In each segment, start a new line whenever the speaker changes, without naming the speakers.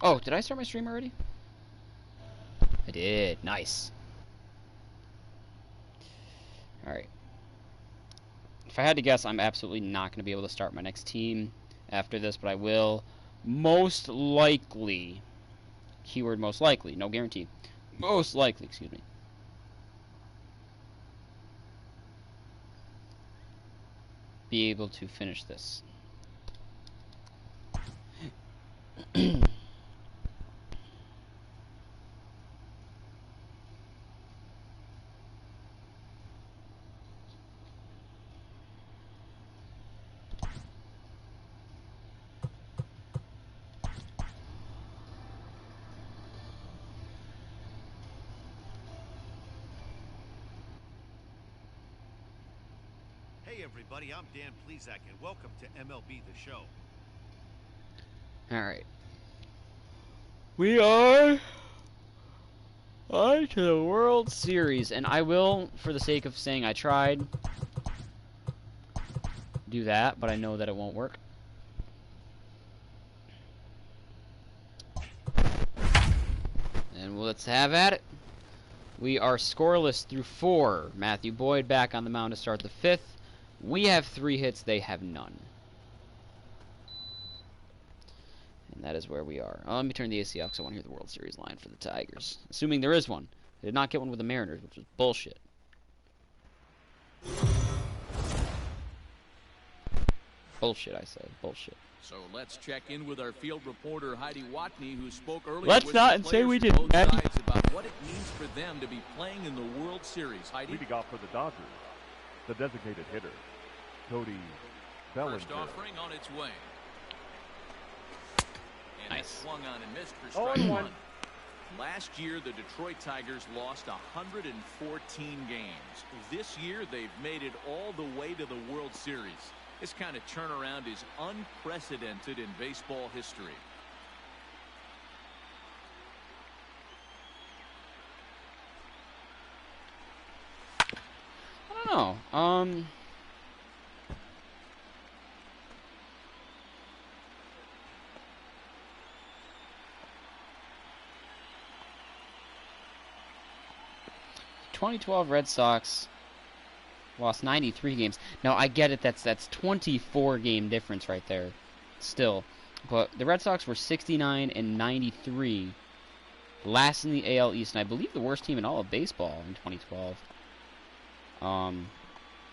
Oh, did I start my stream already? I did. Nice. Alright. If I had to guess, I'm absolutely not going to be able to start my next team after this, but I will most likely, keyword most likely, no guarantee, most likely, excuse me, be able to finish this.
Hey everybody, I'm Dan Plezak and welcome to MLB The Show.
Alright. We are on to the World Series, and I will, for the sake of saying I tried, do that, but I know that it won't work. And let's have at it. We are scoreless through 4. Matthew Boyd back on the mound to start the 5th. We have 3 hits, they have none. And that is where we are. Let me turn the AC off because I want to hear the World Series line for the Tigers. Assuming there is one. I did not get one with the Mariners, which was bullshit. Bullshit, I said. Bullshit.
So let's check in with our field reporter Heidi Watney, who spoke earlier.
Let's not and say we didn't.
About what it means for them to be playing in the World Series. Heidi,
leading off for the Dodgers, the designated hitter, Cody Bellinger.
First offering on its way. And
nice.
Swung on and missed for strike 1. Last year, the Detroit Tigers lost 114 games. This year, they've made it all the way to the World Series. This kind of turnaround is unprecedented in baseball history.
I don't know. 2012 Red Sox lost 93 games. Now, I get it, that's 24 game difference right there still. But the Red Sox were 69 and 93, last in the AL East, and I believe the worst team in all of baseball in 2012. And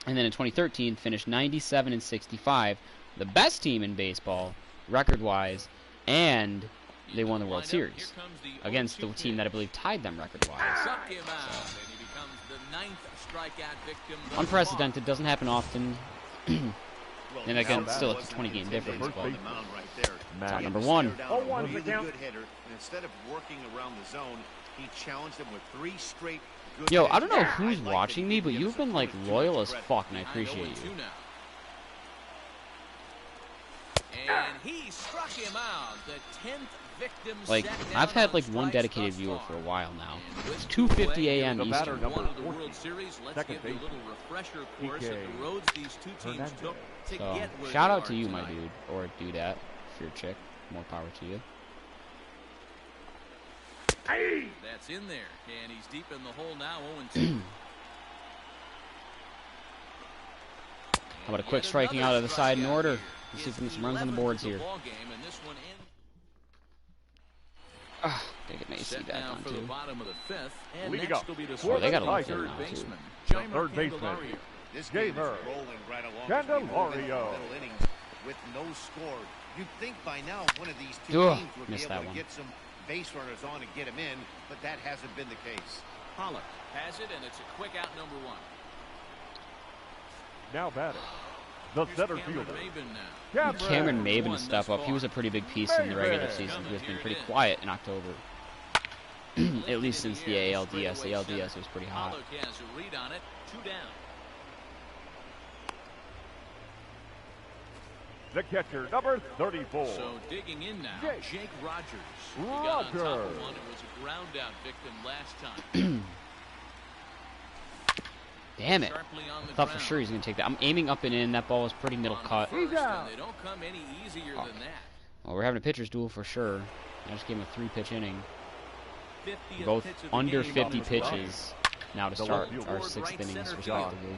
then in 2013 finished 97 and 65, the best team in baseball record-wise, and they won the World Series against the team that I believe tied them record-wise. Unprecedented, doesn't happen often. And again, still it's a 20-game difference. But number 1.
Really good hitter, and instead of working around the zone, he challenged him with 3 straight good
Yo,
hits.
I don't know who's watching me, but you've been like loyal as fuck, and I appreciate you.
And he struck him out. The 10th victim.
Like, I've had like one dedicated viewer for a while now. It's 2:50 a.m. Eastern.
Second base,
So, shout out to you, my dude, or dudette, if you're a chick. More power to you.
That's in there, and he's deep in the hole now. 0-2.
How about a quick striking out of the side in order? Let's see if we can get some runs on the boards here. Gotta get my AC back on, too. Oh, they got a lot of now, too.
Third baseman, Gamer Candelario.
With no score, you'd think by now one of these two teams would be able to get some base runners on and get him in, but that hasn't been the case.
Pollock has it, and it's a quick out, number 1.
Now batting, the center fielder,
Cameron Maben to step up. He was a pretty big piece in the regular season. He has been pretty quiet in October. At least since the ALDS. The ALDS was pretty hot.
Pollock has a read on it. 2 down.
the catcher, number 34.
So digging in now, Jake Rogers. He got on top of one. It was a ground out victim last time.
Damn it. I thought for sure he was going to take that. I'm aiming up and in. That ball was pretty middle cut.
They don't come any easier than that.
Well, we're having a pitcher's duel for sure. I just gave him a 3-pitch inning.
50th
Both
pitch of the
under
game
50
on the clock.
pitches now to
The
start
left field
our
toward
6th
right
innings,
center
respectively.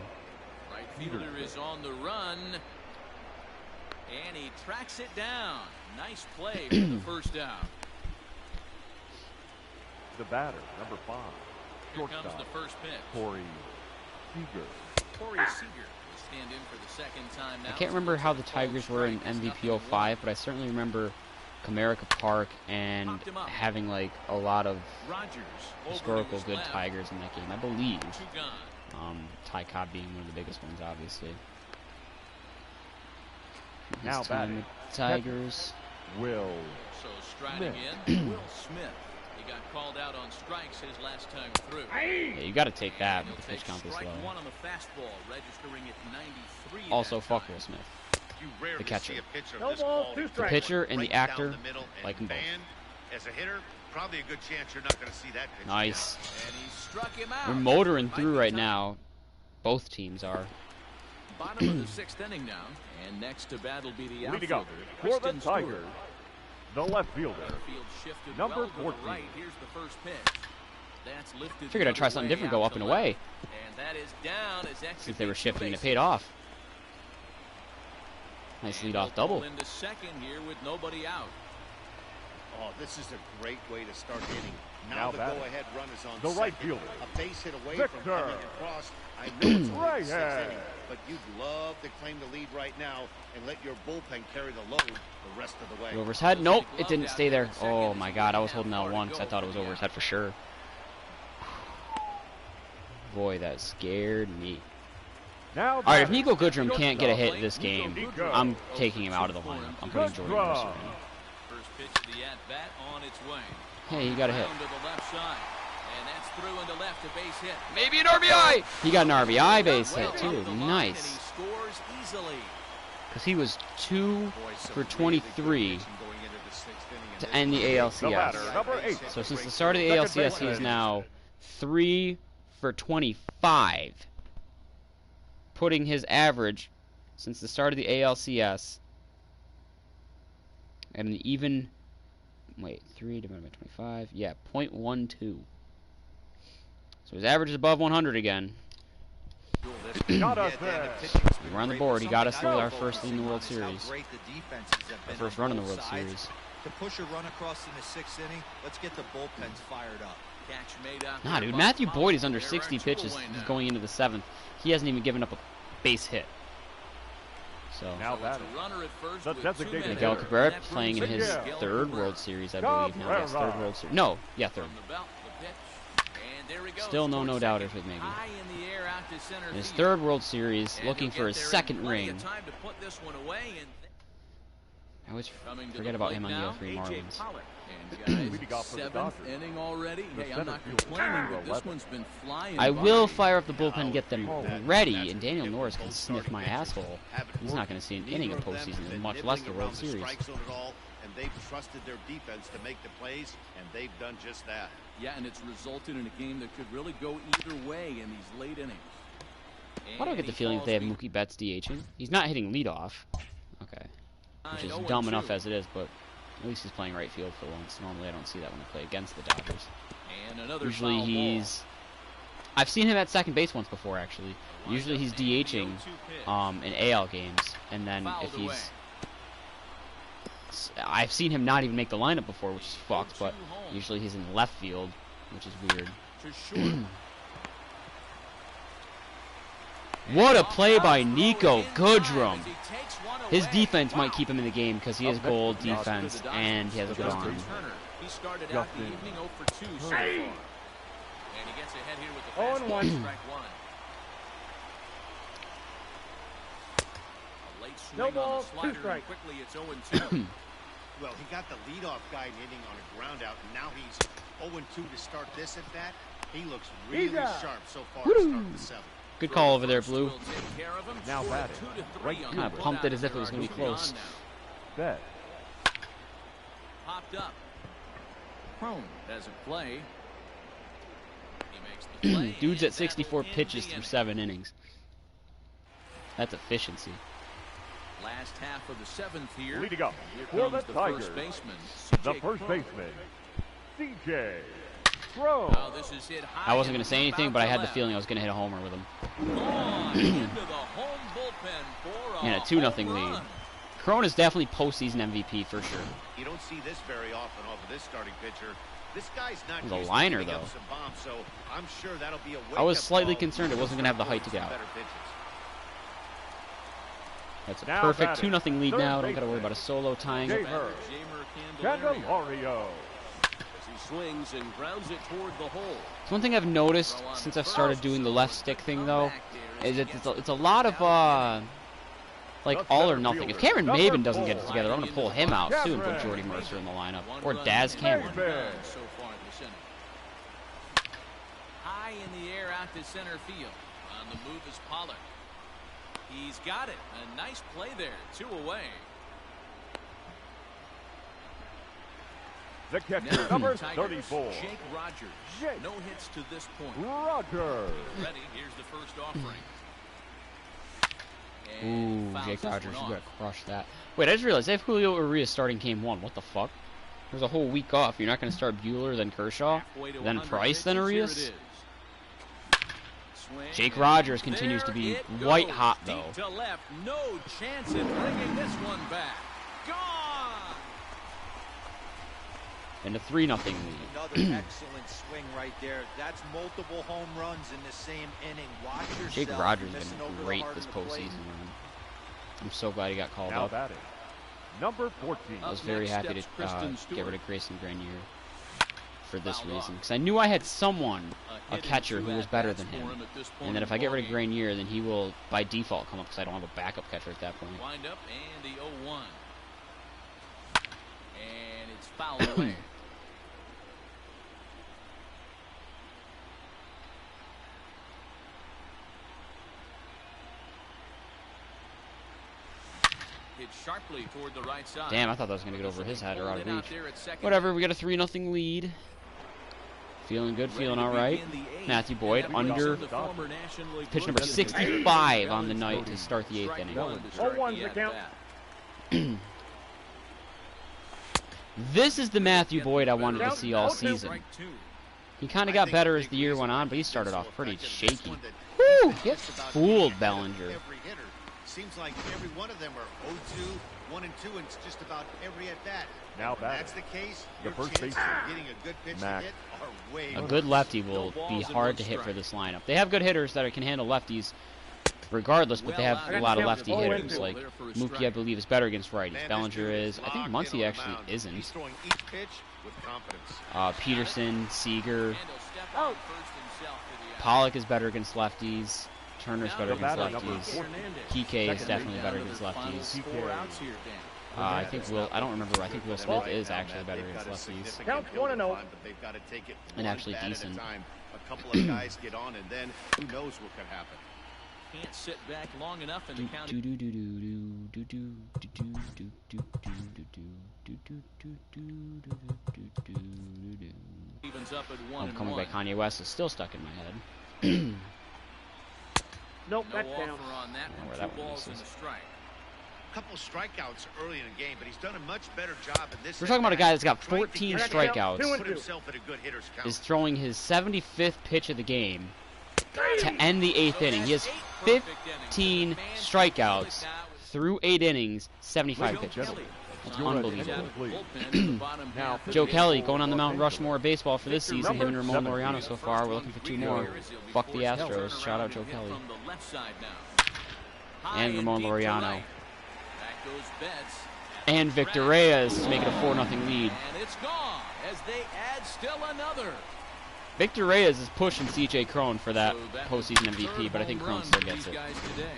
Right fielder is on the run. And he tracks it down. Nice play for the first out.
The batter, number 5.
Here comes
Shortstop,
the first pitch.
Corey Seager.
Corey Seager will stand in for the second time now.
I can't remember how the Tigers were in MVP 05, but I certainly remember Comerica Park and having like a lot of historical good Tigers in that game. I believe Ty Cobb being one of the biggest ones, obviously.
Now
This time
batting,
the Tigers.
Will
So striding in, Will Smith. He got called out on strikes his last time through.
Yeah, you got to take that
He'll
with the pitch
take
count this
strike
low.
one on the fastball, registering at 93.
Also,
that
fuck
time.
Will Smith.
You rarely
The catcher.
see a pitcher
No
of this
ball,
quality
2
The
strikes.
pitcher and
right
the actor,
down the middle,
like them
and
both.
man, as a hitter, probably a good chance you're not going to see that pitch.
Nice.
And he struck him out.
We're motoring
Might
through
be
right
time.
now. Both teams are.
Bottom of the 6th inning now, and next to bat will be the
leading
outfielder,
up for the
Kristen Stewart.
Tigers, the left fielder,
Field shifted
number
well to the
14.
right. Here's the first pitch. That's lifted.
Figured I'd
the
try
other
something
way
different, go
out
up
to
and
left.
away.
And that is down as extra
Since they were
base
shifting, and it
base.
paid off. Nice
And
leadoff
they'll pull
double.
into second here with nobody out.
Oh, this is a great way to start hitting.
Now
Now the
batting,
go-ahead run is on
the right
second.
fielder,
A base hit away
Victor.
from coming across. I know it's only
Right
the 6th
hand.
inning, but you'd love to claim the lead right now and let your bullpen carry the load the rest of the way.
Over his head. Nope, it didn't stay there. Oh my god, I was holding L1 because I thought it was over his head for sure. Boy, that scared me.
now
Alright, if
batting,
Nico Goodrum can't get a hit
Nico
this game,
Nico.
I'm taking him out of the lineup. I'm putting Jordan Mercer in.
First pitch of the at-bat on its way.
Hey, he got a hit.
Down to the left side. And that's through into left, a base hit.
Maybe an RBI! He got an RBI base hit
Well
too.
up the line, and
Nice.
he scores easily.
Because he was 2
Boy, some
for
really good
23
pitching going into the 6th inning, and
to
this
end the
one-
the batter,
ALCS.
number 8.
So since the start of the
Second
ALCS, he is
baseman.
now 3 for 25. Putting his average since the start of the ALCS at an even, wait, 3 divided by 25, yeah, 0.12. So his average is above 100 again.
Got us
Yeah, Dan,
there.
the pitching's been
We're on the
great,
board.
but
He got us
something
with
I
our
love
first lead in the World
focusing on is
Series.
how great the defenses have
Our
been
first
on
run in the
both
World
sides.
Series.
To push a run across in the 6th inning, let's get the bullpens fired up.
Catch made out
Nah,
there
dude,
by
Matthew
Pollock.
Boyd is under
There are
60
two
pitches
away
He's
now.
going into the 7th. He hasn't even given up a base hit. So,
Now
So it's
batting,
a runner at first
the
with
designated
2 men
Miguel
out.
Cabrera
That
playing in
brings
his
Miguel
3rd
Cabrera.
World Series, I believe. No, yes, 3rd World Series. No, yeah, 3rd.
From the belt, the pitch. And there he goes.
Still no
towards
no-doubters
second.
with Miggy.
High in the air out to center
In his
field.
3rd World Series,
And
looking
he'll
for
get
his
there in
2nd
plenty
ring.
of time to put this one away, and
I always
coming to
forget
the
about
plate
him on the
now,
03
AJ
Marlins.
Pollock. And
Leading
guys,
off for the
7th
Dodgers.
inning already.
The
Hey, I'm
center
not
fielder,
complaining, but this
11.
one's been flying
I
by.
will fire up the bullpen, get them
Oh,
ready,
that's
and
a
Daniel
good
Norris
with
can
both
sniff
starting
my
pitchers.
asshole.
Have it
He's not
working.
going to see an
Neither
inning of
of them
postseason,
have been
much less the
nibbling
World
around the
Series.
strike zone at all, and they've trusted their defense to make the plays, and they've done just that.
Yeah, and it's resulted in a game that could really go either way in these late innings.
Why do I get the feeling that they have Mookie Betts DHing? He's not hitting leadoff. Okay. Which is dumb enough as it is, but at least he's playing right field for once. Normally I don't see that when I play against the Dodgers.
And another
Usually
foul
he's... I've seen him at second base once before, actually. Usually he's DHing in AL games, and then if he's... I've seen him not even make the lineup before, which is fucked, but usually he's in left field, which is weird. What a play by Nico Goodrum! His defense might keep him in the game because he has gold defense and he has a good arm.
He started out the evening 0 for 2 so far. And he gets ahead here with the
0-1.
fastball, strike one. A late swing
No
on
ball,
the slider,
2
and
strikes.
quickly it's 0-2.
Well, he got the leadoff guy hitting on a ground out, and now he's 0-2 to start this at bat. He looks really
He's out.
sharp so far to start the 7th.
Good call over there, Blue.
Will take care of him.
Now
Score
batting.
2-3
Right
on
Kinda
the
pumped
shutout.
it as if it was gonna be
Moving on
close.
now.
Bet.
Popped up. Crone doesn't play. He makes the play.
Dude's
and
at 64
that'll end
pitches
the
through
inning.
7 innings. That's efficiency.
Last half of the 7th here.
Leading up
Here
for the
comes the
Tigers,
first baseman,
the
C.J.
first
Cron.
baseman, C.J. Cron.
Oh, this is hit high
I wasn't going to say
and
anything,
about
but I
to
had the
left.
feeling I was going to hit a homer with him.
Gone into the home bullpen for
And a 2-0 lead.
run.
Cron is definitely postseason MVP for sure.
You don't see this very often off of this starting pitcher. This guy's not
It was a
used to
liner,
giving up
though.
some bombs, so I'm sure that'll be a
I was
wake-up
slightly
call
concerned it wasn't going to have the height to get out.
better pitches.
That's a
Now
perfect
batting,
2-0 lead
third
now. Don't got to worry
baseman,
about a solo tying it.
Jamer
Candelario.
Candelario.
As he swings and grounds it toward the hole.
One thing I've noticed since I've started doing the left stick thing, though, is it's a lot of, like, all or nothing. If Cameron Maben doesn't get it together, I'm going to pull him out soon and put Jordy Mercer in the lineup. Or Daz Cameron.
So far this inning. High in the air out to center field. On the move is Pollard. He's got it. A nice play there. 2 away.
The catcher,
Now
number
Tigers,
34.
Jake Rogers.
Jake
No hits to this point.
Rogers.
Ready. Here's the first offering.
Ooh,
And fouls
Jake
this
Rogers,
one
you
off.
got to crush that. Wait, I just realized they have Julio Urias starting game 1. What the fuck? There's a whole week off. You're not going to start Bueller, then Kershaw,
Halfway to
then
100
Price, then
pitches. Here
Urias?
it is. Swing,
Jake
and
Rogers continues to be
there it
white
goes.
hot,
Deep
though.
to left. No chance at bringing this one back. Gone.
And a 3-0 lead.
Another excellent swing right there. That's multiple home runs in the same inning. Watch yourself.
Jake Rogers has
Missing over
been
the
great
heart
this
of the plate.
postseason, man. I'm so glad he got called
Now
up.
batting, number 14.
I was
Up
very
next
happy
steps
to
Kristen
get
Stewart.
rid of Grayson Grenier for this
Fouled
reason.
off.
Because I knew I had someone, a
hit
catcher,
and
who
two
was better
at-bats
than him.
for at this point
And then
in
if I get rid of
the ballgame.
Grenier, then he will, by default, come up because I don't have a backup catcher at that point.
Wind up and the 0-1. And it's fouled away. Hit sharply toward the right side.
Damn, I thought that was going to get over his head or out of
Holding
reach.
there at second.
Whatever, we got a 3-0 lead. Feeling good, feeling all right. Matthew Boyd under pitch number 65 on the night to start the 8th inning.
0-1's the count.
This is the Matthew Boyd I wanted to see all season. He kind of got better as the year went on, but he started off pretty shaky. Woo! Get fooled, Bellinger.
Every hitter. Seems like every one of them are 0-2, 1-2, and it's just about every at bat.
Now
When
batting,
that's the case,
the
your
first
chances
baseman,
of getting a good pitch
Mac.
to hit are way
A
more.
good lefty will be hard to hit for this lineup. They have good hitters that can handle lefties regardless, but they have a lot of lefty hitters. Like Mookie, I believe, is better against righties.
Man,
Bellinger
this dude
is. I think
locked in
Muncy
on the
actually
mound.
isn't.
He's throwing each pitch with confidence.
Peterson, Seager,
And he'll step out first himself to the out.
Pollock is better against lefties. Turner's
Now
better
the
against
batter, number
lefties.
14.
PK is
Second
definitely
Down
better
to
against
the final
lefties.
4 outs here, Dan.
I think I don't remember. I think Will Smith is actually better against lefties.
Counts 1-0.
But they've got to take it
And
one
actually
bat at a
decent.
time. A couple of guys get on, and then who knows what could happen.
Can't sit back long enough in the
Do
county.
do do do do do do do do do do do do do do do do.
Evens up at 1-1.
Homecoming by Kanye West is still stuck in my head.
Nope,
No
that's
offer
down.
on that
Where
one.
that
2
one
balls and
misses.
a strike.
A couple strikeouts early in the game, but he's done a much better job in this.
We're talking about a guy that's got
trying to
14
get-
strikeouts,
Put himself at a good hitter's count.
is throwing his 75th pitch of the game to end the 8th inning. He has 15 strikeouts through 8 innings, 75 pitches. That's unbelievable.
Now,
Joe Kelly going on the Mount Rushmore of baseball for this season. Him and Ramon Laureano so far. We're looking for 2 more. Fuck the Astros. Shout out Joe Kelly. And Ramon Laureano. And Victor Reyes to make it a 4-0 lead.
And it's gone as they add still another.
Victor Reyes is pushing C.J. Cron for that
So that
postseason
was the
MVP,
third
but I think
home
Cron
run
still
for
gets
these
it.
guys today.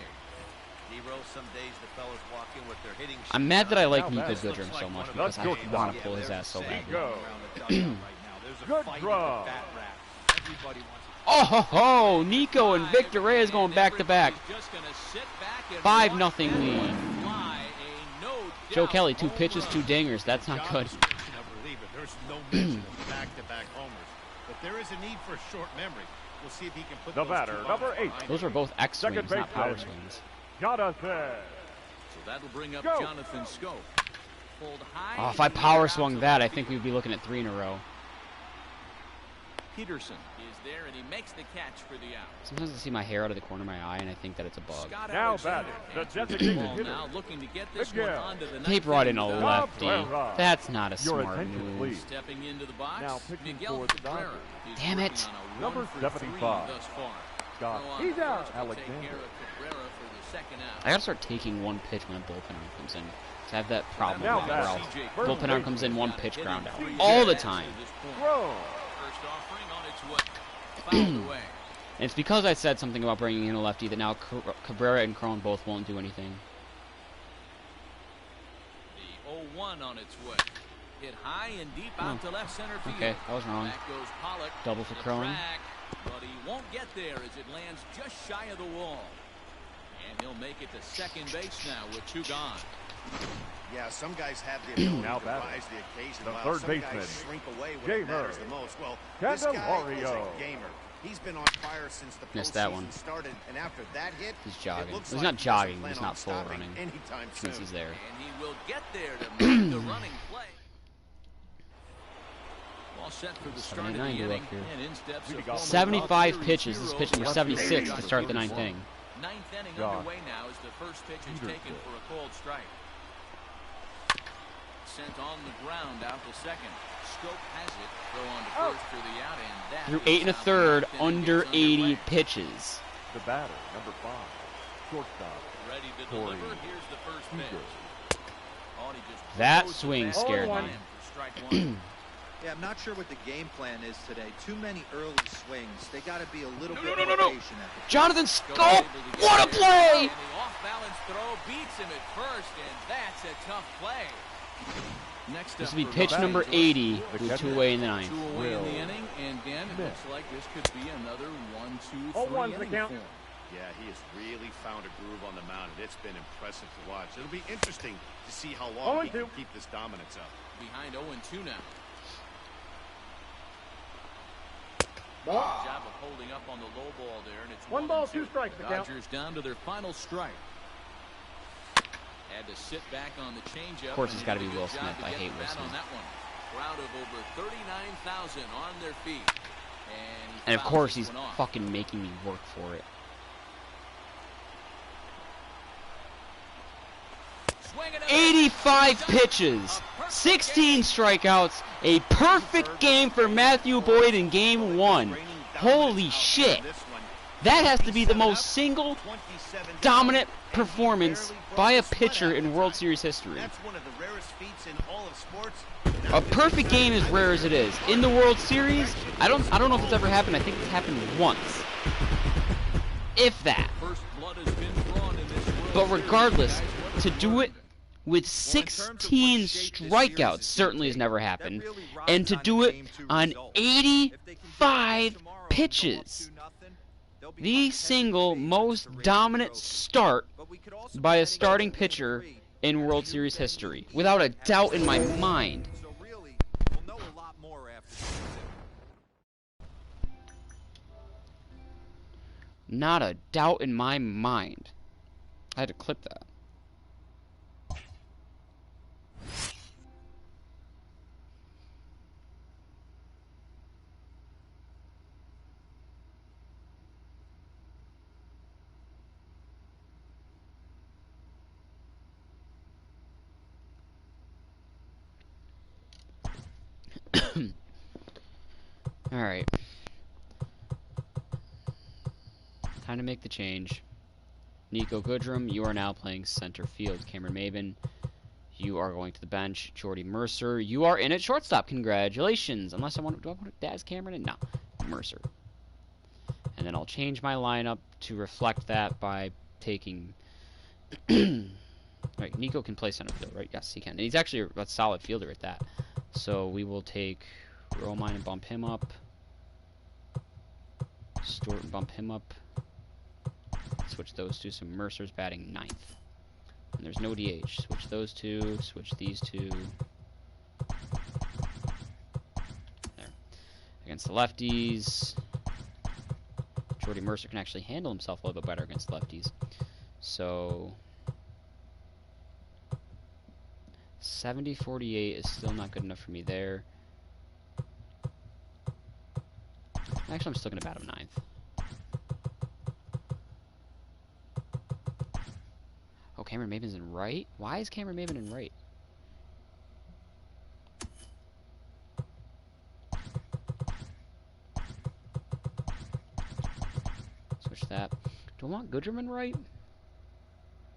Nero, some days the fellas walk in with their hitting.
I'm mad that I like
Now
Mika
that
Goodrum so much because I
Let's go.
want to pull his ass so badly.
Go.
Good
draw.
Oh ho ho! Nico and Victor Reyes going back to back. 5-0 lead. Joe Kelly, 2 pitches, 2 dingers. That's not good.
There's no mention of back-to-back homers, but there is a need for short memory. We'll see if he can put
The
those
batter,
two
number
bombs
8.
behind
Those
him.
are both X
Second
swings, not power
baseman.
swings.
Jonathan
So that'll bring up
Go.
Jonathan Scope. Pulled high.
Oh, if I power swung that, I think we'd be looking at 3 in a row.
Peterson is there, and he makes the catch for the out.
Sometimes I see my hair out of the corner of my eye, and I think that it's a bug.
Scott
Now
Alexander
batting, the
answers
designated
ball
hitter.
now, looking to get this
Miguel.
one onto the
They
ninth
brought in
inning
a
dugout.
lefty.
Cabrera.
That's not a
Your
smart
attention,
move.
please.
Stepping into the box,
Now pitching
Miguel
for the
Cabrera.
Dodgers.
He's
Damn
working
it.
on a
Number
1 for
75.
3 thus far.
Scott.
Throw on
He's
the
out.
first will take
Alexander.
care of Cabrera for the second out.
I gotta start taking 1 pitch when a bullpen arm comes in. 'Cause I have that problem
Now
where I'll
batting,
bullpen arm comes in, 1
Got
pitch
hitting
ground out.
3
All the
hits
time.
to this point.
Throw.
First offering on its way. Fouled away.
And it's because I said something about bringing in a lefty that now Cabrera and Cron both won't do anything.
The 0-1 on its way. Hit high and deep out to left center field.
Okay, I was wrong.
Back goes Pollock.
Double for
The
Cron.
track, but he won't get there as it lands just shy of the wall. And he'll make it to second base now with 2 gone.
Yeah, some guys have the ability
Now
to
batting.
rise the occasion,
The
while
third
some
baseman,
guys shrink away when it
Gamer.
matters the most. Well, this guy is a
Candelario.
gamer. He's been on fire since the
Missed that
postseason
one.
started, and after that hit,
He's jogging.
it looks
He's
like
not
he doesn't
jogging,
plan
he's
on
not full
stopping
running.
anytime
Since
soon.
he's there.
And he will get there to make the running play. All set for the start of the
79 to
inning.
up here.
And in steps
We
a
got
former
75
World
pitches.
Series
This pitch number
hero.
76 to start the 9th inning.
Ninth inning
God.
underway now as the first pitch is taken for a cold strike. Sent on the ground out to second. Scope has it. Throw on to first for the out, and that
Through
is
8
how the
1/3,
ninth inning
under
gets
80
underway.
pitches.
The batter, number 5. Shortstop.
Ready to
Corey.
deliver. Here's the first
Eager.
pitch. Oh, and he just
That
throws the
swing
bat
scared
in
me.
for strike 1.
Yeah, I'm not sure what the game plan is today. Too many early swings. They got to be a little bit
no,
more
no.
patient at the
Jonathan
Scope
Scope!
able to get
What a
there,
play!
And the off-balance throw beats him at first, and that's a tough play. Next
This
up
will be
for
pitch
the
number
Dodgers,
80
The
with
catcher.
2 away in the 9th.
2 away in the
Will
inning, and again, it
Smith.
looks like this could be another 1-2-3
Oh, one's the
inning
count.
for him.
Yeah, he has really found a groove on the mound, and it's been impressive to watch. It'll be interesting to see how long he can
0-2.
keep this dominance up.
Behind 0-2 now.
Ball.
Good job of holding up on the low ball there, and it's
1 ball,
1-2.
2 strikes, the count.
Dodgers down to their final strike. Had to sit back on the changeup.
Of course
and
it's
he
gotta
did a
be Will
good job
Smith.
to
I
get
hate
the
Will
bat on
Smith.
that one. Crowd of over 39,000 on their feet.
And of
fouls
course
this
he's
one off.
fucking making me work for it.
Swing and a miss.
85 pitches, 16 strikeouts, a perfect game for Matthew Boyd in Game 1. Holy shit. That has to be the most single dominant performance by a pitcher in World Series history.
That's one of the rarest feats in all of sports.
A perfect game as rare as it is. In the World Series, I don't know if it's ever happened. I think it's happened once. If that.
First blood has been drawn in this World
But
Series,
regardless,
guys. What
to
a
do it
tournament.
with 16 strikeouts certainly has never happened. And to do it on 85 pitches. The single most dominant start by a starting pitcher in World Series history. Without a doubt in my mind.
So really, we'll know a lot more after season.
Not a doubt in my mind. I had to clip that. Alright. Time to make the change. Nico Goodrum, you are now playing center field. Cameron Maven, you are going to the bench. Jordy Mercer, you are in at shortstop. Congratulations. Unless do I want to Daz Cameron in? No. Mercer. And then I'll change my lineup to reflect that by taking... Right, Nico can play center field, right? Yes, he can. And he's actually a solid fielder at that. So we will take Romine and bump him up. Stewart and bump him up. Switch those two, so Mercer's batting 9th. And there's no DH. Switch those two, switch these two. There. Against the lefties. Jordy Mercer can actually handle himself a little bit better against lefties. So 70-48 is still not good enough for me there. Actually, I'm still going to bat him 9th. Oh, Cameron Maven's in right? Why is Cameron Maven in right? Switch that. Do I want Goodrum in right?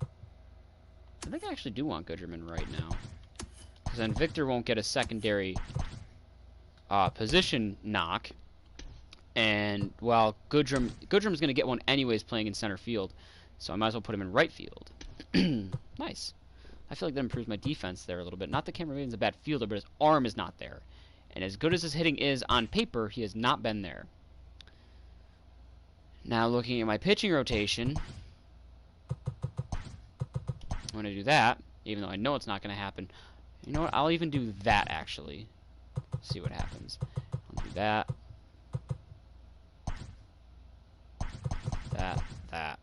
I think I actually do want Goodrum in right now. Because then Victor won't get a secondary position knock. And, well, Goodrum's going to get one anyways playing in center field. So I might as well put him in right field. Nice. I feel like that improves my defense there a little bit. Not that Cameron Maven's a bad fielder, but his arm is not there. And as good as his hitting is on paper, he has not been there. Now looking at my pitching rotation, I'm going to do that, even though I know it's not going to happen. You know what? I'll even do that, actually. See what happens. I'll do that. That.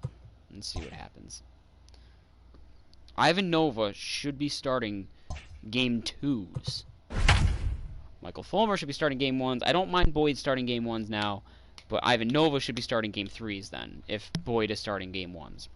And see what happens. Ivan Nova should be starting game 2s. Michael Fulmer should be starting game 1s. I don't mind Boyd starting game 1s now, but Ivan Nova should be starting game 3s then, if Boyd is starting game 1s.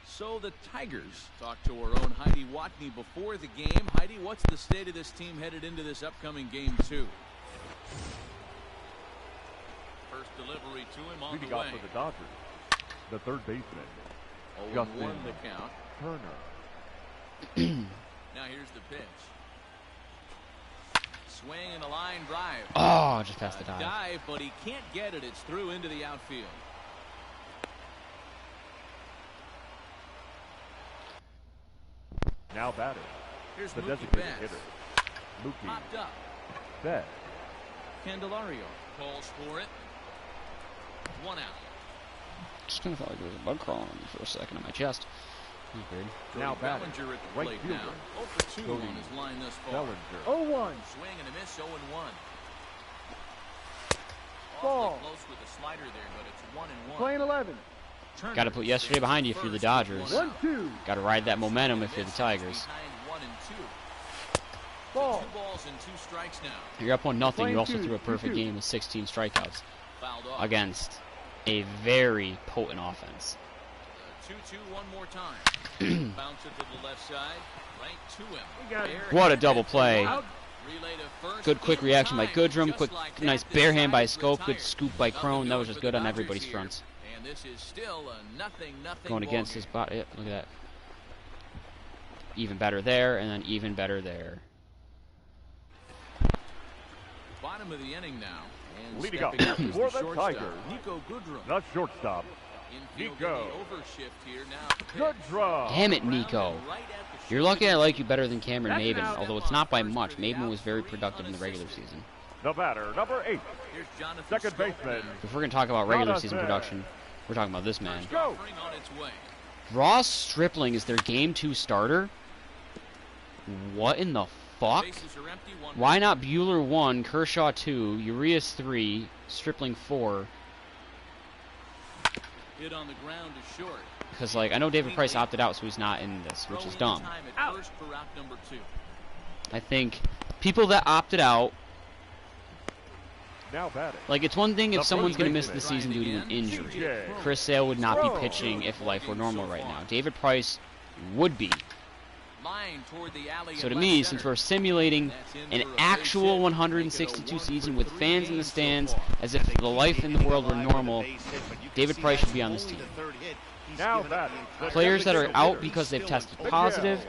So the Tigers talked to our own Heidi Watney before the game. Heidi, what's the state of this team headed into this upcoming game 2? First delivery to him on
Leading
the
off
way.
for the Dodgers, the third baseman,
0-1 the count.
Turner.
Now here's the pitch. Swing and a line drive.
Oh, just past the dive.
Dive, but he can't get it. It's through into the outfield.
Now batting,
Here's
the
Mookie
designated
Betts.
hitter, Mookie
Popped up.
Betts.
Candelario calls for it. 1 out.
Just kind of felt like there was a bug crawling on me for a second on my chest. Weird.
Now
Cody
batting,
Bellinger at the
right
plate
fielder,
now. 0 for 2
Cody
on his line thus far.
Bellinger.
0-1.
Swing and a miss, 0 and 1.
Ball.
Awfully close with the slider there, but it's 1 and 1.
Playing 11.
Got to put yesterday behind you if you're the Dodgers.
1-2.
Got to ride that momentum if you're the Tigers.
Behind 1 and 2.
Ball.
2 balls and 2 strikes now.
You're up 1-0. You also
Playing
threw a perfect
2-2.
game with 16 strikeouts
Fouled off.
against a very potent offense.
2-2 one more time. Bounce it to the left side. Right to him.
got it.
What a double play.
Relay to first
Good quick
in
reaction by
time.
Goodrum.
Just
Quick,
like that,
nice
this
bare hand by
side's
Scope. Good
retired.
scoop by
Nothing
Crone. That was
doing
just
for the
good on
Dodgers
everybody's
here.
fronts.
And this is still a nothing
Going
ball
against
game.
his body. Look at that. Even better there, and then even better there.
Bottom of the inning now. And
Leading up
stepping up is
for
the
the
shortstop,
Tigers.
Nico Goodrum.
The shortstop,
Infield
Nico.
in the overshift here now.
good draw.
Damn it, Nico.
Right at the
You're lucky I like you better than Cameron
That's
Maven,
out.
although it's not by much. Maven was very productive in the regular season.
The batter, number 8,
Here's Jonathan
second
Scope
baseman,
now.
If we're going to talk about regular
Jonathan.
season production, we're talking about this man.
go.
Offering on its way.
Ross Stripling is their Game 2 starter? What in the fuck?
Bases are empty, 1
Why not Bueller 1, Kershaw 2, Urias 3, Stripling 4?
hit on the ground to short.
Because, like, I know David Price opted out, so he's not in this, which is dumb.
Time at first for route number 2.
I think people that opted out,
Now batting,
like, it's one thing if
The
someone's
first
going to miss
baseman.
the season due to an injury.
TJ.
Chris Sale would not be pitching if life were normal right now. David Price would be.
Line toward the alley
So
in
to
left
me,
center.
since we're simulating
That's in
an
for a base
actual
hit. Make it a
162
1
season
for
with
3
fans in the
games so
stands,
far.
as if the life in the world were normal, David Price should be on this team.
now batting, the
Players that are
designated
out
hitter,
because they've tested
Miguel.
positive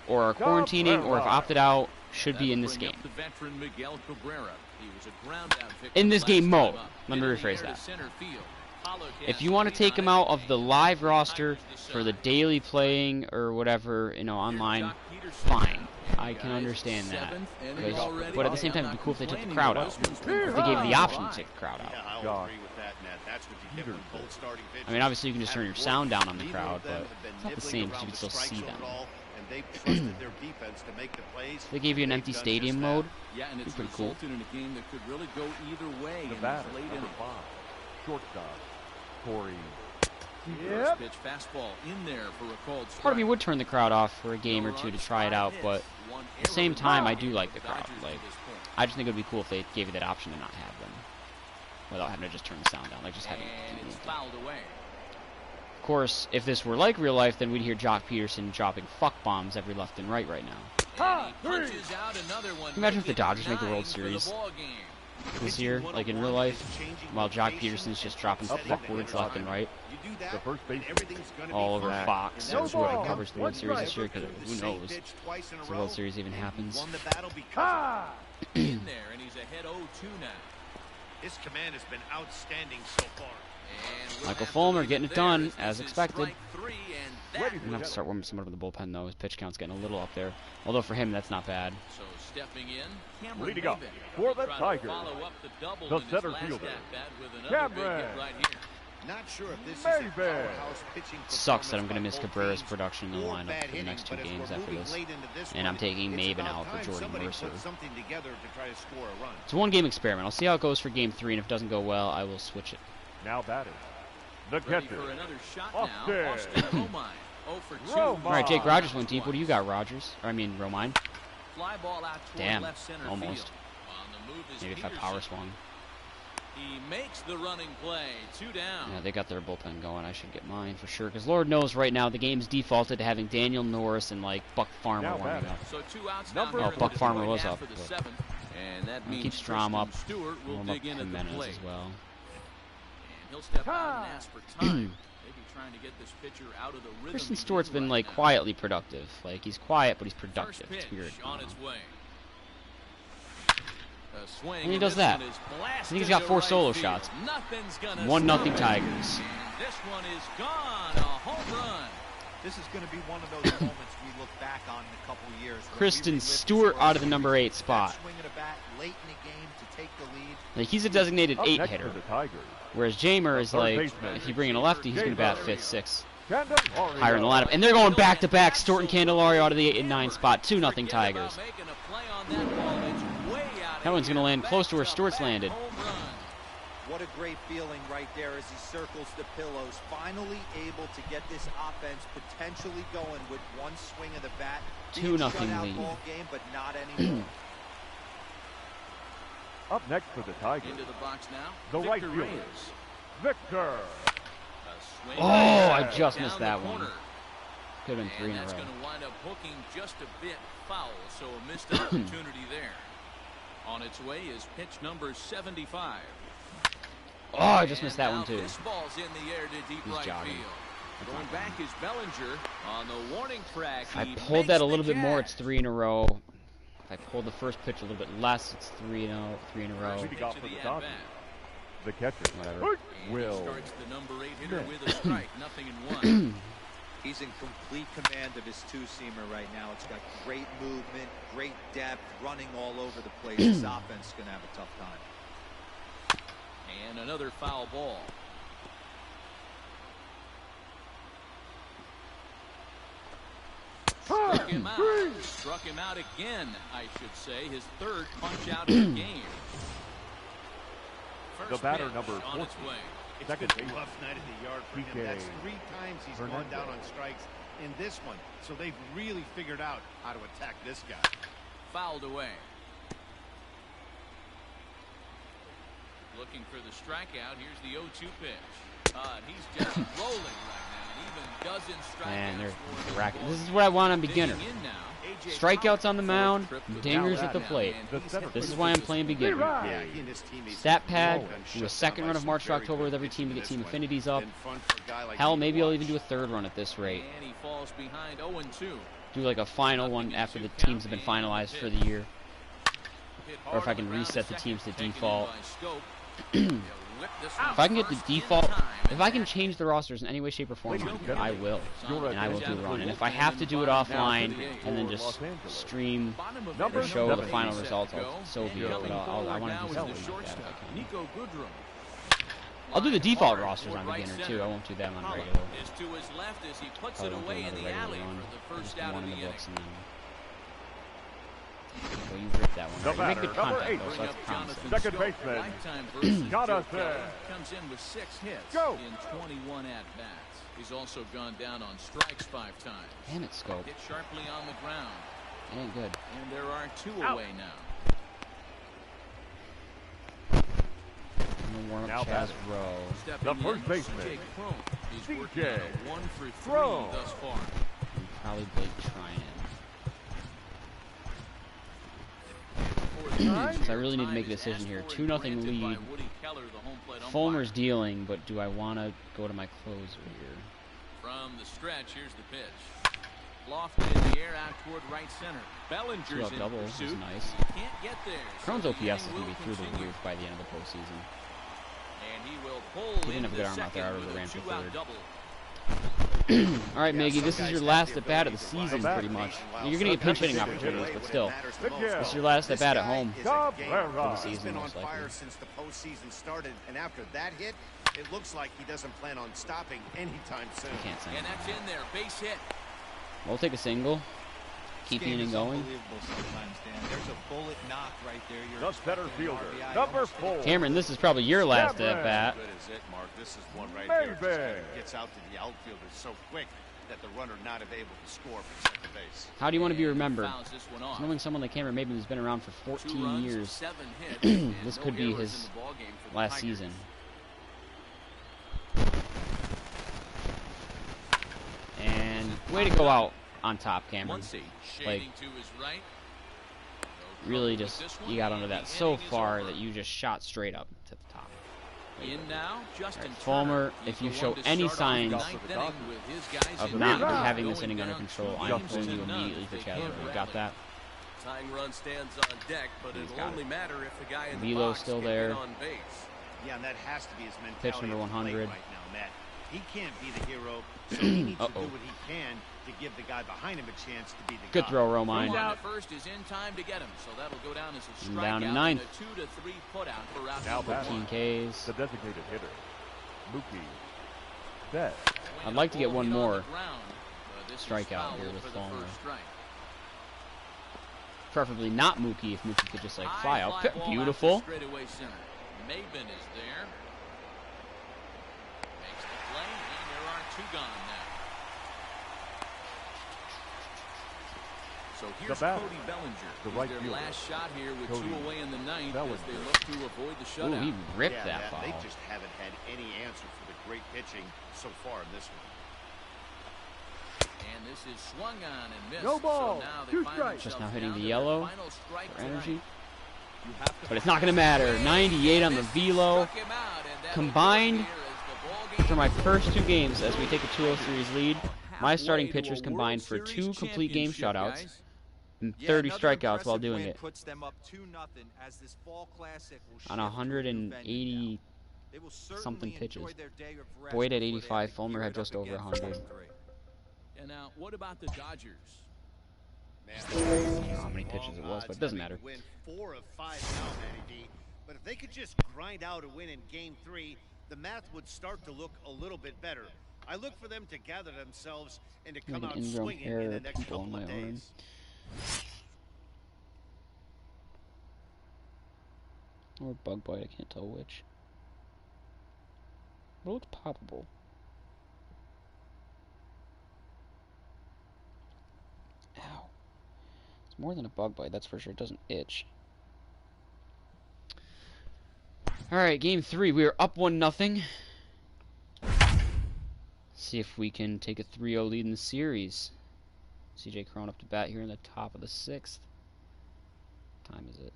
or are quarantining or have opted out should be in this
Bring
game.
up the veteran Miguel Cabrera. He was a ground out victim
In this
last
game
time
mode.
up.
Let me
Hit in the
rephrase
air to
that.
center field. Hollow
If
cast
you want to
lead
take
on
him
it.
out of the live roster
Tigers
for the
decide.
daily playing or whatever, you know, online,
Jock Peterson.
fine. I can
Guys,
understand that.
seventh inning
Because-
already.
but at the same time,
I'm
it'd be
not
cool if they took the
complaining.
crowd
The
out.
Westman's
If
been
they gave you the
fine.
option to take the crowd out.
Yeah, I'll
Josh.
agree with that, Matt. That's what you get from both starting pitchers.
I mean, obviously you can just turn your
Haven't
sound
worked.
down on the
Neither
crowd,
of them
but
have been
it's not the
nibbling
same because you
around
can still
the strike
see
zone
them.
at all, and they've trusted their defense to make the plays.
They gave you an empty stadium mode.
Yeah, and it's
pretty cool.
resulted in a game that could really go either way.
The
in
batter,
this late
number
inning.
5, shortstop, Corey.
First pitch fastball in there for a called strike.
Part of me would turn the crowd off for a game or two to try it out, but at the same time, I do like the crowd. Like, I just think it would be cool if they gave you that option to not have them, without having to just turn the sound down, like just having.
And it's fouled away.
Of course, if this were like real life, then we'd hear Jock Peterson dropping fuck bombs every left and right now.
And he punches out another one.
Can you imagine if the Dodgers make the World Series this year, like in real life, while Jock Peterson's just dropping fuck words left and right,
The first base.
all over Fox, or whoever covers the World Series this year, because who knows if the World Series even happens.
In there, and he's ahead 0-2 now.
His command has been outstanding so far.
And
Michael Fulmer getting it done, as expected.
Three, and
I'm going to have to start warming someone up in the bullpen, though. His pitch count's getting a little up there. Although for him, that's not bad.
So stepping in,
Leading up for the Tigers, the center fielder, Cameron.
Not sure if this is a powerhouse pitching
Sucks that I'm going to
performance
miss
by both
Cabrera's
teams,
production in the
or
lineup
bad
for the
hitting,
next 2
but as
games
we're
after
moving
this.
late into this
And
one,
I'm taking
it's
Maben
about
out for
time
Jordan
somebody
Mercer.
puts something together to try to score a run.
It's a 1-game experiment. I'll see how it goes for Game 3, and if it doesn't go well, I will switch it.
Now batting, the
Ready
catcher,
for another shot
Austin.
now. Austin Romine. 0 for 2.
Romine.
All right, Jake Rogers went deep. What do you got, Rogers? Or, I mean, Romine.
Fly ball out toward
Damn,
left center
almost.
field. On the move is
Maybe if I
Peterson.
power swung.
He makes the running play. 2 down.
Yeah, they got their bullpen going. I should get mine for sure. Because Lord knows right now the game's defaulted to having Daniel Norris and, like, Buck Farmer
Now
warming
batting.
up.
So 2 outs
Number
now.
Oh, Buck Farmer was up,
For the
but
7th. And that means
keep Strom up.
Kristen Stewart will
Warm up
dig in at the
Jimenez
plate.
as well.
And he'll step out and ask for time. Maybe trying to get this pitcher out of the rhythm.
Kristen
he's
Stewart's
in
been,
right
like,
now.
quietly productive. Like, he's quiet, but he's
First
productive.
pitch
It's weird.
on its way. A swing,
And he does that. I think he's got 4 solo shots. 1-0 Tigers.
And this one is gone. A home run.
This is going to be one of those moments we look back on in a couple of years. when we
Kristen
relive the
Stewart out of the
World
number
Series.
8 spot.
That swing of the bat late in the game to take the lead.
Like, he's a designated
Up
8
next
hitter.
for the Tigers,
Whereas Jamer is
third
like,
baseman,
if you bring in a lefty, he's going to bat 5th, 6th.
Candelario.
Higher in the lineup. And they're going back-to-back. Stewart and Candelario out of the 8 and 9 spot. 2-0 Tigers. That one's going to land close to where Stewart's landed.
What a great feeling right there as he circles the pillows. Finally able to get this offense potentially going with one swing of the bat.
2-0
shutout
lead.
ball game, but not anymore.
Up next for the Tigers,
Into the box now.
the right
Victor
fielder,
Reyes.
Victor.
A swing
Oh, I
down
just
the
missed that one.
corner.
Could have been 3 in
And
a
that's
row.
going to wind up hooking just a bit foul, so a missed opportunity there. On its way is pitch number 75.
Oh, I just missed that one, too.
This ball's in the air to deep
He's
right
jogging.
field. Going back is Bellinger on the warning track.
If I
He
pulled that
makes
a little
the
bit more,
catch.
it's 3 in a row. If I pulled the first pitch a little bit less, it's 3 in a row.
Leading
Pitch
off
of
for the
at-bat.
Dodgers, the catcher,
Whatever.
And
Will.
he starts the number 8 hitter with a strike, 0-1.
He's in complete command of his two-seamer right now. It's got great movement, great depth, running all over the place. This offense is going to have a tough time.
And another foul ball. Struck him out again, I should say. His 3rd punch out of the game.
The
First
batter,
pitch
number
on
14.
its way.
It's
Second
been a
base,
rough night at the yard for him.
PK
That's 3 times he's gone
Hernandez.
down on strikes in this one. So they've really figured out how to attack this guy.
Fouled away. Looking for the strikeout. Here's the 0-2 pitch. He's just rolling right now. Even dozen strikeouts.
Man, they're
for a
racking.
ball.
This is what I want on beginner.
Digging in now.
Strikeouts on the mound, dingers at the
Now
plate.
The center
This is
fielder,
why I'm playing beginner.
Yeah, he and his teammates
Stat
have
pad,
been
do a
shut
second
down
run
by
of
some
March to
very
October with
good
every team to
pitching
get team
this one.
affinities up.
Been fun for a guy like
Hell,
him to
maybe I'll
watch.
even do a 3rd run at this rate.
And he falls behind 0-2.
Do like a final one after the teams have been finalized for the year. Or if I can reset the teams to default. If I can get the default, if I can change the rosters in any way, shape, or form, I will. And I will do a run. And if I have to do it offline and then just stream or show the final results, I'll so be it. But I want to do something like that if I can.
Nico Goodrum.
I'll do the default rosters on beginner too. I won't do them on regular.
Is to his left as he puts
Probably
it
won't do
away in
another
the
regular
alley
one.
for the
Just
first
do
out
one
of
in
the
the
inning.
books and then. Well, you ripped that one.
The
Right. You make
batter,
good
number
contact
8.
though, so that's promising.
Second baseman.
Lifetime versus
Jonathan.
Joe Kelly comes in with 6 hits
Go.
in 21 at-bats. He's also gone down on strikes 5 times.
Damn it, Scope.
Hit sharply on the ground.
That ain't good.
And there are 2
Out.
away now.
I'm gonna warm
Now
up Chaz
batting.
Rowe.
Stepping
The first
in,
baseman,
CJ Cron. He's
CJ
working on a 1 for 3
Cron.
thus far.
And probably Blake Tryon. So I really need to make a decision here. 2-0 lead. Fulmer's dealing, but do I want to go to my closer here?
From the stretch, here's the pitch. Lofted in the air out toward right center. Bellinger's
2-out
in
double is
pursuit.
nice.
Can't get there.
Crohn's
so
OPS
the
is
inning
going to be
will
through the
continue.
roof by the end of the postseason.
And he will pull
He didn't have a good arm out there. I
into
would've ran
second
for
with a
third.
2-out double.
All right, Miggy, this is your last at bat of the season, pretty much. You're going to get pinch hitting opportunities, but still, this is your last at bat at home
Is a
for
game.
the
Cabrera.
He's
season,
been on
most likely.
fire since the postseason started, and after that hit, it looks like he doesn't plan on stopping anytime soon.
I can't say.
And that's in there. Base hit.
We'll take a single. Keep the inning going.
Unbelievable sometimes, Dan. There's a bullet knock right there. You're
The center
expecting an
fielder,
RBI.
number
Almost
4.
Cameron, this is probably your last
Cameron.
at bat.
Good as it, Mark. This is one right
Maybe.
here. Just kinda gets out to the outfielder so quick that the runner not able to score from second base.
How do you want to be remembered?
Fouls this one off.
Knowing someone like Cameron Maben who's been around for
2
14
runs,
years,
7 hits, and
this
no
could be
errors
his
in the ballgame for the
last
Tigers.
season. And way to go out on top, Cameron.
Muncy
Like,
shading to his right. No
really
trouble
just,
with this one,
you got
and
under
the
that so
inning is
far
over.
that you just shot straight up to the top.
In now, Justin
Alright, Fulmer,
Turner.
if
He's
you
the
show
one to
any
start off the
signs
ninth inning with his guys
of
in
not
there.
having this
Going
inning under
down
control,
2
I'm
games
pulling
to
you
none
immediately
if
for
they
Chaz
can't
Rowe. You
rally.
got that?
Tying run stands on deck, but
He's
it'll
got
only
it.
matter if the guy in the
Velo's
box
still
can
there.
get on base.
Yeah, and that has to be his mentality.
Pitch number
at the plate
100.
right now, Matt. He can't be the hero, so he needs to do
Uh-oh.
what he can to give the guy behind him a chance to be the
Good
guy.
throw,
Throw
Romine.
on to first is in time to get him, so that'll go down as a
And
strikeout
down to
and
ninth.
a 2 to 3 putout for route
Now
number
batting.
14 Ks.
The designated hitter, Mookie Betts.
I'd like to get one more
strikeout
strikeout here with
for the
Fulmer.
first strike.
Preferably not Mookie if Mookie could just like
High
fly out.
fly ball
Beautiful.
out to straightaway center. Maben is there. Makes the play, and there are 2 gone now. So here's
batter,
Cody Bellinger.
the
He's
right
their
fielder,
last shot here with
Cody
2 away in the ninth as they
Bellinger.
look to avoid the
Ooh,
shutout.
he ripped
Yeah,
that
Matt,
ball.
they just haven't had any answer for the great pitching so far in this one.
And this is swung on and missed.
No ball.
So now they
2
find
strikes.
Just
themselves
now hitting
down
the
to
yellow
their final strike
for energy.
tonight.
You have to
But it's not going to matter. 98 on the velo.
Struck him out, and that'll
Combined
do it here as the ball
for my
game
first 2 games as we take a 2-0 series lead. My starting
halfway to
pitchers
a
combined
World
for
Series
2 complete game
championship,
shutouts
guys.
and
Yeah,
30
another
strikeouts while
impressive
doing
win
it.
puts them up 2-0 as this fall classic will
On
shift to a new venue
180
now. They will certainly
something
enjoy
pitches.
their day of rest
Boyd at
before they have
85,
to
Fulmer
gear
had
it up
just over
again for
100.
Game 3.
And now, what about the Dodgers?
Man,
I don't know how many pitches it was, but it doesn't matter.
Win 4 of 5 now, Matty D. But if they could just grind out a win in Game 3, the math would start to look a little bit better. I look for them to gather themselves and to come
Like
out
an ingrown
swinging in
hair
the next
pimple on
couple of
my arm.
days.
Or bug bite, I can't tell which. But it looks poppable. Ow. It's more than a bug bite, that's for sure. It doesn't itch. Alright, game 3. We are up 1-0. See if we can take a 3-0 lead in the series. CJ Cron up to bat here in the top of the 6th. What time is it?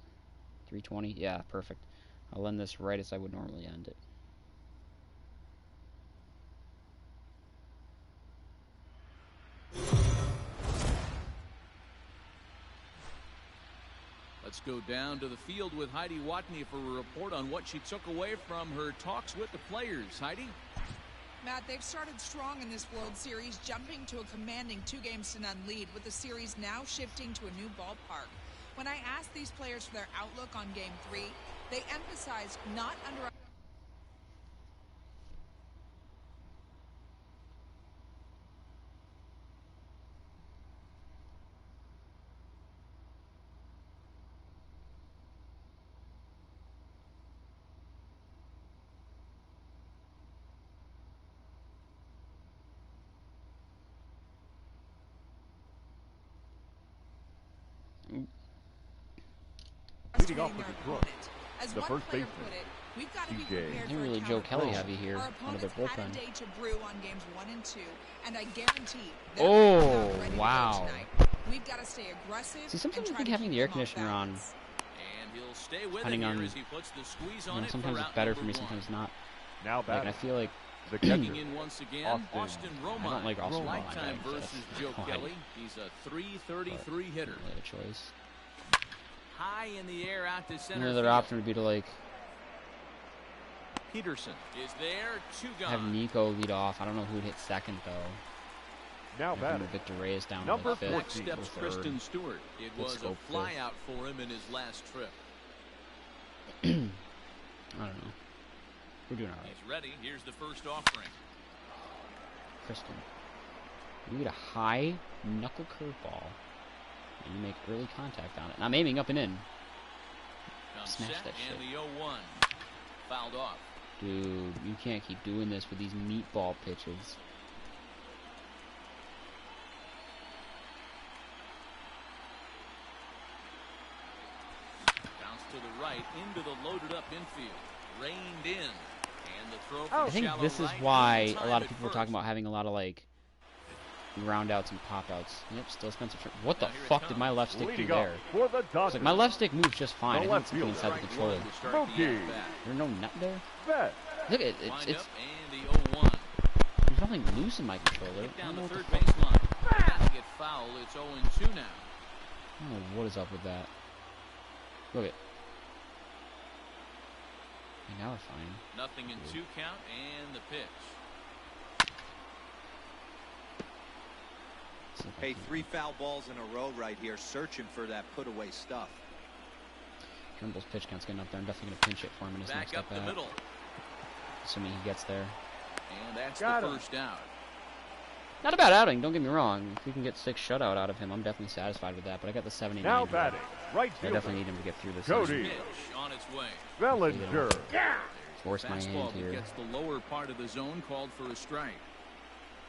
3:20? Yeah, perfect. I'll end this right as I would normally end it.
Let's go down to the field with Heidi Watney for a report on what she took away from her talks with the players. Heidi?
Matt, they've started strong in this World Series, jumping to a commanding 2-0 lead, with the series now shifting to a new ballpark. When I asked these players for their outlook on Game 3, they emphasized not under...
And that is a ball. 2-0 Dodgers. Here's the pitch. Swung on and missed. So now they find themselves down to their final strikeout. And
Leading off
underestimating
with
their
Detroit,
opponent. As
the
one
first
player
baseman,
put it, we've got to be
TJ.
prepared
They're
for
really
a
Joe Kelly
counterpunch.
heavy here.
Our
Another
opponents had
bullpen.
a day to brew on games 1 and 2, and I guarantee they're
Oh,
ready to go
wow.
tonight. We've got to stay aggressive.
See, sometimes
and
I think
try to
having
keep
the air
them off
conditioner on,
balance.
And he'll stay with it
depending on,
here as he puts the squeeze on it
sometimes
for
it's
out
better
number
for me,
one.
sometimes not.
Now
Like, I
batting,
feel like
the
Checking
catcher,
in once again, Austin Romine.
I don't like Austin Romine,
Lifetime
but
versus
that's
Joe
why.
Kelly. He's a 333 hitter.
Really a choice.
High in the air out to center
Another
field.
option would be to like
Peterson is there, 2
have
gone.
Nico lead off. I don't know who'd hit second though.
now
Maybe
batting,
Victor Reyes down
Number
like fifth.
Back
14.
steps
or
Kristen
third.
Stewart. It
Let's
was
go
a fly out for him in his last trip.
I don't know. We're doing alright.
He's ready. Here's the first offering.
Kristen, you get a high knuckle curveball, and you make early contact on it. And I'm aiming up and in.
Comes
Smash
set,
that
and
shit.
the 0-1. Fouled off.
Dude, you can't keep doing this with these meatball pitches.
Bounce to the right, into the loaded up infield. Reined in. And the throw
I
from
think
shallow
this is
right,
why
in
a
time
lot of
at
people are
first.
talking about having a lot of like ground outs and pop outs. Yep, still Spencer. What the
Now here it
fuck did my
comes.
left stick do
leading
there?
off for the
It's
Dodgers,
like my left stick moves just fine.
The
I think
left
it's something
fielder.
inside the controller.
To start the
Mookie.
at-bat.
There's no nut there.
Bet.
Look at it.
Wind
It's
up, and the 0-1.
there's nothing loose in my controller.
Hit
I
down
don't know
the
what
third
the fuck.
baseline. Got to get foul. It's 0-2 now.
I don't know what is up with that. Look at. Okay, now we're fine.
Nothing in 2 count, and the pitch.
See if I
Hey,
can-
3 foul balls in a row right here, searching for that put-away stuff.
Turnbull's pitch count's getting up there. I'm definitely gonna pinch it for him in his
Back
next
up the
at bat.
middle.
Assuming he gets there.
And that's
Got
the
him.
first out.
Not a bad outing, don't get me wrong. If we can get 6 shutout out of him, I'm definitely satisfied with that. But I got the 79.
Now
here.
batting, right
I
fielder,
definitely need him to get through this.
Cody.
Pitch on its way.
Bellinger.
Force my hand
Fastball that
here.
gets the lower part of the zone, called for a strike.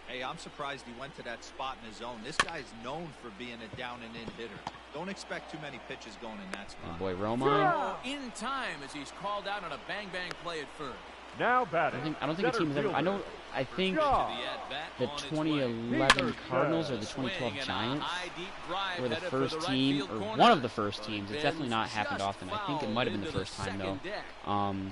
Hey, I'm surprised he went to that spot in his zone. This guy's known for being a down-and-in hitter. Don't expect too many pitches going in that
My
spot.
boy Romine.
In time as he's called out on a bang-bang play at first.
Now batting,
I don't think a team has ever. I know. I think
Shaw.
To the at-bat
the
on its way.
2011
Peterson.
Cardinals or the
Swing
2012
and a
Giants
high, deep drive
were the
headed for
first
the right
team,
field
or
corner.
one of the first
But
teams. It's
Ben's
definitely not happened
just
often. I think it might have been the
fouled
first
into
time
the
though.
second deck.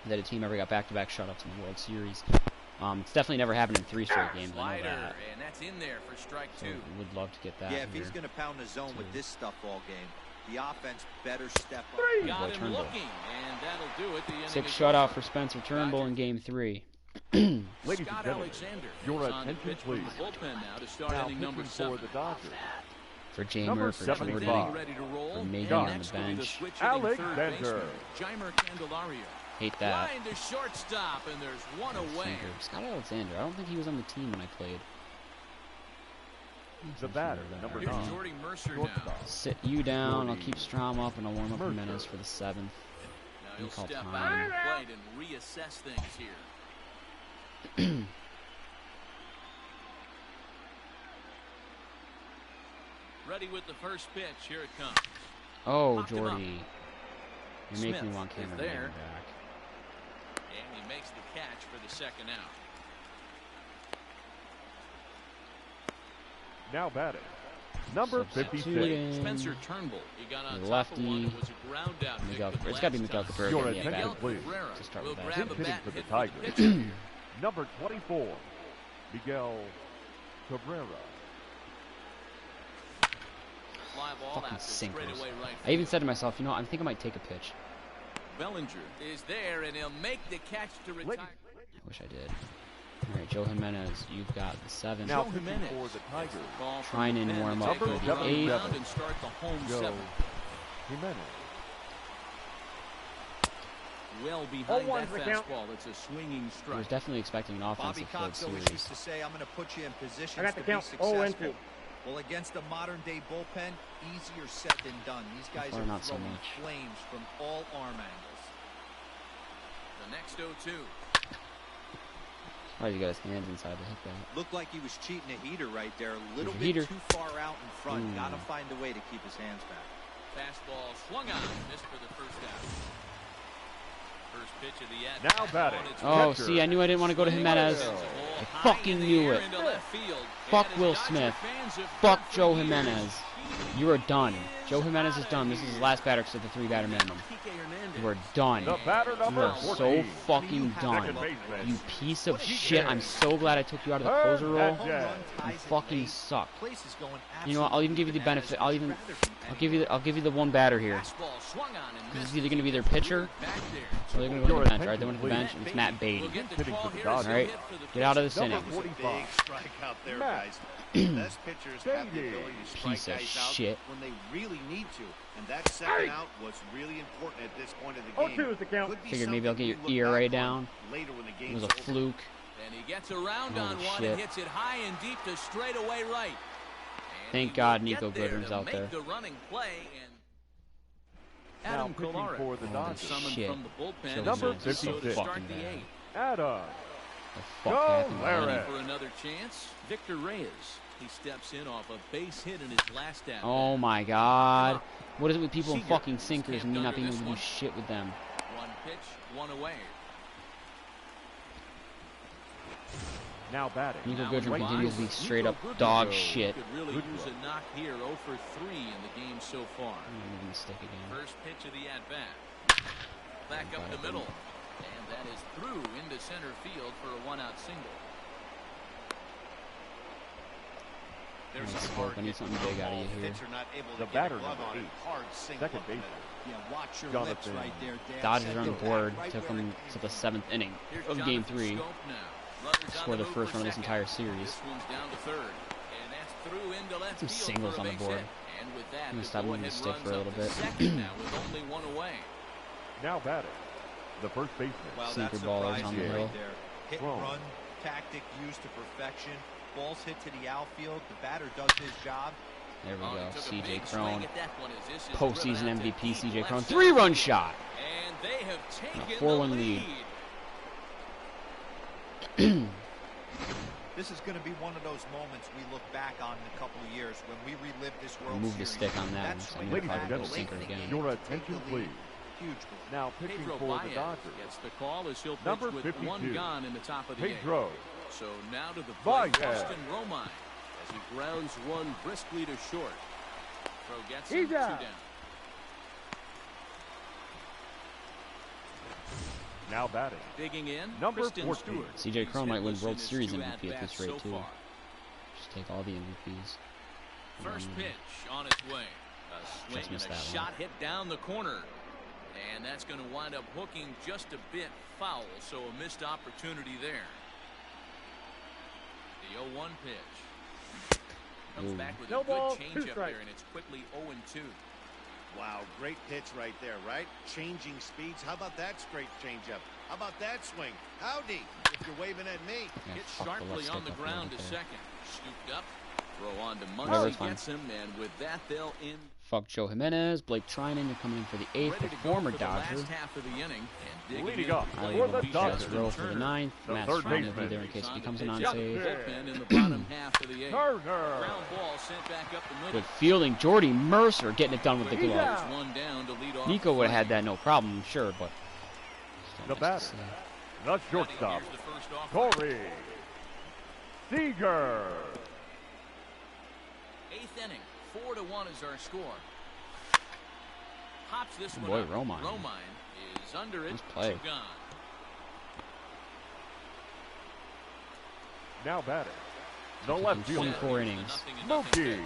That a team ever got back-to-back shutouts in the World Series. It's definitely never happened in 3 straight games. I know
Slider,
that.
and that's in there for strike
So
2.
would love to get that.
Yeah, if
here.
he's going to pound the zone with
Two.
this stuff all game, the offense better step up.
Boy,
Got him
Turnbull.
looking, and that'll do it. The inning
6
is
shutout
over.
for Spencer Turnbull in Game 3.
Ladies and
Scott
gentlemen,
Alexander
your
is on the
attention,
pitch from
please.
the bullpen now to start
Now
inning number
pitching
7.
for the Dodgers,
For Jamer,
Number
for
75.
Jordy,
Getting ready to roll.
for Megan
And
on the
next will be the
bench.
switch-hitting third
Alexander.
baseman, Jeimer Candelario.
Hate that.
Line to shortstop, and there's one away.
Alexander. Scott Alexander. I don't think he was on the team when I played.
the batter, number
Here's
9,
Jordy Mercer now.
shortstop,
Sit you down. I'll
Jordy
keep Strom up, and I'll warm up
Mercer.
Jimenez for the 7th.
Now he'll
call
step
time.
out of the plate and reassess things here. Ready with the first pitch. Here it comes.
Oh,
Popped him up.
Jordy. You're making me
Smith
want
is
Cameron
there.
Manning back.
And he makes the catch for the second out.
now batting, number 56,
Substituting.
Spencer Turnbull. He got on
The
top of one
lefty.
that was a ground out.
Miguel,
victim
it's got to be
last
Miguel
time.
Cabrera.
Your
getting the
attention,
at-bat
please.
Cabrera
To start
will
with that.
grab a
Hitting
bat
for the
hit
Tigers.
pitcher.
number 24, Miguel Cabrera.
Fly ball
Fucking
out to
sinkers.
straightaway right
I even
field.
said to myself, you know, I think I might take a pitch.
Bellinger is there, and he'll make the catch to retire.
I wish I did. All right, Joe Jimenez, you've got the 7th.
Now
Joe
pitching
Jimenez.
for the Tigers,
Ball from
Trying
the
and
pen
warm
to
up
take
for
over
the
the
eighth.
mound and start the home
Joe
7.
Jimenez.
Well behind
0-1's
that
the count.
fastball. It's a swinging
I was
strike.
definitely expecting an
Bobby
offensive field
Cox always
series.
used to say, I'm going to put you in positions
I got the
to be
count.
successful.
0-2.
Well, against a modern-day bullpen, easier said than done. These guys
far,
are
not so
throwing
much.
flames from all arm angles.
The next 0-2.
Oh, you got his hands inside to hit that.
Looked like he was cheating a heater right there. A little
a
bit
heater.
too far out in front.
Ooh.
Got to find a way to keep his hands back.
Fastball swung on, missed for the first out. First pitch of the
Now batting.
Oh,
Catcher.
see, I knew I didn't want to go to Jimenez. I fucking knew it. Fuck Will Smith. Fuck Joe Jimenez. You are done. Joe Jimenez is done. This is his last batter except the 3-batter minimum. You are done.
The batter
You
number
are so
14.
fucking done.
Second baseman.
You piece of shit. I'm so glad I took you out of the closer role.
Yeah.
You fucking suck. You know what? I'll even give you the benefit. I'll give you the one batter here. This is either going to be their pitcher or they're going to go to the bench. Right? They went to the bench. And it's Matt Beatty. All right, get out of this inning.
Big strikeout there, guys. Best pitchers have the ability to strike
Piece of
guys out
shit.
when they really need to, and that second out was really important at this point of the game.
0-2 is the count.
Could be
Figured maybe I'll get
something
your
you look
ERA
back
down.
on later when the
It
game's
was a
over.
fluke.
And he gets around on
Holy
one
shit.
and hits it high and deep to straightaway right. And
Thank
he
God
will
Nico
get there
Goodwin's
to
out
make
there.
the running play, and
Now
Adam
pitching
Kolarek
for the Dodgers.
summoned
Shit.
from the bullpen.
Joe
Number
and so to
56.
start
Fucking
the
bad.
eighth.
Adam.
The fuck
Go
happened to
Larry.
him?
For another chance, Victor Reyes. He steps in off a base hit in his last at.
Oh my God. What is it with people in
Seager
fucking sinkers and me
camped
not being
under
able to do
this
shit with them?
One pitch, one away.
Now batting.
Nico
Now
Goodwin
right
continues to be
field,
straight
Nico
up
Goodwin
dog
could
shit.
Could really
Good
use
one.
a knock here. 0 for 3 in the game so far.
I'm gonna make a mistake again.
First pitch of the at-bat. Back up the middle. And that is through into center field for a one-out single. There's
Nice
a
scope.
hard
I need
hit
something big out of you here.
Pitcher not able to
The
get
batter
a glove
number
on it.
8.
Hard single
Second
up the
baseman.
middle.
Yeah, watch your
Jonathan.
lips right there, Dan.
Dodgers
Set
are on the
the bat
board.
right
Took
where
them
it
to the 7th inning
Here's
of Game
Jonathan
3.
Scope now. Runners on
Scored the
move
first
for
run of this
second.
entire series.
This one's down to third. And that's through into left
Some
field
singles
for a
on the
base
board.
hit. And with that,
I'm gonna
the
stop moving the
go-ahead
stick
runs
for a
up
little
to
bit.
second now with only one away.
Now batting. The first baseman.
Well,
Sinker
that's
ballers
surprising
on the
right
hill.
there. Hit
Wrong.
and run tactic used to perfection. Balls hit to the outfield. The batter does his job.
There we
Oh,
go.
he took a
CJ
big
Crone.
swing at that one as this is
Postseason
driven out to
MVP
deep
CJ
left
Crone.
center
3-run
field.
shot.
And they have taken
4-1
the
lead.
This is going to be one of those moments we look back on in a couple of years when we relive this World
Move the
Series.
stick on that one, so I'm
swing
gonna
Ladies
back
and
probably go
late
gentlemen,
sinker
in the
again.
game,
your
take the
attention,
lead.
please.
Huge goal.
Now pitching
Pedro
for the
Baez
Dodgers.
gets the call as he'll pitch
Number
with
52.
one gone in the top of the eighth.
Pedro.
So now to the plate,
Baez.
Austin Romine as he grounds one briskly to short. Throw gets him,
He's
2
out.
down.
Now batting.
Digging in,
Number
Kristen
14.
Stewart.
CJ Crone might win
He's
World
hitless in
Series
his 2
MVP at this
at-bats
rate,
so
too.
far.
Just take all the MVPs.
First
Mm.
pitch on its way. A swing and
missed
a
that one.
shot hit down the corner. And that's going to wind up hooking just a bit foul, so a missed opportunity there. The 0-1 pitch. Comes
Ooh.
back with
No
a good
ball, 2
changeup
strikes.
there, and it's quickly 0-2.
Wow, great pitch right there, right? Changing speeds. How about that straight changeup? How about that swing? Howdy, if you're waving at me.
Yeah,
Hit
fuck the left
sharply
stick
on the
up
ground to
there.
second. Scooped up. Throw on to
Whatever,
Muncy
it's fine.
gets him, and with that, they'll end.
Fuck Joe Jimenez. Blake Trinan, you're coming in for the 8th,
Ready
a
to go
former
for the
Dodger.
last half of the inning, and digging
Leading
in
up
to
I
play
will
for
will
the
be
Dodgers.
Justin
roll for the
Turner.
9th.
The
Matt
third
Strom will be
baseman.
there in case
On
he
to
becomes an
pitch out the
on-save.
bullpen in the bottom half of the eighth.
Turner.
Ground ball sent back up the middle.
Good fielding. Jordy Mercer getting it done with the
Quickly
glove.
goes one down to lead off
Nico would have had
three.
that no problem, sure, but... still
The
nice to
batter.
see.
The shortstop.
Here's the first offer.
Corey Seager.
8th inning, 4-1 is our score. Hops this one
Boy,
up.
Romine.
Romine is under it.
Nice play.
2 gone.
Now batting. The left fielder.
24 innings.
Mookie.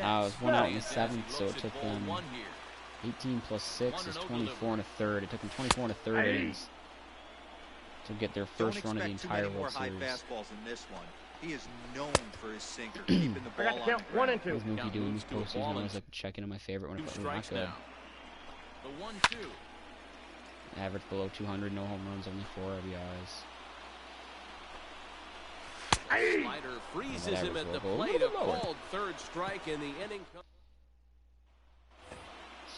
I was 1 out in the
As he
7th, so it
looks
took
at ball
them
1 here.
18 plus 6 is
1-0
24 and a third. It took them 24 and a third
Hey.
innings to get their
Don't
first run of the
expect too
entire
many more
World
high
Series.
fastballs in this one. He is known for his sinker, keeping the ball on the ground.
What is Mookie
Count
doing
moves
this
to a
postseason?
ball
I
and
was like checking on my favorite one.
2
Not
strikes
good.
now. The 1-2.
Average below 200, no home runs, only 4 RBIs.
Slider freezes him at the plate. A called third strike in the inning.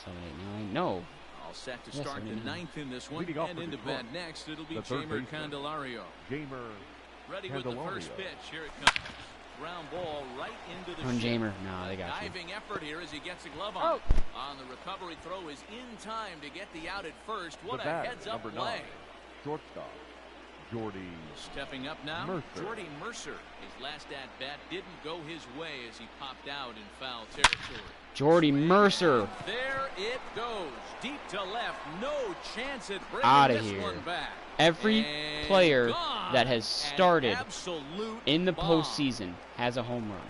7, 8, 9. No.
All set to
Yes,
start the
79.
9th in this one.
Leading off
And
for
into
Detroit,
bat next, it'll be
the third
Jamer
baseman.
Candelario.
Gamer.
Ready with the first
Candelario.
pitch. Here it comes. ground ball right into the
Run
shin.
Jamer. No, they got you.
Diving effort here as he gets a glove on. On the recovery throw is in time to get the out at first. What
The
a
bat,
heads-up
number
play.
9, shortstop, Jordy
Stepping up now,
Mercer.
Jordy Mercer. His last at-bat didn't go his way as he popped out in foul territory.
Jordy Mercer.
There it goes. Deep to left. No chance at
Outta
bringing this
here.
one back.
Every
And
player
gone.
that has started
An absolute
in the
bomb.
postseason has a home run.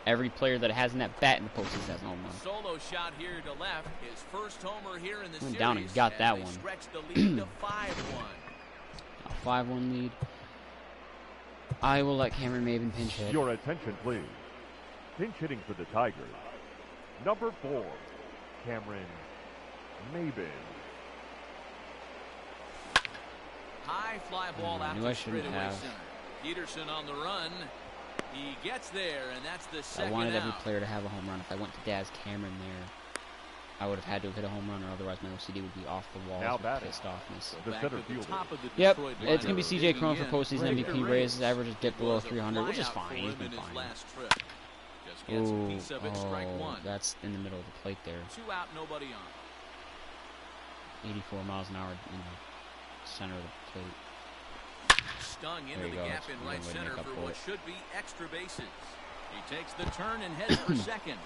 Every player that has that bat in the postseason has a home run.
Solo shot here to left. His first homer here in the
Went
series.
down and got
as
that
they
one.
stretch the lead to 5-1.
A 5-1 lead. I will let Cameron Maven pinch hit.
Your attention, please. Pinch hitting for the Tigers. Number 4, Cameron Maben.
High fly ball
I
out
knew I
to
shouldn't
straightaway
have.
center. Peterson on the run. He gets there, and that's the
I
second
wanted every
out.
player to have a home run. If I went to Daz Cameron there, I would have had to have hit a home run, or otherwise my OCD would be off the wall.
Now
With
batting.
pissed offness.
The
Back
center
at the
fielder.
top of the
Yep,
Detroit
it's gonna be
lineup.
CJ Cron for
Digging
postseason
in,
MVP.
Reyes.
Raises averages dipped below
Was a
300, which is
flyout
fine.
for
He's
him
been
in his
fine.
last trip. Just gets a piece of it, strike one.
That's in the middle of the plate there.
2 out, nobody on.
84 miles an hour, center of the plate.
Stung
There
into
you
the
go.
gap
That's
in
a good
right
way to
center
make up
for
for
what
it.
should be extra bases. He takes the turn and heads for second.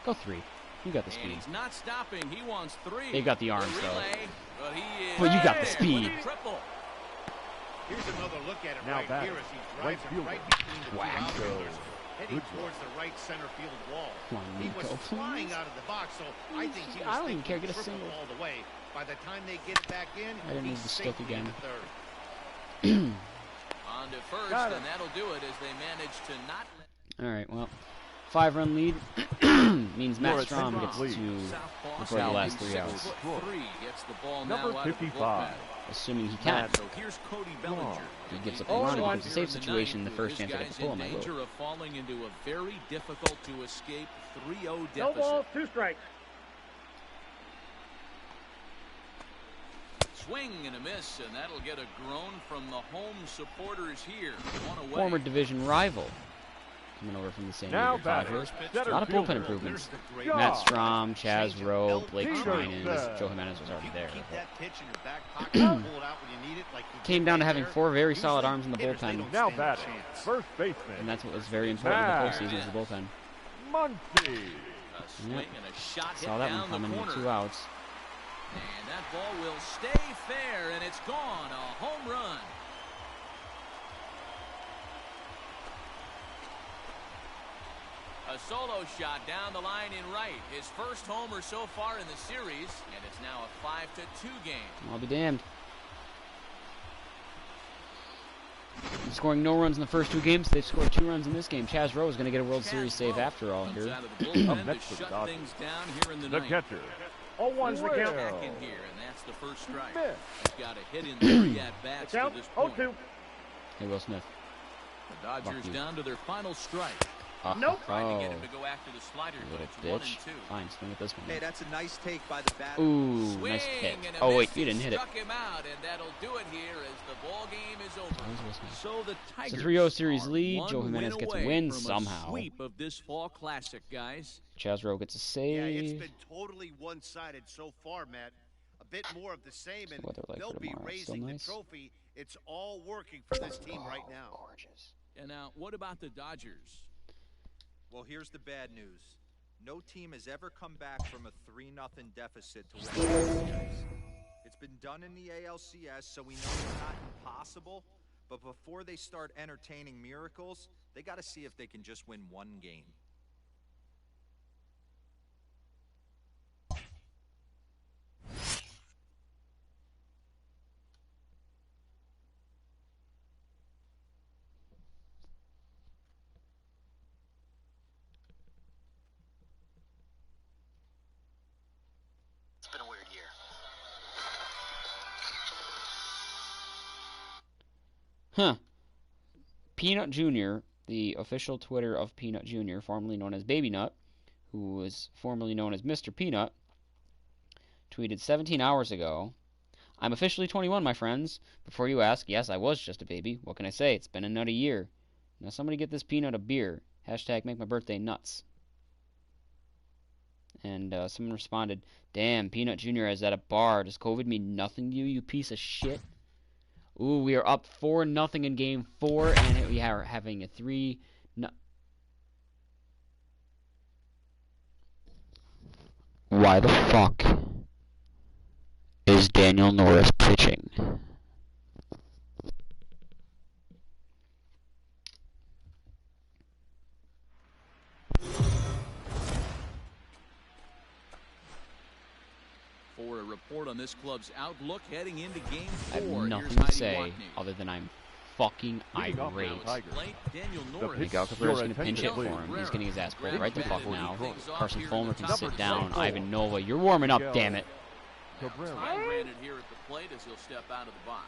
Go 3. You got the
And
speed.
he's not stopping. He wants 3.
They got the arms, though.
relay, but he is
Well, you got the
there
speed.
with a triple.
Here's another look at it
Now
right
batting,
here as he
right
drives it
fielder.
right between the two
Whack.
outfielders, heading
Good
towards the right center field wall.
Come on,
He was
Nico,
flying
please.
out of the box, so I think he
I
was
don't even care,
thinking
get a
triple
single.
all the way. By the time they get it back in,
I didn't
he's
need the stick
safely in
again.
the third.
On to first,
Got it.
and that'll do it as they manage to not let
All right, well, 5-run lead means Matt
Your
Strom
attention,
gets
please.
to
Southpaw
before the last 3
6'3"
outs,
gets the ball now
Number
out of the
55.
bullpen.
assuming he can.
Matt
So here's Cody Bellinger.
He gets up
He's
and running.
on
It's a safe
here in the
situation.
ninth
The first
with
chance I get
his
to pull
guys
him, I
in
will.
danger of falling into a very difficult to escape 3-0
No
deficit.
ball, 2 strikes.
Swing and a miss, and that'll get a groan from the home supporters here. One away.
Former division rival coming over from the San
Now
Diego
batting,
Padres.
center
A lot of bullpen
fielder.
improvements.
There's the great
Matt Strom, Chaz Rowe, Blake
Peterson.
Trinan, Joe Jimenez was already
You
there.
can keep that pitch in your back pocket and pull it out when you need it. Like you
Came
did
down to
right
having
there.
4 very solid
Usually,
arms in the
hitters, they
bullpen.
don't
Now
stand a
batting,
chance.
first baseman.
And that's what was very important in the
Matt.
postseason was the bullpen.
Muncy.
A swing and a shot hit
Saw that
down
one coming
the
with
corner.
2 outs.
And that ball will stay fair, and it's gone. A home run. A solo shot down the line in right. His first homer so far in the series, and it's now a 5-2 game.
I'll be damned. Scoring no runs in the first 2 games. They've scored 2 runs in this game. Chaz Rowe is going to get a World Series save after all
Comes
here.
out of the bullpen
Up next
to
for the
shut
Dodgers.
things down here in the
The
ninth.
catcher.
0-1's the count.
Back in here, and that's the first strike.
Smith.
He's got a hit in 3 at-bats to
Count,
this point.
0-2.
Hey, Will Smith.
The Dodgers
Fuck you.
down to their final strike.
Nope.
Trying to
Oh,
get him to go after the slider, but
little
it's
bitch.
1-2.
Fine, swing at this one.
Hey, that's a nice take by the batter.
Ooh,
Swing
nice hit.
and a
Oh, wait,
miss.
you didn't hit it.
Struck him out, and that'll do it here as the ball game is over.
That was Will Smith.
So the Tigers
3-0 series
are
lead.
one
Joe Jimenez
win
gets a
away
win
from
somehow.
Sweep of this fall classic, guys.
Chaz Rowe gets a
Yeah, it's
save.
been totally one-sided so far, Matt. A bit more of the same, and
weather like
they'll
for
be
tomorrow? Still
raising
nice?
the trophy. It's all working for this team right now.
Gorgeous.
And now, what about the Dodgers?
Well, here's the bad news. No team has ever come back from a 3-0 deficit to win the series. It's been done in the ALCS, so we know it's not impossible. But before they start entertaining miracles, they got to see if they can just win 1 game.
It's been a weird year.
Huh. Peanut Jr., the official Twitter of Peanut Jr., formerly known as Baby Nut, who was formerly known as Mr. Peanut, tweeted 17 hours ago, "I'm officially 21, my friends. Before you ask, yes, I was just a baby. What can I say? It's been another year. Now somebody get this peanut a beer. Hashtag make my birthday nuts. And someone responded, damn, Peanut Jr. is at a bar. Does COVID mean nothing to you, you piece of shit? Ooh, we are up 4-0 in game 4, and we are having a 3. Why the fuck is Daniel Norris pitching?
For a report on this club's outlook heading into game 4,
I have nothing to say other than I'm fucking irate. Miguel Cabrera's going to pinch hit for him. He's getting his ass pulled right the fuck now. Carson Fulmer can sit down. Ivan Nova, you're warming up, damn it.
Time granted here at the plate as he'll step out of the box.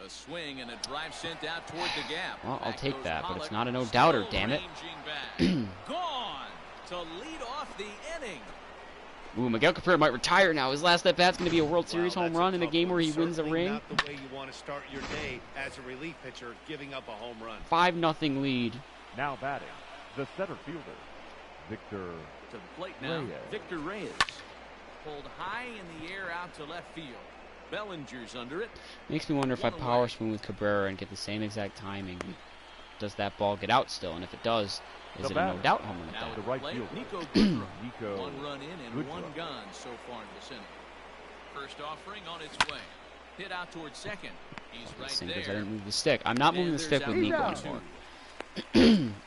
A swing and a drive sent out toward the gap.
Well, I'll take that, but it's not a no-doubter, damn it.
Gone to lead off the inning.
Ooh, Miguel Cabrera might retire now. His last at-bat's going to be a World Series home run in a game where he wins a ring.
Not the way you want to start your day as a relief pitcher, giving up a home run.
5-0 lead.
Now batting, the center fielder, Victor
To the plate now,
Reyes.
Victor Reyes. Pulled high in the air out to left field. Bellinger's under it.
Makes me wonder if I power swing with Cabrera and get the same exact timing. Does that ball get out still? And if it does, is it a no-doubt home run?
Now
the
at
right
plate,
fielder.
Nico Goodrum.
Nico
One run in and
Goodrum.
one gone so far in this inning. First offering on its way. Hit out towards second. He's right
Sinkers, I
there.
didn't move the stick. I'm not moving the stick with Nico
out
anymore.
two.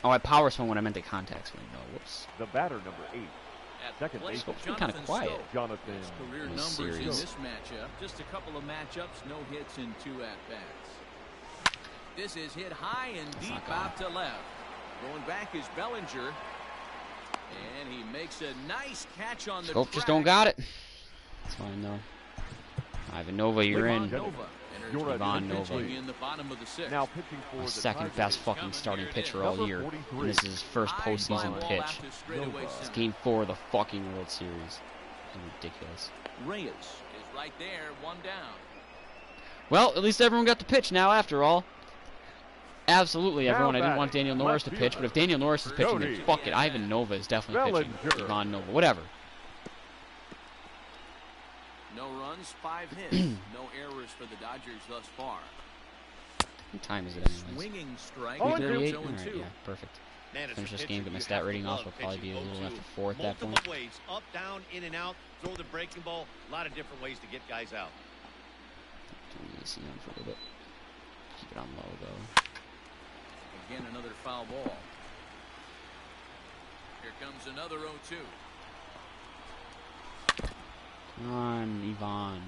Oh, I power swung when I meant the contact swing. No, whoops.
The batter, number 8,
At the
second
plate,
base,
Supposed to be kind of
Jonathan
quiet.
Stowe.
Jonathan
His career
in this
numbers in
series.
this matchup. Just a couple of matchups, no hits in 2 at-bats. This is hit high and deep
not going.
out to left. Going back is Bellinger. And he makes a nice catch on the
Scope
track.
just don't got it. That's fine, though. Ivan Nova, you're
Ivan
in.
Nova.
You're
Enters
Ivan
the
Nova.
pitching in the bottom of the 6th.
now pitching for
My
the
second
Tigers.
best fucking starting pitcher all
Number
year.
43.
And this is his first
High fly
postseason
ball
pitch.
out to straightaway
It's
center.
game 4 of the fucking World Series. It's ridiculous.
Reyes is right there, one down.
Well, at least everyone got to pitch now after all. Absolutely,
Now
everyone. I didn't
batting,
want Daniel Norris
left
to pitch, but if Daniel Norris is pitching, then
Cody.
fuck it. Ivan Nova is definitely pitching.
Bellinger.
Ivan Nova, whatever.
No runs, 5 hits. No errors for the Dodgers thus far.
What time is it anyways?
Swinging strike.
Oh,
3:38?
0-2.
Alright, yeah, perfect.
Man, as a
Finish this
pitcher,
game, get my
you
stat
have to
rating off.
love
Will probably be a
pitching
little
0-2.
after 4 at that point.
Multiple ways, up, down, in and out, throw the breaking ball. A lot of different ways to get guys out.
Turn the AC on for a little bit. Keep it on low, though.
Again, another foul ball. Here comes another 0-2.
Come on, Ivan.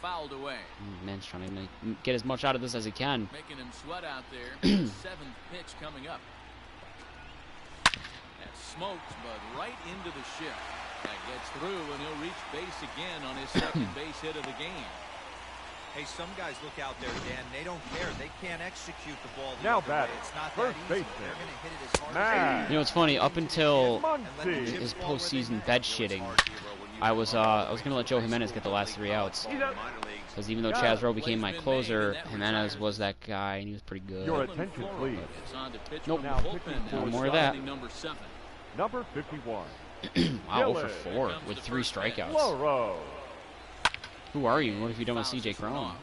Fouled away.
Man's trying to get as much out of this as he can.
Making him sweat out there. 7th pitch coming up. That smoked, but right into the ship. That gets through, and he'll reach base again on his second base hit of the game.
Hey, some guys look out there, Dan. They don't care. They can't execute the ball the
Now
other way.
batting,
It's not
first
that easy.
baseman,
They're going to hit it as hard
Matt.
as
You know, it's funny. Up until
Muncy.
his postseason bed shitting, I was gonna let Joe Jimenez get the last 3 outs. Because even though Chaz Rowe became my closer, Jimenez was that guy, and he was pretty good.
Your attention, please.
It's on to pitch
Nope.
from
Now
the
pitching
bullpen
for
now.
No more of that.
Starting number 7.
Number 51,
Wow, 0 for
Dylan.
4 with 3 strikeouts.
Loro.
Who are you? What have you done with
Fouls
CJ
this one
Crone?
off.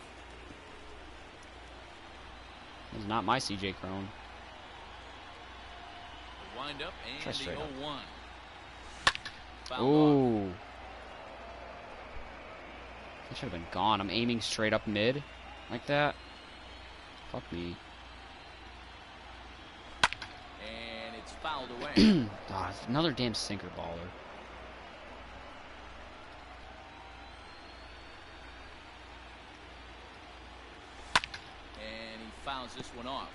This is not my CJ Crone.
The wind up and
Try
the
straight up.
0-1. Fouled off.
Ooh. That should have been gone. I'm aiming straight up mid. Like that. Fuck me.
And it's fouled away.
Ah, another damn sinker baller.
And he fouls this one off.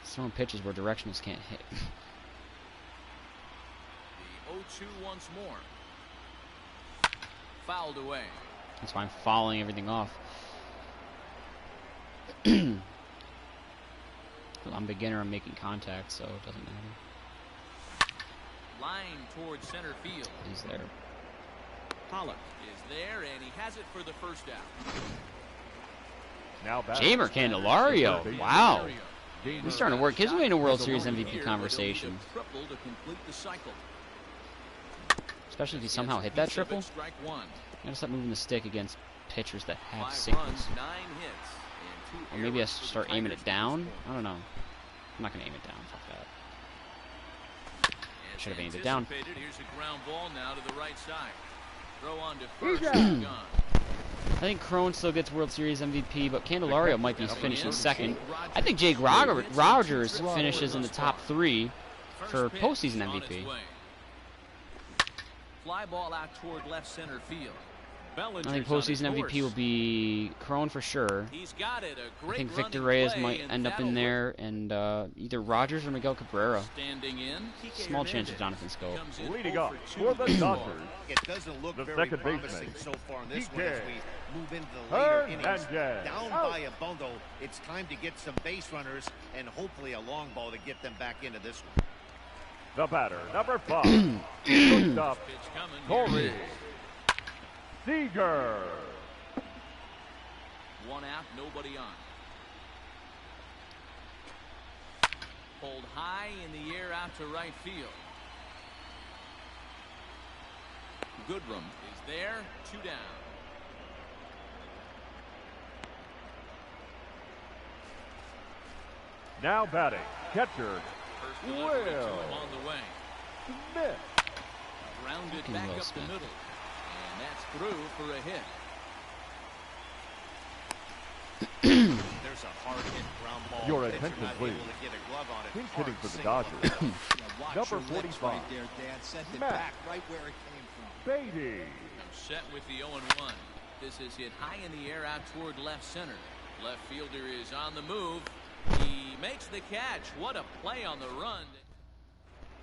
Throwing pitches where directionals can't hit.
The 0-2 once more. Fouled away.
That's why I'm fouling everything off. I'm beginner, I'm making contact, so it doesn't matter.
Line towards center field.
He's there.
Pollock is there, and he has it for the first out.
Now back.
Jamer Candelario. Wow.
Jamer
He's starting to work his way into World Series MVP conversation.
Triple to complete the cycle.
Especially if he somehow hit that triple.
Strike one.
I gotta stop moving the stick against pitchers that have
5
singles.
runs, 9 hits, and 2
Or maybe I
errors
should
for the
start aiming
Tigers
it down.
this
I don't know. I'm not gonna aim it down. Fuck that.
As
Should have aimed it down.
anticipated, here's a ground ball now to the right side. Throw on to first and gone.
I think Crone still gets World Series MVP, but Candelario might be finishing second. I think Jake Rogers finishes in the top 3 for postseason MVP.
Fly ball out toward left center field.
I think postseason MVP will be Crone for sure.
He's got it. A
I think
great
Victor
running
Reyes
play,
might
and
end up in
that'll
there, and either Rogers or Miguel Cabrera.
Standing in.
Small chance of Jonathan Scope.
Comes in
Leading
0
up
for 2
for the
this ball.
Dodgers.
It doesn't look
The
very
second
promising
baseman,
so far in this one as we move into the
Hernandez.
later innings. Down
Out.
by a bundle, it's time to get some base runners and hopefully a long ball to get them back into this one.
The batter, number 5. Shortstop,
Pitch coming.
Corey Seager.
1 out, nobody on. Pulled high in the air out to right field. Goodrum is there, 2 down.
Now batting, catcher
First delivery to
Will
him on the way.
Smith.
Grounded
Fucking
back
Will
up
Smith.
the middle. And that's through for a hit.
There's a hard hit ground ball.
Your
Pitcher
attention,
not
please.
able to get a glove on it.
Pinch
Hard
hitting for the
single up
Dodgers.
the middle.
Number 45.
Right there, Dad. Sent it
Matt.
back right where it came from.
Beatty.
Set with the 0-1. This is hit high in the air out toward left center. Left fielder is on the move. He makes the catch. What a play on the run.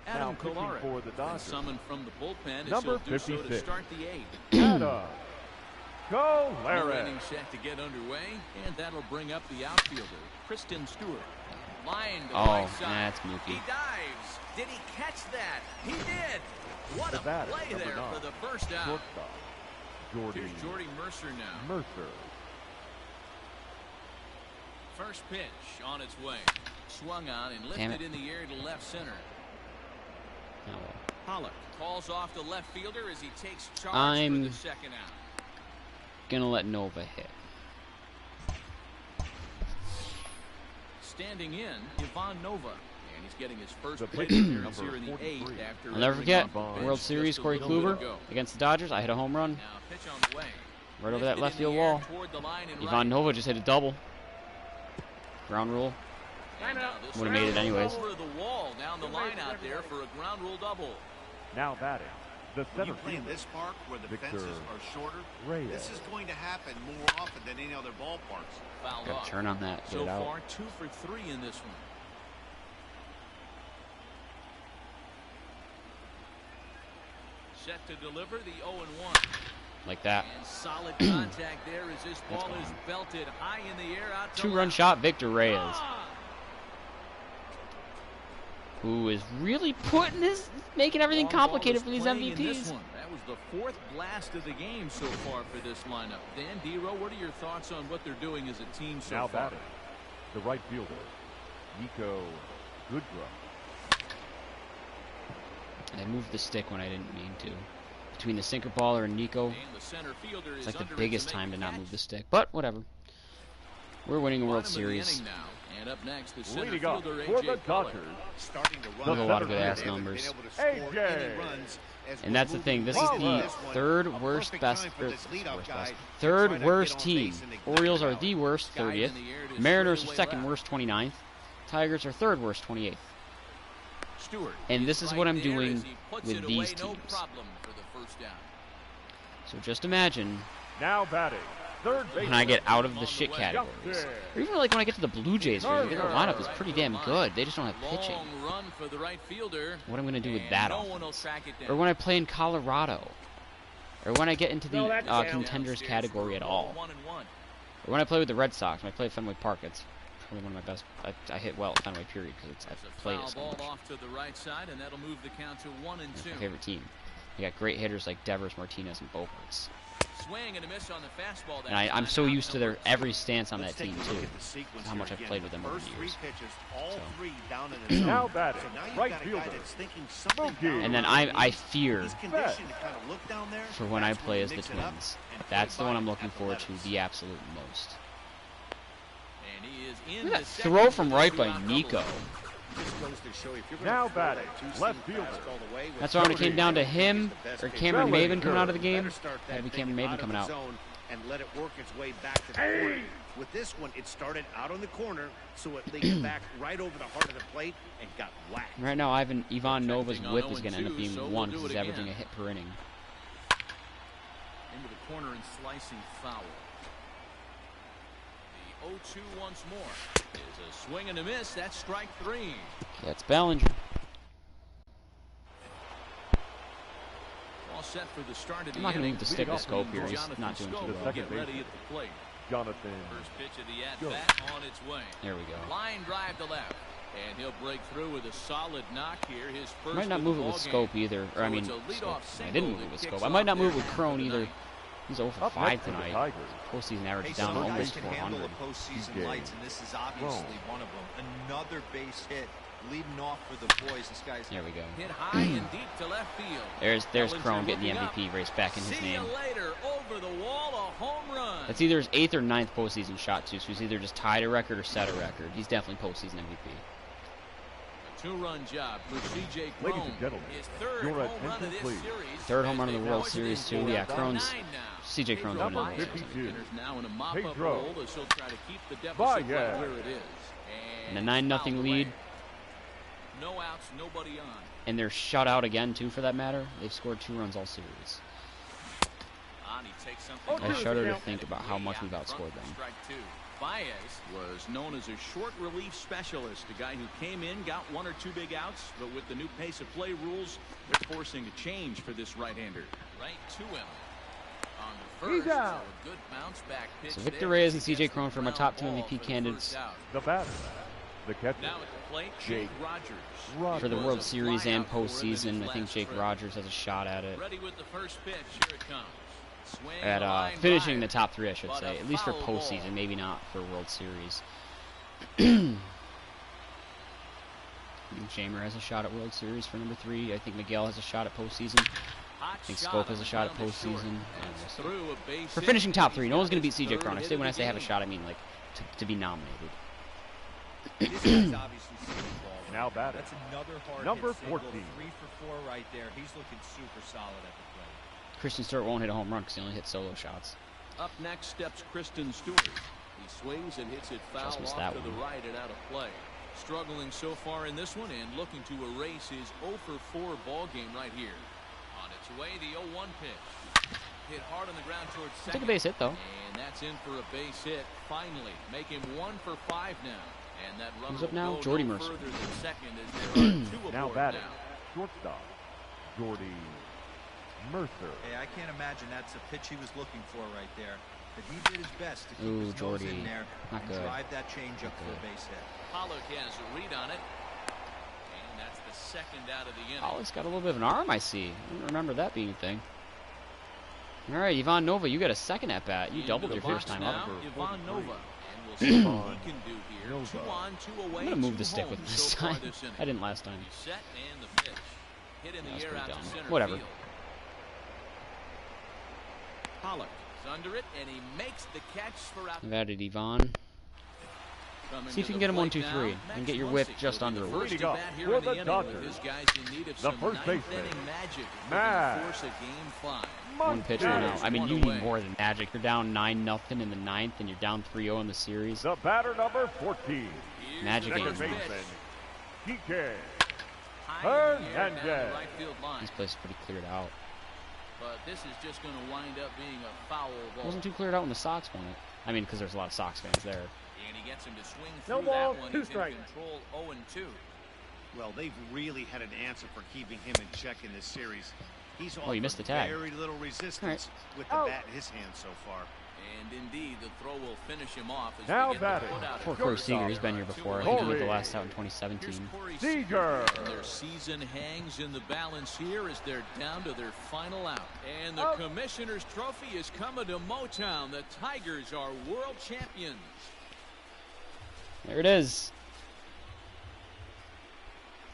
Now pitching for the Dodgers.
Summoned from the bullpen as
Number
he'll do so to
56.
start the 8th.
Adam
New
Colares.
inning set to get underway, and that'll bring up the outfielder, Kristen Stewart. Line to
Oh,
right side.
that's
He
Mookie.
dives. Did he catch that? He did. What
The
a
batter,
play
number
there
9.
for the first out.
Shortstop, Jordy
Here's Jordy Mercer now.
Mercer.
First pitch on its way. Swung on and
Damn
lifted
it.
in the air to left center.
Oh, well.
Pollock calls off the left fielder as he takes charge
I'm-
for the second out.
Gonna let Nova hit.
Standing in, Ivan Nova. And he's getting his first
The
plate
pitcher,
appearance
number
here in the 8th
43.
after
I'll never
entering
forget
off the bench
World
just
Series
a
Corey
little bit
Kluber
ago.
against the Dodgers. I hit a home run
Now pitch on the way.
right over that
Lifted
left
in the
field
air
wall.
toward the line and
Ivan
right.
Nova just hit a double. Ground rule.
And now this
Would've made it anyways.
Over the wall down the line out there for a ground rule double.
Now batting, the
When you
center
play in
fielder,
this park where the
Victor
fences are shorter,
Reyes.
this is going to happen more often than any other ballparks.
Fouled
Gotta
off.
turn on that. Get
So
it out.
far, 2 for 3 in this one. Set to deliver the 0-1.
Like that.
And solid contact there as this
That's
ball is
gone.
belted high in the air out to
2-run
left.
shot, Victor Reyes.
Ah!
Who is really making everything
Long ball
complicated
is
for these
playing in this
MVPs.
one. That was the 4th blast of the game so far for this lineup. Dan Dero, what are your thoughts on what they're doing as a team so
now
far?
batting, the right fielder, Nico Goodrum.
I moved the stick when I didn't mean to. Between the sinker baller and Nico,
And the center fielder
it's
is
like the
under it
biggest
to make
time to
the
not
catch.
move the stick. But whatever. We're winning a World
Bottom of the
Series.
inning now. And up next, the center
Leading up
fielder,
for
A.J.
the
Pollock.
Dodgers,
Starting to run
Those are a lot of
out
good
there.
ass
They haven't
numbers.
been able to score
AJ.
any runs as
And
we're
that's the
moving
thing. This is
into
the
this one.
third
A
worst
perfect
best.
time for this leadoff guy to try
Third
to get
worst
on
team.
base and ignite
Orioles
the
are
ball.
the worst,
Sky
30th.
in the air to
Mariners are
straightaway
second
left.
worst, 29th. Tigers are third worst, 28th.
Stewart
And this is
right
what I'm
there
doing
as he puts
with
it
these
away, no
teams.
problem for the first down.
So just imagine
now batting, third base.
when I get out of the
On
shit
the way.
categories. Or even like when I get to the Blue Jays, where their lineup is pretty damn good. They just don't have pitching.
Long run for the right fielder.
What I'm going to do with
And
that
no
offense.
one will track it down.
Or when I play in Colorado. Or when I get into the
No, that's
contenders
Downstairs
category at
for
all.
1-1.
Or when I play with the Red Sox, when I play at Fenway Park, it's Probably one of my best. I hit well at Fenway, period, because I've played it so
Ball
much.
off to the right side, and that'll move the count to 1-2.
It's my favorite team. You got great hitters like Devers, Martinez, and Bogarts.
Swing and a miss on the fastball.
And I'm so used to their every stance on that team too. How much I've
again.
played with them over
First
the
three
years.
pitches, all
So.
three down in the zone.
Now batting,
So now you've
right
got a guy
fielder.
that's thinking something
Mookie.
down
And then
the
I
line.
fear
He's conditioned to kind of look down there.
for when I
That's
play
he
as the
mix it up
Twins.
and put
That's
it
the one
by
I'm
at
looking
the
forward to
letters.
the absolute most.
And he is in
Look at
the
that
second
throw
with
from
a
right by
two-out
Nico.
double.
Just goes to show you, if you're gonna
Now
throw that
batting,
two-seam
left fielder.
fastball away with
That's why when it came
Jody,
down to
I think
him
is the best
or
case
Cameron
Bellinger.
Maven coming out of the game,
Better start that
that'd be
thing
Cameron Maven
out of
coming
the
out.
zone and let it work its way back to the corner. With this one, it started out on the corner, so it leaked back right over the heart of the plate and got whacked.
Right now, Ivan Nova's
Protecting on
whip is going to end up
0-2,
being
so we'll
1
do
because
it
he's averaging a
again.
hit per inning.
Into the corner and slicing foul. The 0-2 once more is a swing and a miss. That's strike 3.
That's Bellinger.
All set for the start of the
I'm not going to
inning.
move the stick with Scope here. He's
Jonathan
not doing too
Scope
well.
will
Second
get
base.
ready at the plate.
Jonathan.
First pitch of the
Go.
at-bat on its way.
There we go.
Line drive to left. And he'll break through with a solid knock here. His first
Might not
of
move
the
it with
ball
Scope
game.
either. Or
So
I mean,
it's a leadoff
Scope. I
single
didn't move
that
it with
kicks
Scope. I might not
off
move it
their
with
half
Crone
of the
either.
night.
He's over
Up
5
next for the
tonight.
Tigers.
Postseason average
Hey,
is down
some guys
almost
can
400.
handle a postseason
TJ.
lights, and this is obviously one of them. Another base hit, leading off for the boys. This guy's
There we go.
Hit high and deep to left field.
There's
Bellinger
Crone getting the
looking up.
MVP race back in his
See
name.
you later. Over the wall, a home run.
That's either his 8th or 9th postseason shot too. So he's either just tied a record or set a record. He's definitely postseason MVP.
A 2-run job for C.J.
Ladies
Crone.
and gentlemen,
His third
your
home run
attention,
of this
please.
series.
Third home
as
run of
they
the World
force it
Series
in
too. Yeah,
for
Crone's
9 now.
C.J. Crone's
Pedro
winning
Number
the
Baez
52.
enters now in a mop-up
Pedro.
role as he'll try to keep the deficit
Baez.
right where it is.
And a 9-0 lead.
No outs, nobody on.
And they're shut out again too, for that matter. They've scored 2 runs all series.
On, he takes something.
I
two
shudder to
count.
think about how much we've outscored them.
Strike 2. Baez was known as a short relief specialist, a guy who came in, got 1 or 2 big outs, but with the new pace of play rules, they're forcing a change for this right-hander. Right to him. On the first,
He's out.
so a good bounce back pitch.
So Victor
there
Reyes
as
and
he
C.J.
gets the
Crone for my
ground
top 2
ball
MVP
for the
candidates.
first out.
The batter. The catcher.
Now at the plate,
Jake
Jake Rogers.
Rogers.
For the
Was
World
a
Series and
flyout for him in his
postseason, I think
last
Jake
trip.
Rogers has a shot at it.
Ready with the first pitch. Here it comes. Swing
At
a line
finishing the
drive.
top 3, I should
But
say.
a
At least for
foul ball.
postseason, maybe not for World Series. I think Jamer has a shot at World Series for number 3. I think Miguel has a shot at postseason.
Hot
I think
shot
Scope
on
has a
the
shot at
ground to short.
postseason.
And
And
it's through a base
for
hit.
finishing top 3, no
He's
one's going to
got
beat
his
C.J.
third
Crone. I
hit
say
of
when I
the
say have a
game.
shot, I mean like to be nominated.
This guy's obviously seeing the ball.
Now batting.
That's another hard
Number
hit single.
14.
3 for 4 right there. He's looking super solid at the plate.
Christian Stewart won't hit a home run because he only hit solo shots.
Up next steps Kristen Stewart. He swings and hits it foul
Just missed
off
that
to the
one.
right and out of play. Struggling so far in this one and looking to erase his 0 for 4 ball game right here. On its way, the 0-1 pitch. Hit hard on the ground towards
Took
second.
a base hit though.
And that's in for a base hit. Finally, make him 1 for 5 now. And that runner
Who's up
will
now?
go
Jordy
no
Mercer.
further than second as there are 2
Now
aboard
batting.
now.
Shortstop. Jordy Mercer.
Hey, I can't imagine that's a pitch he was looking for right there. But he did his best to keep
Ooh,
his nose
Jordy.
in there
Not
and
good.
drive that change up
Not
for a
good.
base hit.
Pollock has a read on it. And that's the second out of the inning.
Pollock's got a little bit of an arm, I see. I don't remember that being a thing. All right, Ivan Nova, you got a second at bat. You
Into
doubled
the
your first
box
time
now,
up.
Ivan Nova. And we'll see what he can do here.
Nova.
2 on, 2 away.
I'm gonna move
2
the stick with
home
this
so far
time.
this inning.
I didn't last time.
He's set and the pitch. Hit in
That
the
was
air
pretty
out to
dumb.
center
Whatever.
field. Pollock is under it and he makes the catch for out.
I've added Ivan.
Coming
See if
to
you can
the
get him
plate
1-2-3
now,
and
Max
get your whip
Muncy
just
will be
under
the
it.
first
Leading
at
off
bat here
for
in the
the
inning
Dodgers.
with his guys in need of
The
some
first
ninth
baseman,
inning magic if
Max
they can force a game 5.
One pitch,
Muncy.
one out. I mean, you
One
need
away.
more than magic. You're down 9-0 in the 9th, and you're down 3-0 in the series.
The batter number 14.
Here's
Magic
the
game.
Second
first
baseman.
pitch.
TJ.
High in the air down the
Hernandez.
right field line.
This place is pretty cleared out.
But this is just going to wind up being a foul
It
ball.
wasn't too cleared out when the Sox won it. I mean, because there's a lot of Sox fans there.
And he gets him to swing
No
through
ball,
that one.
2
He's in
strikes.
control 0-2.
Well, they've really had an answer for keeping him in check in this series. He's
Oh, you missed the tag.
very little resistance with the
Oh.
bat in his hand so far.
And indeed, the throw will finish him off. As
Now
we get the
batting.
put out
Poor
at
Corey
first.
Seager, he's been here before. I
Corey.
think he made the last out in 2017.
Here's Corey
Seager.
And their season hangs in the balance here as they're down to their final out. And the Commissioner's Trophy is coming to Motown. The Tigers are world champions.
There it is.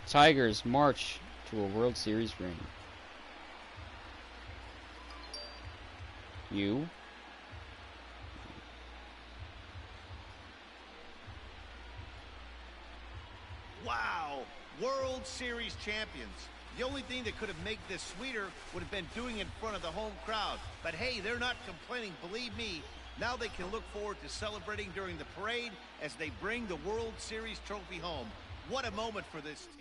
Tigers march to a World Series ring. You.
Wow, World Series champions. The only thing that could have made this sweeter would have been doing it in front of the home crowd. But hey, they're not complaining, believe me. Now they can look forward to celebrating during the parade as they bring the World Series trophy home. What a moment for this team.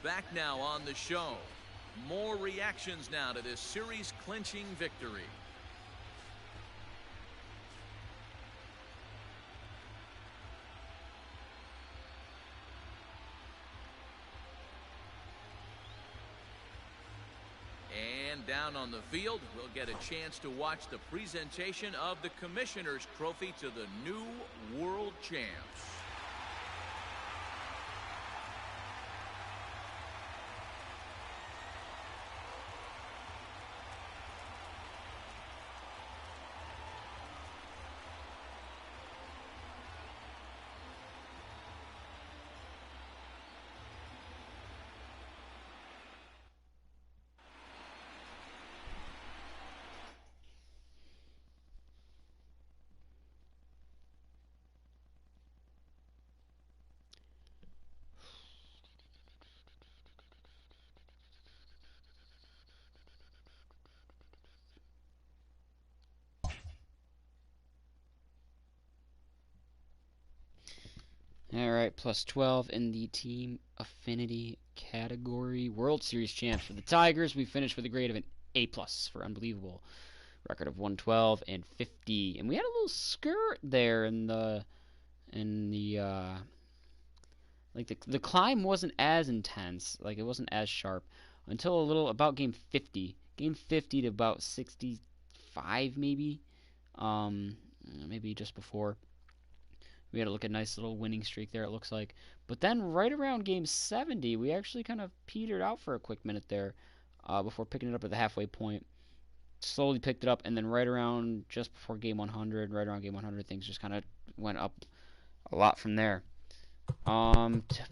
Back now on the show. More reactions now to this series-clinching victory. And down on the field, we'll get a chance to watch the presentation of the Commissioner's Trophy to the new world champs.
Alright, plus 12 in the team affinity category. World Series champs for the Tigers. We finished with a grade of an A+ for unbelievable. Record of 112 and 50. And we had a little skirt there in the like the climb wasn't as intense, like it wasn't as sharp until a little about game 50. Game 50 to about 65 maybe. Maybe just before. We had to look at a nice little winning streak there, it looks like. But then right around game 70, we actually kind of petered out for a quick minute there before picking it up at the halfway point. Slowly picked it up, and then right around just before game 100, right around game 100, things just kind of went up a lot from there.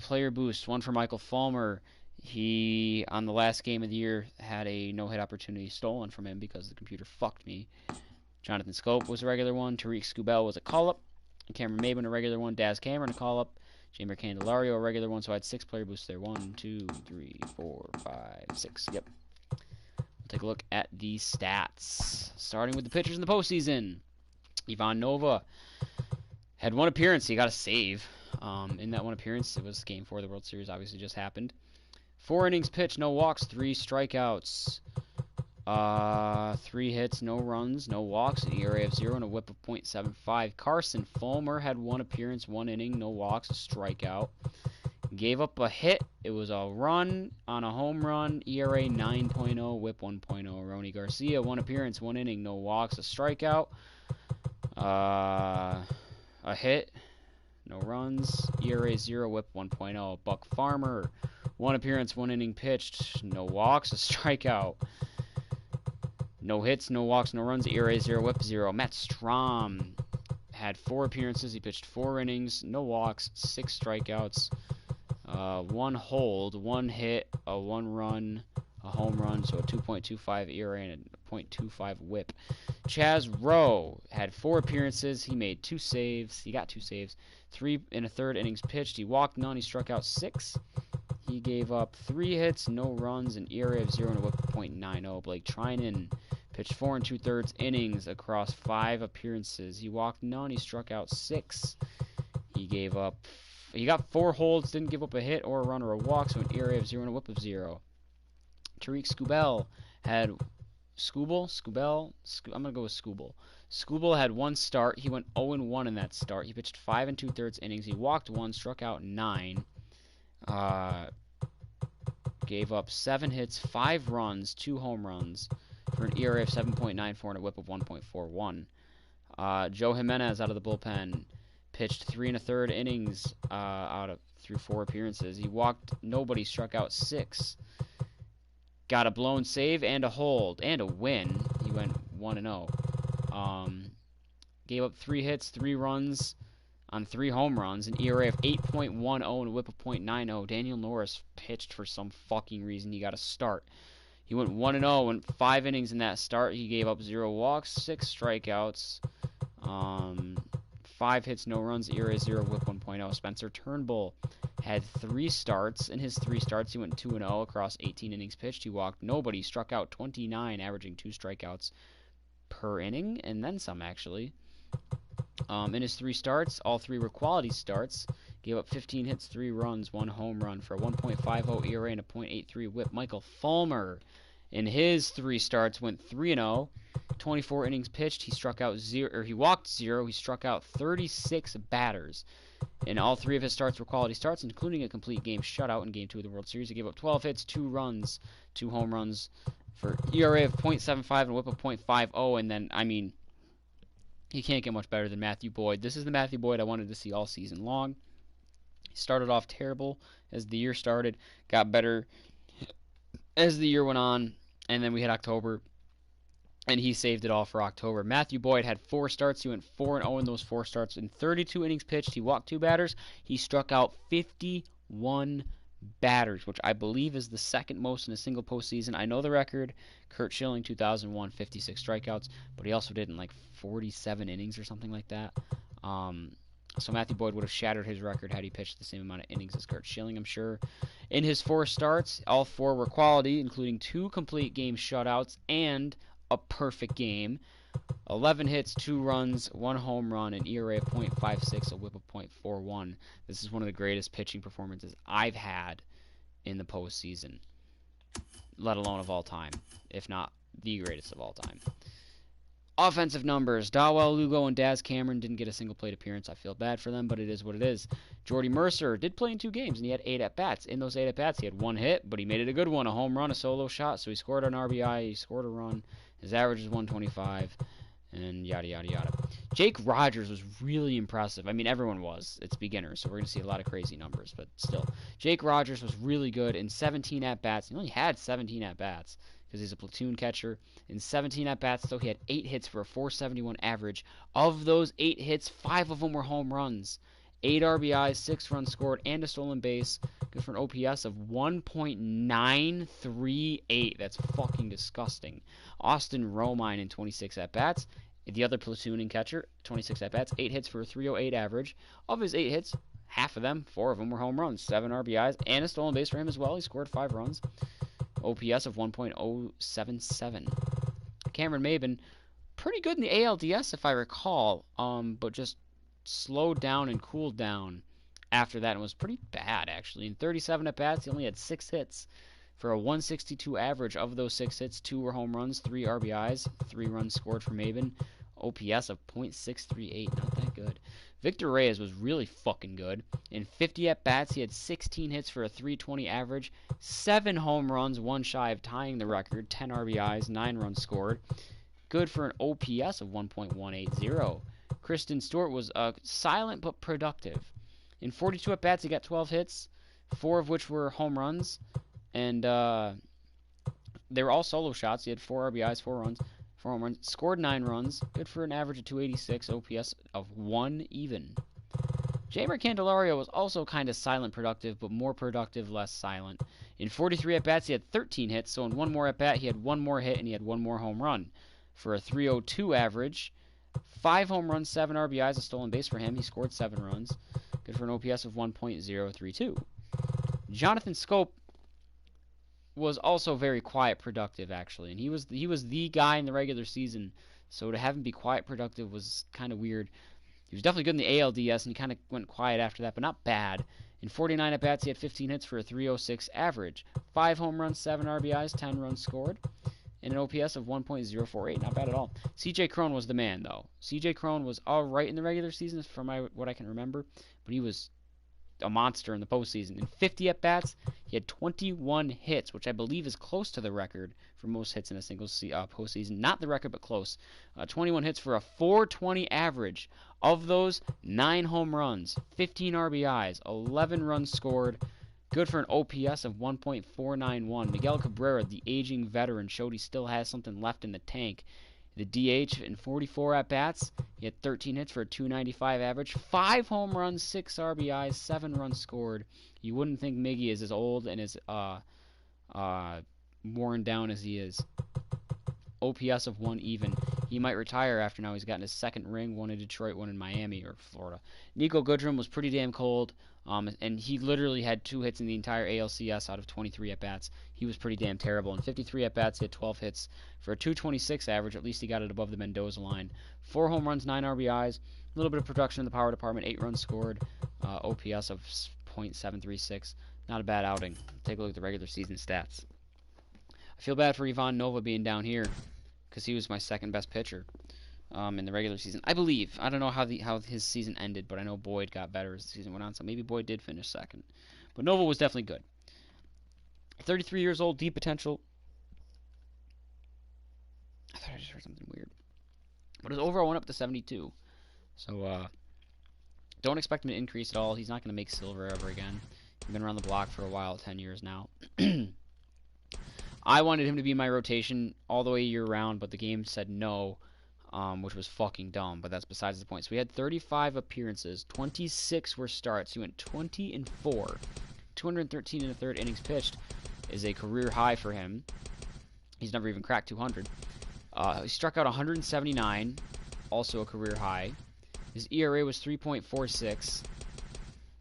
Player boost, one for Michael Fulmer. He, on the last game of the year, had a no-hit opportunity stolen from him because the computer fucked me. Jonathan Scope was a regular one. Tariq Skubal was a call-up. Cameron Maben, a regular one. Daz Cameron, a call-up. Jamer Candelario, a regular one. So I had 6 player boosts there. 1, 2, 3, 4, 5, 6. Yep. We'll take a look at the stats. Starting with the pitchers in the postseason. Ivan Nova had 1 appearance. He got a save. In that 1 appearance, it was game 4 of the World Series. Obviously just happened. 4 innings pitched, no walks, 3 strikeouts. 3 hits, no runs, no walks, an ERA of 0 and a whip of .75. Carson Fulmer had 1 appearance, 1 inning, no walks, a strikeout. Gave up a hit. It was a run on a home run, ERA 9.0, whip 1.0. Ronny Garcia, 1 appearance, 1 inning, no walks, a strikeout. A hit, no runs, ERA 0, whip 1.0. Buck Farmer, 1 appearance, 1 inning pitched, no walks, a strikeout. No hits, no walks, no runs, ERA 0, whip 0. Matt Strahm had 4 appearances. He pitched 4 innings, no walks, 6 strikeouts, 1 hold, 1 hit, a 1 run, a home run, so a 2.25 ERA and a .25 whip. Chaz Rowe had 4 appearances. He made 2 saves. He got 2 saves. 3 and a third innings pitched. He walked none. He struck out 6. He gave up 3 hits, no runs, an ERA of 0 and a whip of .90. Blake Trinan pitched 4 2/3 innings across 5 appearances. He walked none. He struck out 6. He got 4 holds, didn't give up a hit or a run or a walk, so an ERA of 0 and a whip of 0. Tariq Skubal had I'm going to go with Skubal. Skubal had 1 start. He went 0-1 in that start. He pitched 5 2/3 innings. He walked 1, struck out 9. gave up 7 hits, 5 runs, 2 home runs for an ERA of 7.94 and a WHIP of 1.41. Joe Jimenez out of the bullpen pitched 3 1/3 innings through 4 appearances. He walked nobody, struck out 6. Got a blown save and a hold and a win. He went 1-0. Gave up 3 hits, 3 runs on 3 home runs, an ERA of 8.10 and a WHIP of .90. Daniel Norris pitched for some fucking reason. He got a start. He went 1-0, went 5 innings in that start. He gave up 0 walks, 6 strikeouts, 5 hits, no runs, ERA 0, WHIP 1.0. Spencer Turnbull had 3 starts. In his 3 starts, he went 2-0 across 18 innings pitched. He walked nobody, struck out 29, averaging 2 strikeouts per inning, and then some, actually. In his 3 starts, all 3 were quality starts. Gave up 15 hits, 3 runs, 1 home run for a 1.50 ERA and a .83 WHIP. Michael Fulmer, in his 3 starts, went 3-0. 24 innings pitched. He struck out 0, or he walked 0. He struck out 36 batters. And all 3 of his starts were quality starts, including a complete game shutout in Game 2 of the World Series. He gave up 12 hits, 2 runs, 2 home runs for ERA of .75 and a WHIP of .50. And then, I mean, he can't get much better than Matthew Boyd. This is the Matthew Boyd I wanted to see all season long. He started off terrible as the year started, got better as the year went on, and then we hit October, and he saved it all for October. Matthew Boyd had 4 starts. He went 4-0 in those 4 starts. In 32 innings pitched, he walked 2 batters. He struck out 51 batters, which I believe is the second most in a single postseason. I know the record, Kurt Schilling, 2001, 56 strikeouts, but he also did in like 47 innings or something like that. So Matthew Boyd would have shattered his record had he pitched the same amount of innings as Kurt Schilling, I'm sure. In his 4 starts, all 4 were quality, including 2 complete game shutouts and a perfect game. 11 hits, 2 runs, 1 home run, an ERA of .56, a WHIP of .41. This is one of the greatest pitching performances I've had in the postseason, let alone of all time, if not the greatest of all time. Offensive numbers. Dawel Lugo and Daz Cameron didn't get a single plate appearance. I feel bad for them, but it is what it is. Jordy Mercer did play in 2 games, and he had 8 at-bats. In those 8 at-bats, he had 1 hit, but he made it a good one, a home run, a solo shot, so he scored an RBI, he scored a run. His average is 125, and yada, yada, yada. Jake Rogers was really impressive. I mean, everyone was. It's beginners, so we're going to see a lot of crazy numbers, but still. Jake Rogers was really good in 17 at-bats. He only had 17 at-bats because he's a platoon catcher. In 17 at-bats, though, he had 8 hits for a .471 average. Of those 8 hits, 5 of them were home runs. 8 RBIs, 6 runs scored, and a stolen base. Good for an OPS of 1.938. That's fucking disgusting. Austin Romine in 26 at-bats. The other platooning catcher, 26 at-bats, 8 hits for a .308 average. Of his 8 hits, half of them, 4 of them were home runs. 7 RBIs, and a stolen base for him as well. He scored 5 runs. OPS of 1.077. Cameron Maben, pretty good in the ALDS if I recall, but just slowed down and cooled down after that and was pretty bad, actually. In 37 at-bats, he only had 6 hits for a 162 average. Of those 6 hits, 2 were home runs, 3 RBIs, 3 runs scored for Maben. OPS of .638, not that good. Victor Reyes was really fucking good. In 50 at-bats, he had 16 hits for a .320 average, 7 home runs, 1 shy of tying the record, 10 RBIs, 9 runs scored. Good for an OPS of 1.180. Kristen Stewart was silent but productive. In 42 at-bats, he got 12 hits, 4 of which were home runs, and they were all solo shots. He had 4 RBIs, 4 runs, 4 home runs, scored 9 runs, good for an average of 286, OPS of 1 even. Jeimer Candelario was also kind of silent productive, but more productive, less silent. In 43 at-bats, he had 13 hits, so in 1 more at-bat, he had 1 more hit, and he had 1 more home run for a .302 average. 5 home runs, 7 RBIs, a stolen base for him. He scored 7 runs. Good for an OPS of 1.032. Jonathan Scope was also very quiet productive, actually, and he was the guy in the regular season, so to have him be quiet productive was kind of weird. He was definitely good in the ALDS, and he kind of went quiet after that, but not bad. In 49 at-bats, he had 15 hits for a .306 average. 5 home runs, 7 RBIs, 10 runs scored, and an OPS of 1.048. Not bad at all. C.J. Cron was the man, though. C.J. Cron was all right in the regular season, from what I can remember, but he was a monster in the postseason. In 50 at-bats, he had 21 hits, which I believe is close to the record for most hits in a single postseason. Not the record, but close. 21 hits for a 420 average. Of those, 9 home runs, 15 RBIs, 11 runs scored. Good for an OPS of 1.491. Miguel Cabrera, the aging veteran, showed he still has something left in the tank. The DH in 44 at-bats, he had 13 hits for a 295 average, 5 home runs, 6 RBIs, 7 runs scored. You wouldn't think Miggy is as old and as worn down as he is. OPS of 1 even. He might retire after now. He's gotten his second ring, one in Detroit, one in Miami or Florida. Nico Goodrum was pretty damn cold, and he literally had 2 hits in the entire ALCS out of 23 at-bats. He was pretty damn terrible. In 53 at-bats, he had 12 hits for a 226 average. At least he got it above the Mendoza line. 4 home runs, 9 RBIs, a little bit of production in the power department, 8 runs scored, OPS of .736. Not a bad outing. Take a look at the regular season stats. I feel bad for Ivan Nova being down here because he was my second best pitcher in the regular season. I believe. I don't know how his season ended, but I know Boyd got better as the season went on, so maybe Boyd did finish second. But Nova was definitely good. 33 years old, deep potential. I thought I just heard something weird. But his overall went up to 72. So don't expect him to increase at all. He's not going to make silver ever again. He's been around the block for a while, 10 years now. I wanted him to be my rotation all the way year-round, but the game said no, which was fucking dumb, but that's besides the point. So we had 35 appearances, 26 were starts. He went 20-4, 213 in the third innings pitched is a career high for him. He's never even cracked 200. He struck out 179, also a career high. His ERA was 3.46,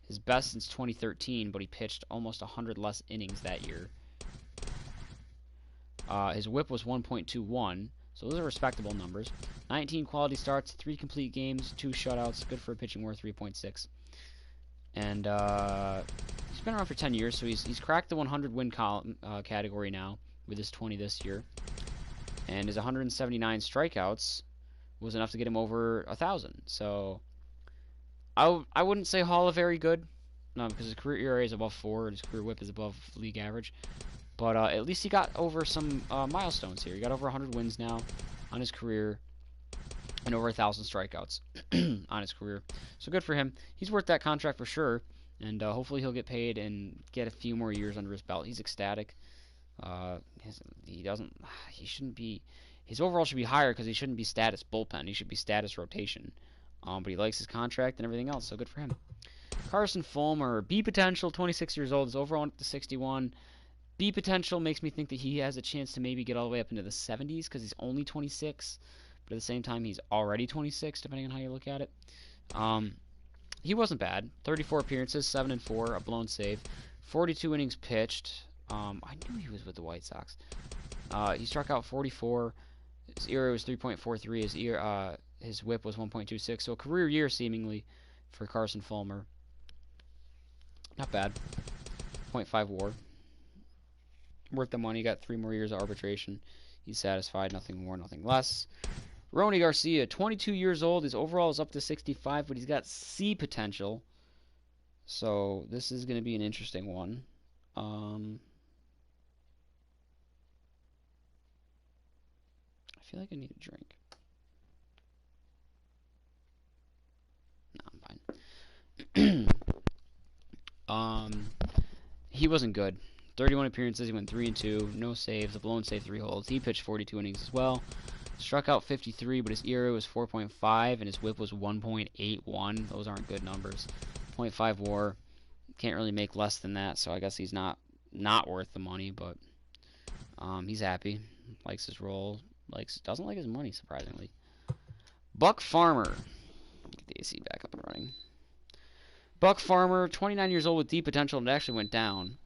his best since 2013, but he pitched almost 100 less innings that year. His whip was 1.21, so those are respectable numbers. 19 quality starts, 3 complete games, 2 shutouts, good for a pitching WAR 3.6. And he's been around for 10 years, so he's cracked the 100 win category now with his 20 this year. And his 179 strikeouts was enough to get him over 1,000. So I wouldn't say Hall of very good, because his career ERA is above 4 and his career whip is above league average. But at least he got over some milestones here. He got over 100 wins now on his career and over 1,000 strikeouts on his career. So good for him. He's worth that contract for sure, and hopefully he'll get paid and get a few more years under his belt. He's ecstatic. He shouldn't be. His overall should be higher because he shouldn't be status bullpen. He should be status rotation. But he likes his contract and everything else, so good for him. Carson Fulmer, B potential, 26 years old. His overall went up to 61. B potential makes me think that he has a chance to maybe get all the way up into the 70s because he's only 26. But at the same time, he's already 26, depending on how you look at it. He wasn't bad. 34 appearances, 7-4, a blown save. 42 innings pitched. I knew he was with the White Sox. He struck out 44. His ERA was 3.43. His whip was 1.26. So a career year, seemingly, for Carson Fulmer. Not bad. 0.5 WAR. Worth the money. Got 3 more years of arbitration. He's satisfied. Nothing more, nothing less. Ronny Garcia, 22 years old. His overall is up to 65, but he's got C potential. So this is going to be an interesting one. I feel like I need a drink. No, I'm fine. He wasn't good. 31 appearances, he went 3-2, no saves, a blown save, 3 holds. He pitched 42 innings as well. Struck out 53, but his ERA was 4.5 and his whip was 1.81. Those aren't good numbers. 0.5 WAR. Can't really make less than that, so I guess he's not worth the money, but he's happy. Likes his role. Doesn't like his money, surprisingly. Buck Farmer. Get the AC back up and running. Buck Farmer, 29 years old with deep potential, and it actually went down.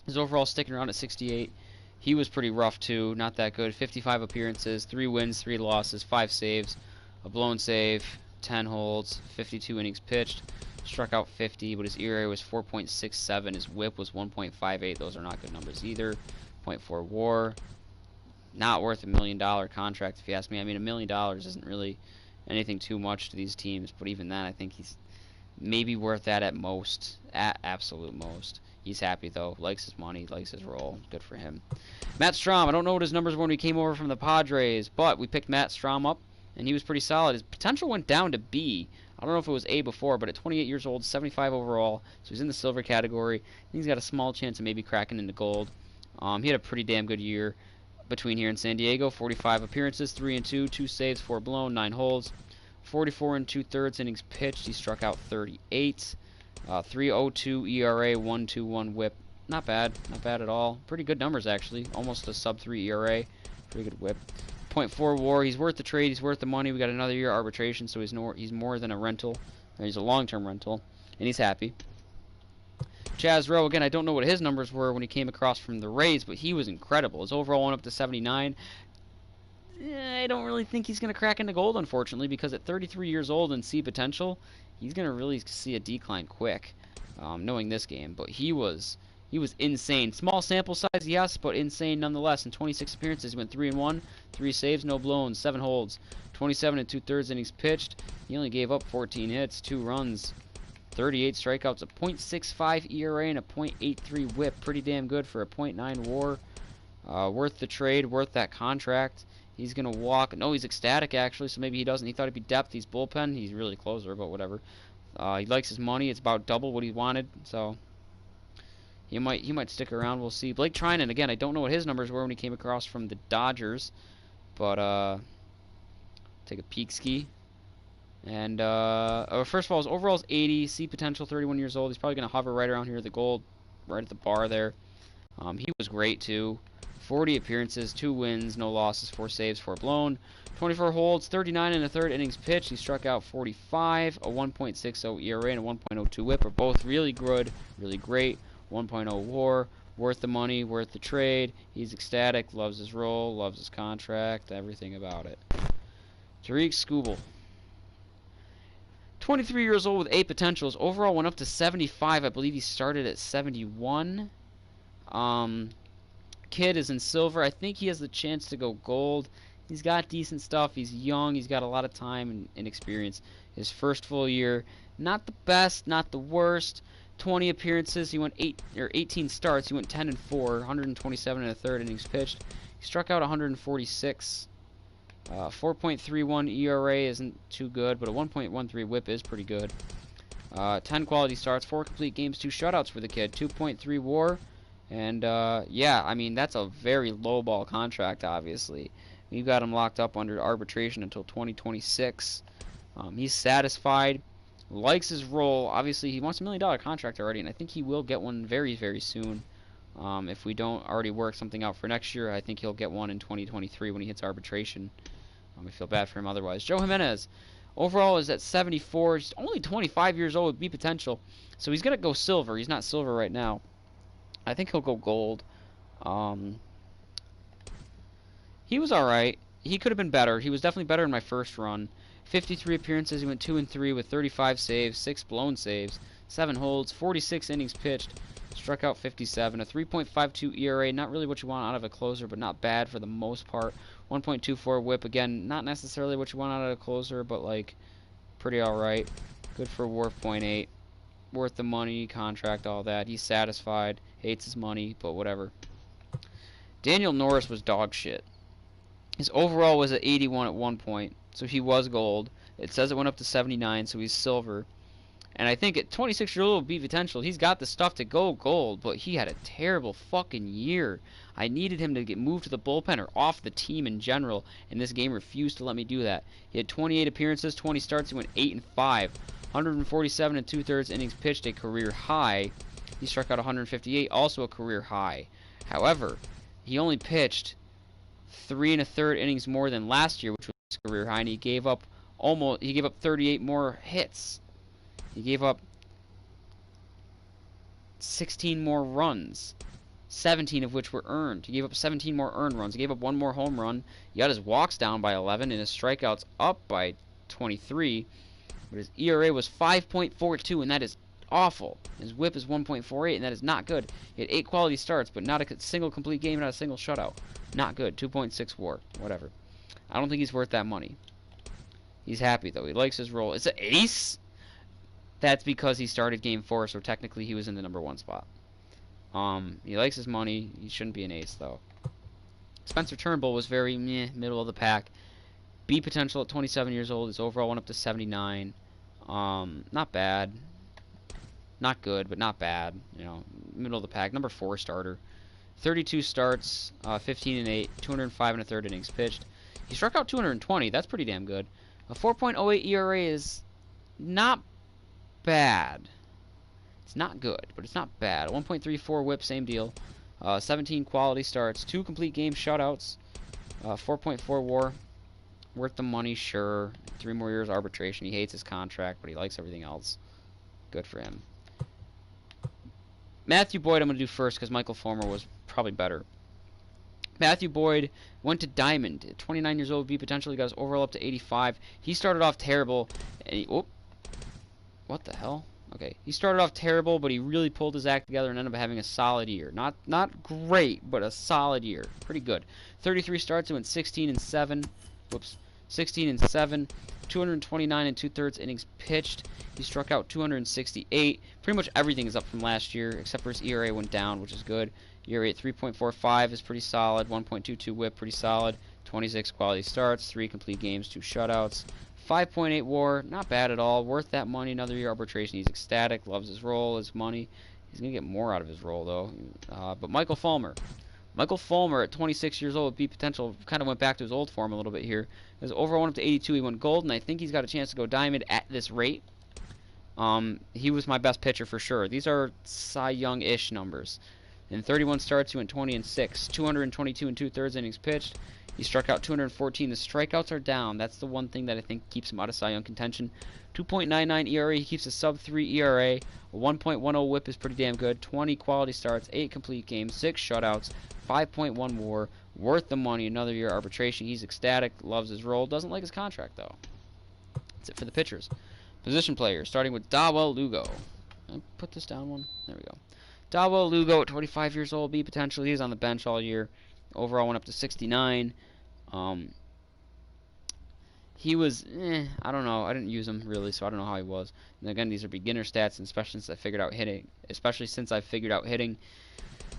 His overall sticking around at 68. He was pretty rough too, not that good. 55 appearances, 3 wins, 3 losses, 5 saves, a blown save, 10 holds, 52 innings pitched. Struck out 50, but his ERA was 4.67. His whip was 1.58. Those are not good numbers either. 0.4 WAR. Not worth $1 million contract, if you ask me. I mean, $1 million isn't really anything too much to these teams, but even then, I think he's Maybe worth that at most, at absolute most. He's happy though. Likes his money, likes his role. Good for him. Matt Strom, I don't know what his numbers were when he came over from the Padres, but we picked Matt Strom up, and he was pretty solid. His potential went down to B. I don't know if it was A before, but at 28 years old, 75 overall, so he's in the silver category. I think he's got a small chance of maybe cracking into gold. He had a pretty damn good year between here and San Diego. 45 appearances, 3 and 2, 2 saves, 4 blown, 9 holds. 44 and 2/3 innings pitched. He struck out 38. 3.02 ERA, 1.21 WHIP. Not bad, not bad at all. Pretty good numbers actually. Almost a sub-3 ERA. Pretty good WHIP. .4 WAR. He's worth the trade. He's worth the money. We got another year arbitration, so he's more than a rental. He's a long-term rental, and he's happy. Chaz Rowe, again, I don't know what his numbers were when he came across from the Rays, but he was incredible. His overall went up to 79. I don't really think he's going to crack into gold, unfortunately, because at 33 years old and see potential, he's going to really see a decline quick, knowing this game. But he was insane. Small sample size, yes, but insane nonetheless. In 26 appearances, he went 3 and 1, 3 saves, no blown, 7 holds, 27 and 2/3 innings pitched. He only gave up 14 hits, 2 runs, 38 strikeouts, a .65 ERA, and a .83 WHIP. Pretty damn good for a .9 WAR. Worth the trade, worth that contract. He's going to walk. No, he's ecstatic, actually, so maybe he doesn't. He thought he'd be depth. He's bullpen. He's really closer, but whatever. He likes his money. It's about double what he wanted, so he might stick around. We'll see. Blake Trinan, again, I don't know what his numbers were when he came across from the Dodgers, but take a peek ski. And first of all, his overall is 80. See potential, 31 years old. He's probably going to hover right around here at the gold, right at the bar there. He was great, too. 40 appearances, 2 wins, no losses, 4 saves, 4 blown. 24 holds, 39 and a third innings pitched. He struck out 45, a 1.60 ERA and a 1.02 WHIP are both really good, really great. 1.0 WAR, worth the money, worth the trade. He's ecstatic, loves his role, loves his contract, everything about it. Tariq Skubal, 23 years old with 8 potentials. Overall went up to 75. I believe he started at 71. Kid is in silver. I think he has the chance to go gold. He's got decent stuff. He's young. He's got a lot of time and experience. His first full year, not the best, not the worst. 20 appearances. He went 18 starts. He went 10 and 4, 127 and a third innings pitched. He struck out 146. 4.31 ERA isn't too good, but a 1.13 WHIP is pretty good. 10 quality starts, 4 complete games, 2 shutouts for the kid, 2.3 WAR. And, yeah, I mean, that's a very low-ball contract, obviously. We've got him locked up under arbitration until 2026. He's satisfied, likes his role. Obviously, he wants $1 million contract already, and I think he will get one very, very soon. If we don't already work something out for next year, I think he'll get one in 2023 when he hits arbitration. I feel bad for him otherwise. Joe Jimenez, overall, is at 74. He's only 25 years old with B potential, so he's going to go silver. He's not silver right now. I think he'll go gold. He was alright. He could have been better. He was definitely better in my first run. 53 appearances. He went 2 and 3 with 35 saves, 6 blown saves, 7 holds, 46 innings pitched. Struck out 57. A 3.52 ERA. Not really what you want out of a closer, but not bad for the most part. 1.24 WHIP. Again, not necessarily what you want out of a closer, but like pretty alright. Good for WAR .8. Worth the money, contract, all that. He's satisfied. Hates his money, but whatever. Daniel Norris was dog shit. His overall was at 81 at one point, so he was gold. It says it went up to 79, so he's silver. And I think at 26 years old, B potential, he's got the stuff to go gold, but he had a terrible fucking year. I needed him to get moved to the bullpen or off the team in general, and this game refused to let me do that. He had 28 appearances, 20 starts, he went 8 and 5. 147 and 2/3 innings pitched, a career high. He struck out 158, also a career high. However, he only pitched 3 1/3 innings more than last year, which was his career high, and he gave up 38 more hits. He gave up 16 more runs, 17 of which were earned. He gave up 17 more earned runs. He gave up 1 more home run. He got his walks down by 11 and his strikeouts up by 23. But his ERA was 5.42, and that is awful. His WHIP is 1.48, and that is not good. He had 8 quality starts, but not a single complete game, not a single shutout. Not good. 2.6 WAR. Whatever. I don't think he's worth that money. He's happy, though. He likes his role. It's an ace? that's because he started game 4, so technically he was in the number 1 spot. He likes his money. He shouldn't be an ace, though. Spencer Turnbull was very meh, middle of the pack. B potential at 27 years old. His overall went up to 79. Not bad. Not good, but not bad. You know, middle of the pack. Number 4 starter. 32 starts, 15 and 8, 205 and a third innings pitched. He struck out 220. That's pretty damn good. A 4.08 ERA is not bad. It's not good, but it's not bad. 1.34 whip, same deal. 17 quality starts, 2 complete game shutouts, 4.4 WAR. Worth the money, sure. 3 more years arbitration. He hates his contract, but he likes everything else. Good for him. Matthew Boyd I'm going to do first because Michael Fulmer was probably better. Matthew Boyd went to Diamond. At 29 years old, B potentially got his overall up to 85. He started off terrible. And he, what the hell? Okay, he started off terrible, but he really pulled his act together and ended up having a solid year. Not great, but a solid year. Pretty good. 33 starts, he went 16 and 7. Whoops. 16 and 7. 229 and 2/3 innings pitched. He struck out 268. Pretty much everything is up from last year, except for his ERA went down, which is good. ERA at 3.45 is pretty solid. 1.22 whip, pretty solid. 26 quality starts, 3 complete games, 2 shutouts. 5.8 WAR, not bad at all. Worth that money. Another year arbitration. He's ecstatic, loves his role, his money. He's going to get more out of his role, though. But Michael Fulmer. Michael Fulmer at 26 years old, B potential, kind of went back to his old form a little bit here. His overall went up to 82. He went gold, and I think he's got a chance to go diamond at this rate. He was my best pitcher for sure. These are Cy Young-ish numbers. In 31 starts, he went 20 and 6. 222 and 2/3 innings pitched. He struck out 214. The strikeouts are down. That's the one thing that I think keeps him out of Cy Young contention. 2.99 ERA. He keeps a sub-3 ERA. A 1.10 whip is pretty damn good. 20 quality starts, 8 complete games, 6 shutouts, 5.1 WAR. Worth the money. Another year arbitration. He's ecstatic. Loves his role. Doesn't like his contract, though. That's it for the pitchers. Position players, starting with Dawel Lugo. I'll put this down one. There we go. Dawel Lugo at 25 years old. B potential. He's on the bench all year. Overall went up to 69. He was, I don't know. I didn't use him really, so I don't know how he was. And again, these are beginner stats, and especially since I figured out hitting.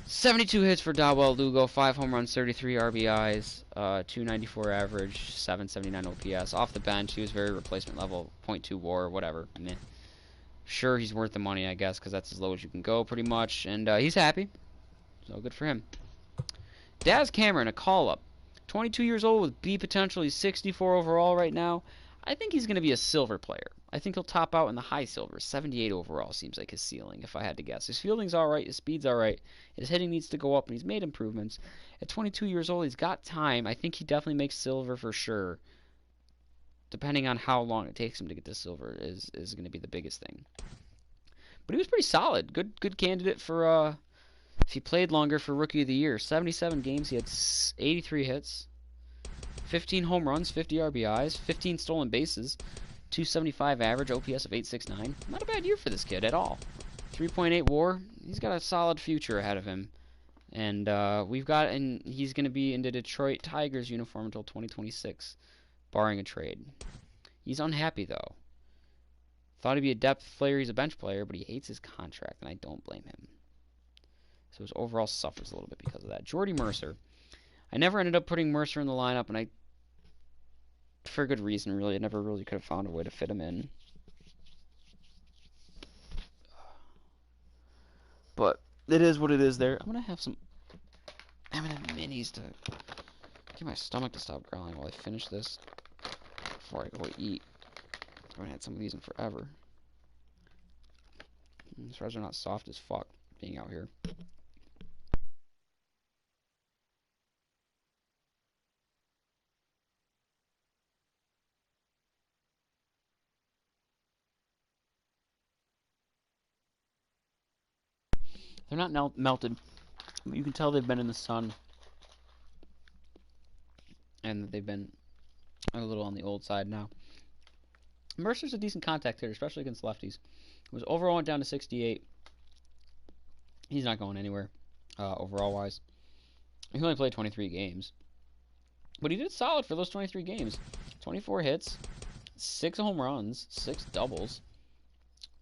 72 hits for Dawel Lugo, 5 home runs, 33 RBIs, 294 average, 779 OPS. Off the bench, he was very replacement level, .2 WAR, whatever. Meh. Sure, he's worth the money, I guess, because that's as low as you can go, pretty much. And he's happy, so good for him. Daz Cameron, a call-up. 22 years old with B potential. He's 64 overall right now. I think he's going to be a silver player. I think he'll top out in the high silver. 78 overall seems like his ceiling, if I had to guess. His fielding's all right. His speed's all right. His hitting needs to go up, and he's made improvements. At 22 years old, he's got time. I think he definitely makes silver for sure. Depending on how long it takes him to get to silver is going to be the biggest thing. But he was pretty solid. Good candidate for... if he played longer for Rookie of the Year. 77 games, he had 83 hits, 15 home runs, 50 RBIs, 15 stolen bases, 275 average, OPS of 869. Not a bad year for this kid at all. 3.8 WAR. He's got a solid future ahead of him. And he's going to be in the Detroit Tigers uniform until 2026, barring a trade. He's unhappy, though. Thought he'd be a depth player. He's a bench player, but he hates his contract, and I don't blame him. So his overall suffers a little bit because of that. Jordy Mercer. I never ended up putting Mercer in the lineup, and for a good reason, really. I never really could have found a way to fit him in. But it is what it is there. I'm going to have some M&M minis to get my stomach to stop growling while I finish this before I go eat. I haven't had some of these in forever. These fries are not soft as fuck being out here. They're not melted. You can tell they've been in the sun. And they've been a little on the old side now. Mercer's a decent contact hitter, especially against lefties. His overall went down to 68. He's not going anywhere, overall-wise. He only played 23 games. But he did solid for those 23 games. 24 hits, 6 home runs, 6 doubles.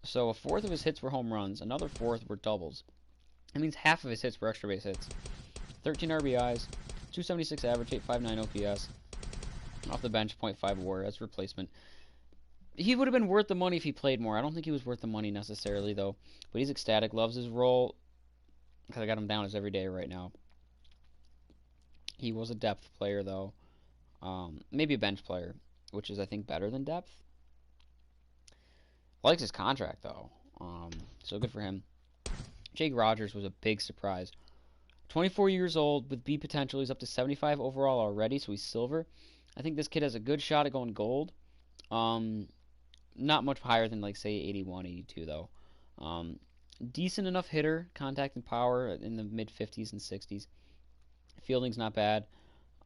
So a fourth of his hits were home runs. Another fourth were doubles. That means half of his hits were extra base hits. 13 RBIs, 276 average, 859 OPS. Off the bench, .5 WAR as replacement. He would have been worth the money if he played more. I don't think he was worth the money necessarily, though. But he's ecstatic, loves his role. Because I got him down as everyday right now. He was a depth player, though. Maybe a bench player, which is, I think, better than depth. Likes his contract, though. So good for him. Jake Rogers was a big surprise. 24 years old with B potential. He's up to 75 overall already, so he's silver. I think this kid has a good shot at going gold. Not much higher than, like, say, 81, 82, though. Decent enough hitter, contact and power in the mid-50s and 60s. Fielding's not bad.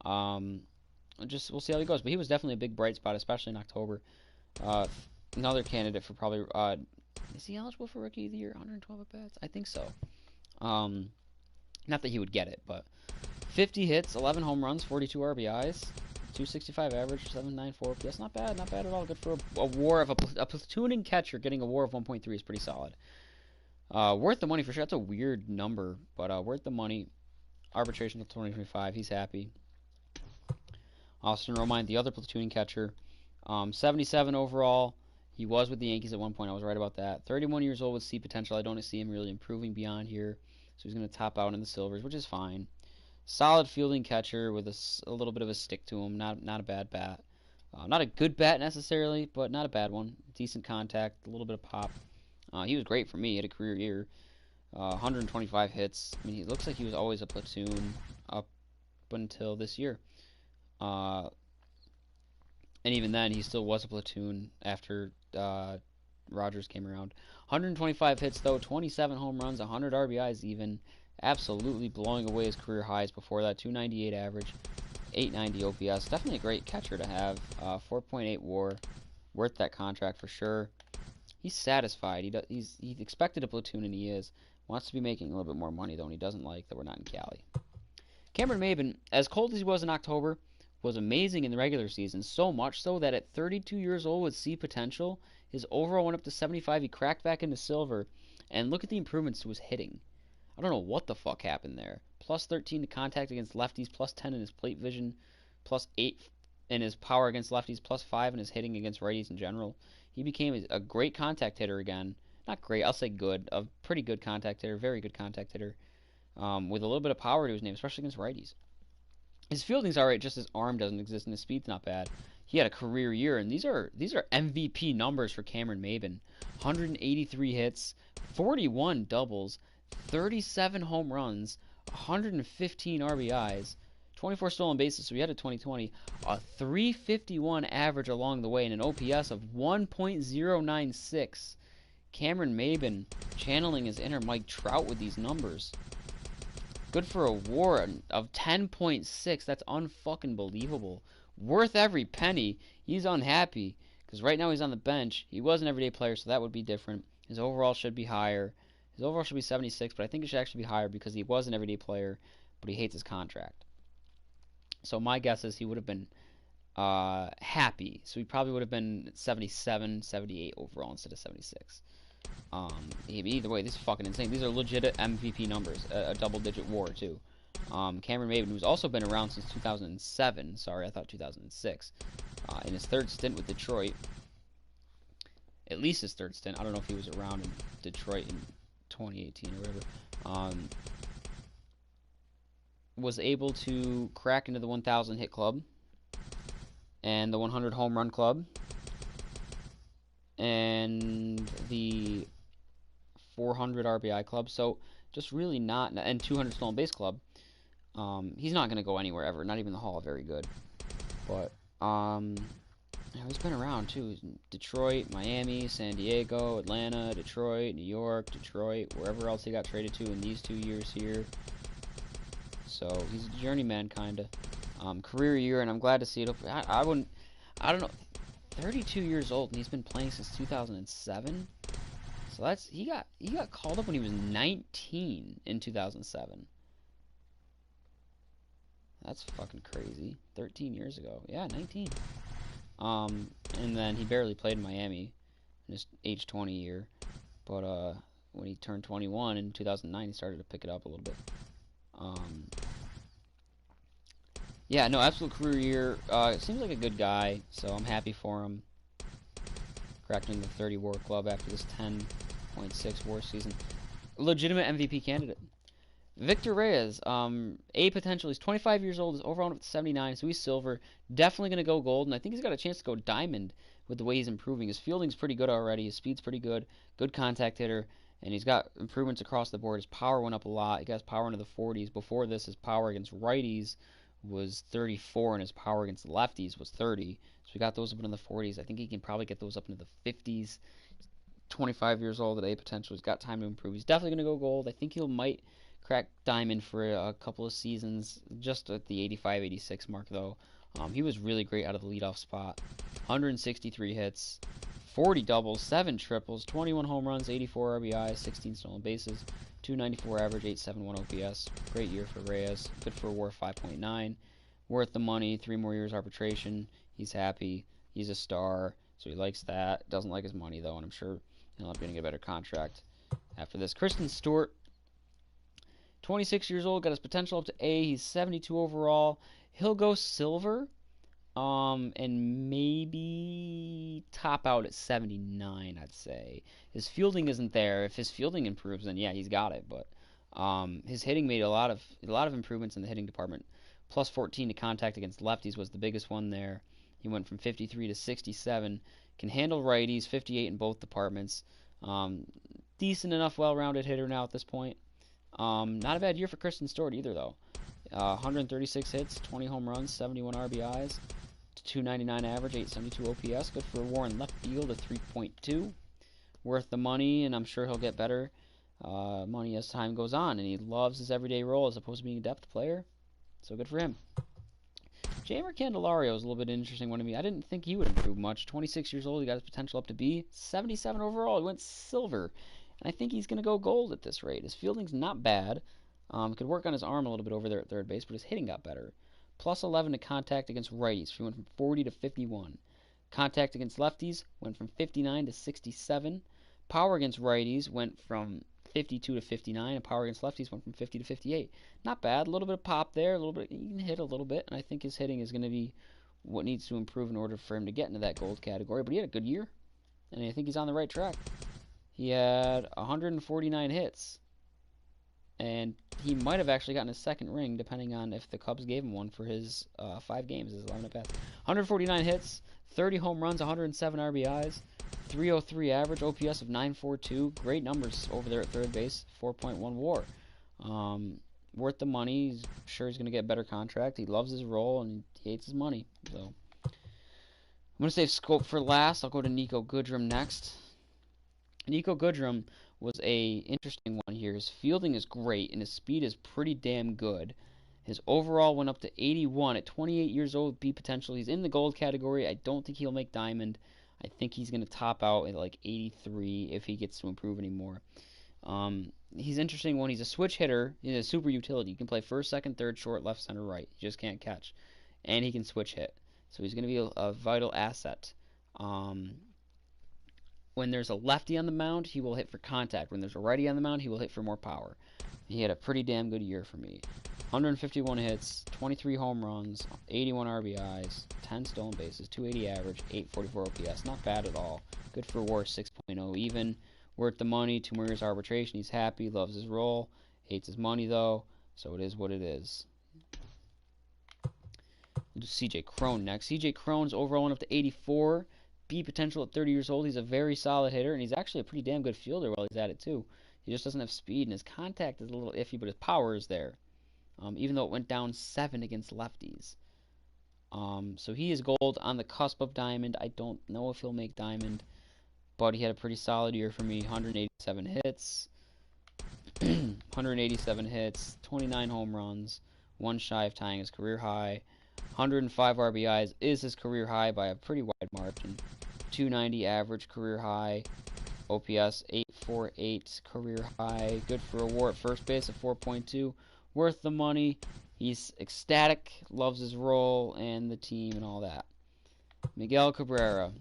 We'll see how he goes. But he was definitely a big bright spot, especially in October. Another candidate for probably... is he eligible for Rookie of the Year? 112 at-bats? I think so. Not that he would get it, but... 50 hits, 11 home runs, 42 RBIs, 265 average, 794 OPS. Not bad at all. Good for a WAR of a platooning catcher. Getting a WAR of 1.3 is pretty solid. Worth the money for sure. That's a weird number, but worth the money. Arbitration until 2025. He's happy. Austin Romine, the other platooning catcher. 77 overall. He was with the Yankees at one point. I was right about that. 31 years old with C potential. I don't see him really improving beyond here. So he's going to top out in the silvers, which is fine. Solid fielding catcher with a little bit of a stick to him. Not a bad bat. Not a good bat necessarily, but not a bad one. Decent contact, a little bit of pop. He was great for me. He had a career year. 125 hits. I mean, he looks like he was always a platoon up until this year. And even then, he still was a platoon after Rogers came around. 125 hits, though. 27 home runs. 100 RBIs even. Absolutely blowing away his career highs before that. 298 average. 890 OPS. Definitely a great catcher to have. 4.8 WAR. Worth that contract for sure. He's satisfied. He's expected a platoon, and he is. Wants to be making a little bit more money, though, and he doesn't like that we're not in Cali. Cameron Maybin, as cold as he was in October, was amazing in the regular season. So much so that at 32 years old with C potential, his overall went up to 75. He cracked back into silver. And look at the improvements to his hitting. I don't know what the fuck happened there. Plus 13 to contact against lefties, plus 10 in his plate vision, plus 8 in his power against lefties, plus 5 in his hitting against righties in general. He became a great contact hitter again. Not great, I'll say good. A pretty good contact hitter, very good contact hitter. With a little bit of power to his name, especially against righties. His fielding's alright, just his arm doesn't exist, and his speed's not bad. He had a career year, and these are MVP numbers for Cameron Maybin. 183 hits, 41 doubles, 37 home runs, 115 RBIs, 24 stolen bases, so he had a 2020, a 351 average along the way, and an OPS of 1.096. Cameron Maybin channeling his inner Mike Trout with these numbers. Good for a WAR of 10.6. That's unfucking believable. Worth every penny. He's unhappy because right now he's on the bench. He was an everyday player, so that would be different. His overall should be higher. His overall should be 76, but I think it should actually be higher because he was an everyday player, but he hates his contract. So my guess is he would have been happy. So he probably would have been 77, 78 overall instead of 76. Either way, this is fucking insane. These are legit MVP numbers. A double-digit WAR, too. Cameron Maybin, who's also been around since 2007. Sorry, I thought 2006. In his third stint with Detroit. At least his third stint. I don't know if he was around in Detroit in 2018 or whatever. Was able to crack into the 1,000 hit club. And the 100 home run club. And the 400 RBI club. So just really not, and 200 stolen base club. He's not going to go anywhere ever, not even the Hall. Very good. But he's been around too. Detroit, Miami, San Diego, Atlanta, Detroit, New York, Detroit, wherever else he got traded to in these 2 years here. So he's a journeyman kind of. Career year, and I'm glad to see it. I don't know. 32 years old, and he's been playing since 2007. So that's he got called up when he was 19 in 2007. That's fucking crazy. 13 years ago. Yeah, 19. And then he barely played in Miami in his age 20 year. But when he turned 21 in 2009, he started to pick it up a little bit. Yeah, no, absolute career year. Seems like a good guy, so I'm happy for him. Cracking the 30 WAR club after this 10.6 WAR season. Legitimate MVP candidate. Victor Reyes, A potential. He's 25 years old. His overall with 79, so he's silver. Definitely going to go gold, and I think he's got a chance to go diamond with the way he's improving. His fielding's pretty good already. His speed's pretty good. Good contact hitter, and he's got improvements across the board. His power went up a lot. He got his power into the 40s. Before this, his power against righties was 34, and his power against lefties was 30. So we got those up into the 40s. I think he can probably get those up into the 50s. 25 years old at A potential. He's got time to improve. He's definitely going to go gold. I think he might crack diamond for a couple of seasons, just at the 85, 86 mark, though. He was really great out of the leadoff spot. 163 hits, 40 doubles, 7 triples, 21 home runs, 84 RBIs, 16 stolen bases, 294 average, 871 OPS. Great year for Reyes. Good for WAR 5.9. Worth the money. 3 more years arbitration. He's happy. He's a star, so he likes that. Doesn't like his money, though, and I'm sure he'll end up getting a better contract after this. Kristen Stewart, 26 years old, got his potential up to A. He's 72 overall. He'll go silver, and maybe top out at 79, I'd say. His fielding isn't there. If his fielding improves, then yeah, he's got it. But his hitting made a lot of improvements in the hitting department. Plus 14 to contact against lefties was the biggest one there. He went from 53 to 67. Can handle righties, 58 in both departments. Decent enough, well-rounded hitter now at this point. Not a bad year for Kristen Stewart either, though. 136 hits, 20 home runs, 71 RBIs, 299 average, 872 OPS. Good for a WAR in left field of 3.2. Worth the money, and I'm sure he'll get better money as time goes on. And he loves his everyday role as opposed to being a depth player. So good for him. Jamer Candelario is a little bit interesting one to me. I didn't think he would improve much. 26 years old, he got his potential up to B. 77 overall, he went silver. And I think he's going to go gold at this rate. His fielding's not bad. Could work on his arm a little bit over there at third base, but his hitting got better. Plus 11 to contact against righties. He went from 40 to 51. Contact against lefties went from 59 to 67. Power against righties went from 52 to 59, and power against lefties went from 50 to 58. Not bad. A little bit of pop there. A little bit. He can hit a little bit, and I think his hitting is going to be what needs to improve in order for him to get into that gold category. But he had a good year, and I think he's on the right track. He had 149 hits, and he might have actually gotten his second ring, depending on if the Cubs gave him one for his 5 games, his 11 at-bats. 149 hits, 30 home runs, 107 RBIs, 303 average, OPS of 942. Great numbers over there at third base, 4.1 WAR. Worth the money. He's sure he's going to get a better contract. He loves his role, and he hates his money. So I'm going to save Scope for last. I'll go to Nico Goodrum next. Nico Goodrum was a interesting one here. His fielding is great, and his speed is pretty damn good. His overall went up to 81 at 28 years old, B potential. He's in the gold category. I don't think he'll make diamond. I think he's going to top out at like 83 if he gets to improve anymore. He's interesting when he's a switch hitter. He's a super utility. He can play first, second, third, short, left, center, right. He just can't catch. And he can switch hit. So he's going to be a vital asset. When there's a lefty on the mound, he will hit for contact. When there's a righty on the mound, he will hit for more power. He had a pretty damn good year for me. 151 hits, 23 home runs, 81 RBIs, 10 stolen bases, 280 average, 844 OPS. Not bad at all. Good for WAR 6.0 even. Worth the money, 2 more years arbitration. He's happy, loves his role, hates his money though, so it is what it is. We'll do CJ Cron next. CJ Cron's overall went up to 84. B potential at 30 years old. He's a very solid hitter, and he's actually a pretty damn good fielder while he's at it too. He just doesn't have speed, and his contact is a little iffy, but his power is there. Even though it went down 7 against lefties. So he is gold on the cusp of diamond. I don't know if he'll make diamond, but he had a pretty solid year for me. 187 hits, 187 hits, 29 home runs, 1 shy of tying his career high. 105 RBIs is his career high by a pretty wide margin. 290 average career high. OPS 848 career high. Good for a WAR at first base at 4.2. Worth the money. He's ecstatic, loves his role and the team and all that. Miguel Cabrera.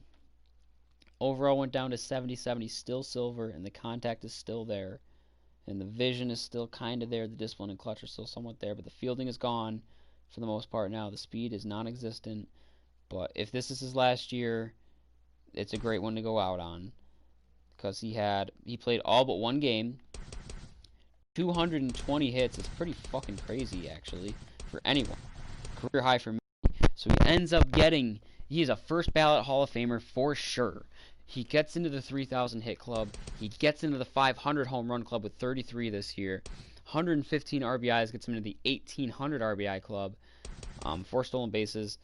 Overall went down to 77. He's still silver, and the contact is still there. And the vision is still kind of there. The discipline and clutch are still somewhat there, but the fielding is gone for the most part now. The speed is non-existent. But if this is his last year, it's a great one to go out on. Because he played all but one game. 220 hits is pretty fucking crazy, actually, for anyone. Career high for me. So he is a first ballot Hall of Famer for sure. He gets into the 3,000 hit club. He gets into the 500 home run club with 33 this year. 115 RBIs gets him into the 1,800 RBI club. 4 stolen bases.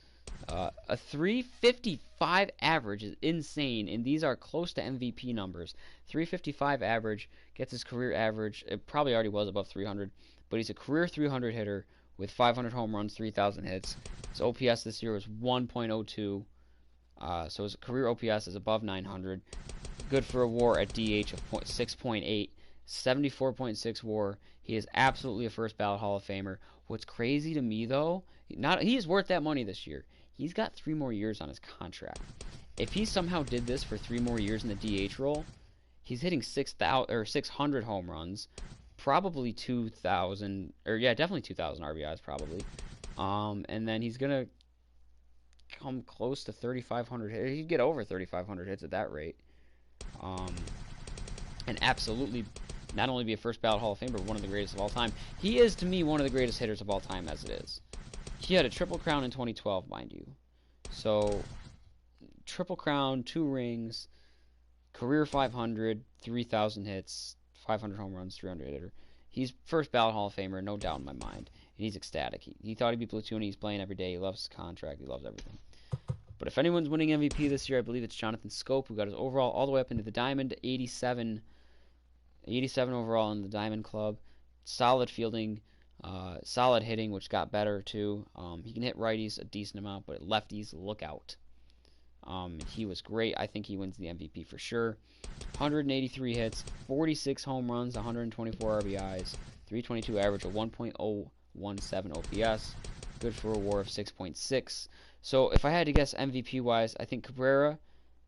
A 355 average is insane, and these are close to MVP numbers. 355 average gets his career average. It probably already was above 300, but he's a career 300 hitter with 500 home runs, 3,000 hits. His OPS this year was 1.02, so his career OPS is above 900. Good for a WAR at DH of 6.8, 74.6 WAR. He is absolutely a first ballot Hall of Famer. What's crazy to me though, he is worth that money this year. He's got 3 more years on his contract. If he somehow did this for 3 more years in the DH role, he's hitting 600 home runs, probably 2,000, or yeah, definitely 2,000 RBIs probably. And then he's gonna come close to 3,500 hits. He'd get over 3,500 hits at that rate. And absolutely not only be a first ballot Hall of Famer, but one of the greatest of all time. He is, to me, one of the greatest hitters of all time as it is. He had a triple crown in 2012, mind you. So, triple crown, 2 rings, career 500, 3,000 hits, 500 home runs, 300 hitter. He's first ballot Hall of Famer, no doubt in my mind. And he's ecstatic. He thought he'd be platoon. He's playing every day. He loves his contract. He loves everything. But if anyone's winning MVP this year, I believe it's Jonathan Scope, who got his overall all the way up into the Diamond, 87 overall in the Diamond Club. Solid fielding. Solid hitting, which got better too. He can hit righties a decent amount, but lefties, look out. He was great. I think he wins the MVP for sure. 183 hits, 46 home runs, 124 RBIs, 322 average, a 1.017 OPS. Good for a WAR of 6.6. So if I had to guess MVP wise, I think Cabrera,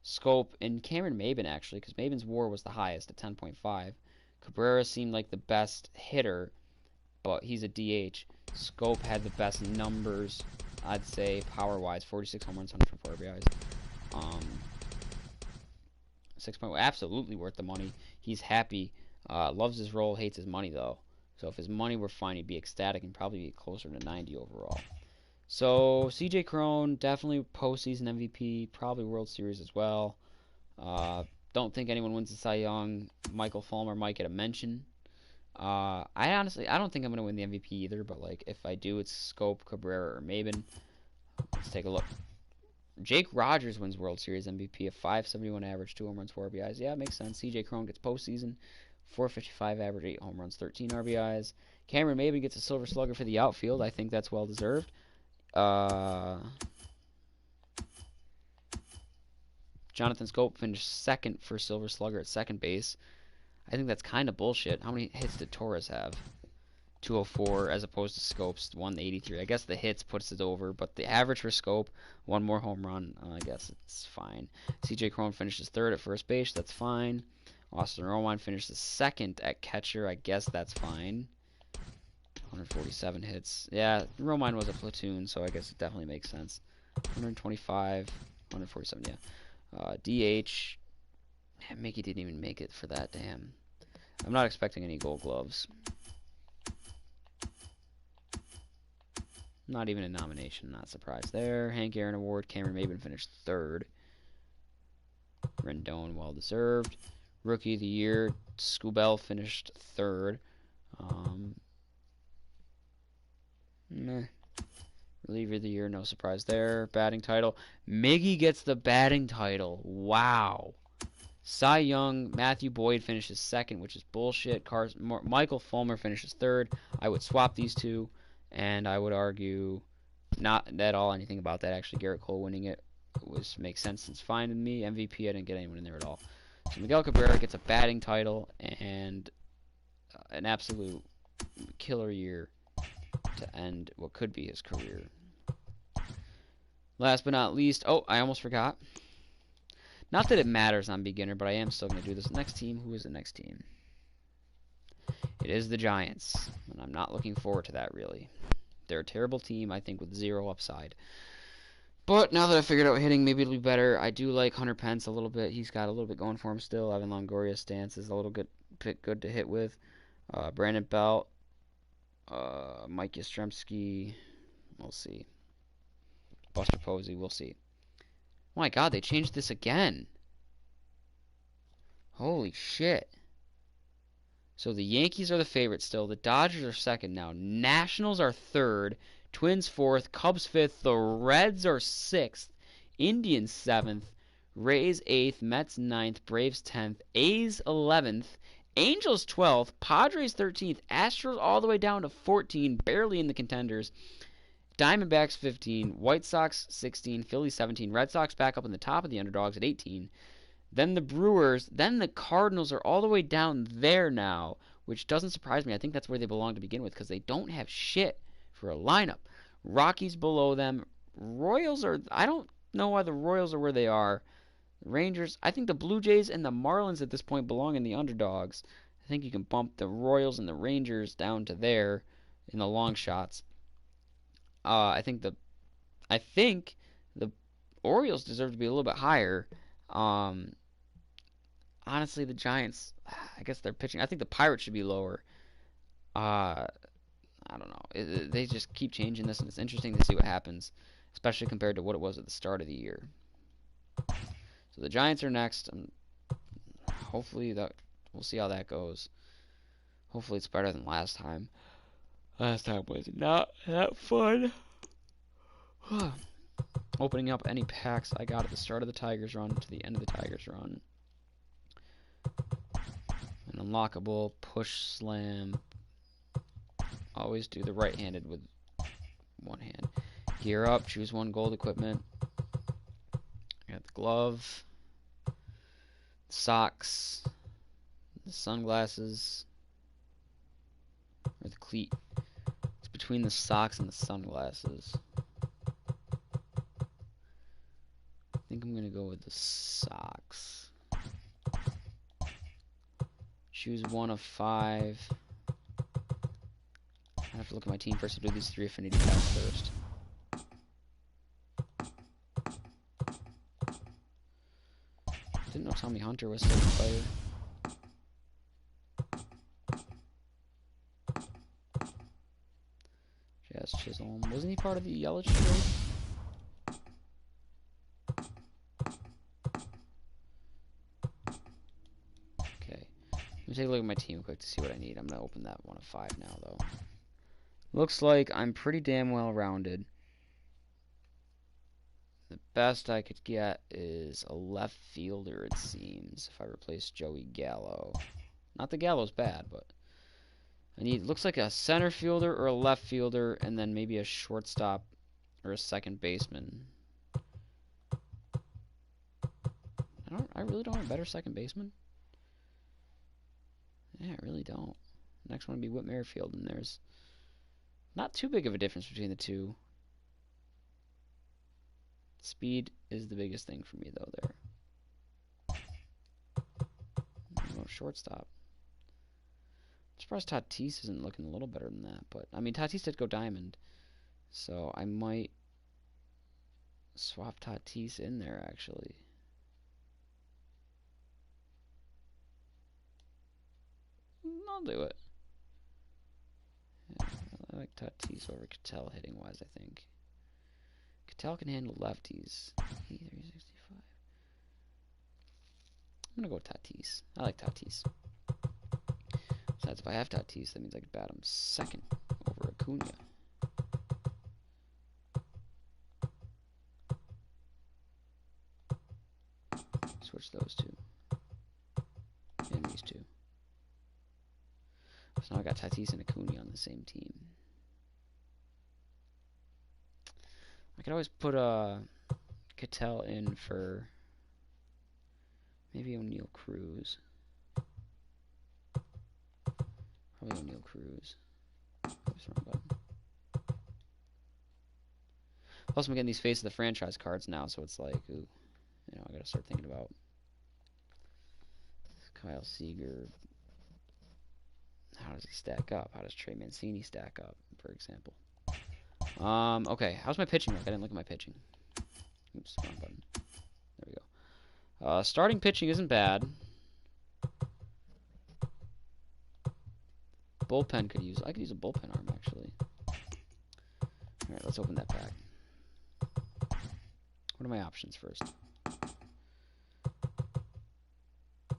Scope, and Cameron Maybin actually, because Maybin's WAR was the highest at 10.5. Cabrera seemed like the best hitter, but he's a DH. Scope had the best numbers, I'd say, power-wise. 46 home runs, 104 RBIs. 6. Absolutely worth the money. He's happy. Loves his role, hates his money, though. So if his money were fine, he'd be ecstatic and probably be closer to 90 overall. So, CJ Cron, definitely postseason MVP, probably World Series as well. Don't think anyone wins the Cy Young. Michael Fulmer might get a mention. I don't think I'm going to win the MVP either, but like if I do, it's Scope, Cabrera, or Maybin. Let's take a look. Jake Rogers wins World Series MVP, a 571 average, 2 home runs, 4 RBIs. Yeah, makes sense. CJ Cron gets postseason, 455 average, 8 home runs, 13 RBIs. Cameron Maybin gets a Silver Slugger for the outfield. I think that's well deserved. Jonathan Scope finished second for Silver Slugger at second base. I think that's kind of bullshit. How many hits did Torres have? 204 as opposed to Scope's 183. I guess the hits puts it over, but the average for Scope, 1 more home run, I guess it's fine. CJ Cron finishes third at first base. That's fine. Austin Romine finishes second at catcher. I guess that's fine. 147 hits. Yeah, Romine was a platoon, so I guess it definitely makes sense. 125, 147, yeah. DH. Man, Mickey didn't even make it for that, damn. I'm not expecting any gold gloves. Not even a nomination, not surprised there. Hank Aaron Award, Cameron Maybin finished third. Rendon, well deserved. Rookie of the Year, Scubell finished third. Meh. Reliever of the Year, no surprise there. Batting title, Miggy gets the batting title. Wow. Cy Young, Matthew Boyd finishes second, which is bullshit. Michael Fulmer finishes third. I would swap these two, and I would argue not at all anything about that. Actually, Garrett Cole winning it makes sense. It's fine with me. MVP, I didn't get anyone in there at all. So Miguel Cabrera gets a batting title and an absolute killer year to end what could be his career. Last but not least, oh, I almost forgot. Not that it matters on beginner, but I am still going to do this. Next team, who is the next team? It is the Giants, and I'm not looking forward to that, really. They're a terrible team, I think, with 0 upside. But now that I figured out hitting, maybe it'll be better. I do like Hunter Pence a little bit. He's got a little bit going for him still. Evan Longoria's stance is a little bit good to hit with. Brandon Belt, Mike Yastrzemski, we'll see. Buster Posey, we'll see. Oh my God, they changed this again. Holy shit. So the Yankees are the favorites still. The Dodgers are second now. Nationals are third. Twins fourth. Cubs fifth. The Reds are sixth. Indians seventh. Rays eighth. Mets ninth. Braves 10th. A's 11th. Angels 12th. Padres 13th. Astros all the way down to 14. Barely in the contenders. Diamondbacks 15. White Sox 16. Phillies 17. Red Sox back up in the top of the underdogs at 18. Then the Brewers, then the Cardinals are all the way down there now, which doesn't surprise me. I think that's where they belong to begin with because they don't have shit for a lineup. Rockies below them. Royals are, I don't know why the Royals are where they are. Rangers, I think the Blue Jays and the Marlins at this point belong in the underdogs. I think you can bump the Royals and the Rangers down to there in the long shots. I think the Orioles deserve to be a little bit higher. Honestly, the Giants, I guess they're pitching. I think the Pirates should be lower. I don't know. They just keep changing this, and it's interesting to see what happens, especially compared to what it was at the start of the year. So the Giants are next. Hopefully we'll see how that goes. Hopefully it's better than last time. Last time was not that fun. Opening up any packs I got at the start of the Tigers run to the end of the Tigers run. An unlockable, push slam. Always do the right-handed with one hand. Gear up, choose one gold equipment. I got the glove, socks, the sunglasses, or the cleat. It's between the socks and the sunglasses. I think I'm going to go with the socks. Choose one of 5. I have to look at my team first to do these 3 affinity packs first. Didn't know Tommy Hunter was still a player. Jazz Chisholm. Wasn't he part of the Yelich trade? Okay. Let me take a look at my team quick to see what I need. I'm going to open that 1 of 5 now, though. Looks like I'm pretty damn well rounded. The best I could get is a left fielder, it seems, if I replace Joey Gallo. Not that Gallo's bad, but I need, looks like a center fielder or a left fielder, and then maybe a shortstop or a second baseman. I really don't have a better second baseman. Yeah, I really don't. Next one would be Whit Merrifield, and there's not too big of a difference between the two. Speed is the biggest thing for me, though, there. Shortstop. I'm surprised Tatis isn't looking a little better than that, but, I mean, Tatis did go diamond, so I might swap Tatis in there, actually. I'll do it. Yeah, I like Tatis over Ketel hitting-wise, I think. Ketel can handle lefties. 365. I'm gonna go with Tatis. I like Tatis. Besides, if I have Tatis, that means I could bat him second over Acuna. Switch those two. And these two. So now I got Tatis and Acuna on the same team. I could always put Ketel in for maybe O'Neal Cruz. Probably O'Neal Cruz. Oops, wrong button. Plus, I'm getting these Face of the Franchise cards now, so it's like, ooh, You know, I gotta start thinking about Kyle Seager. How does he stack up? How does Trey Mancini stack up, for example? Okay, how's my pitching look? I didn't look at my pitching. Oops, wrong button. There we go. Starting pitching isn't bad. Bullpen could use. I could use a bullpen arm actually. All right, let's open that pack. What are my options first?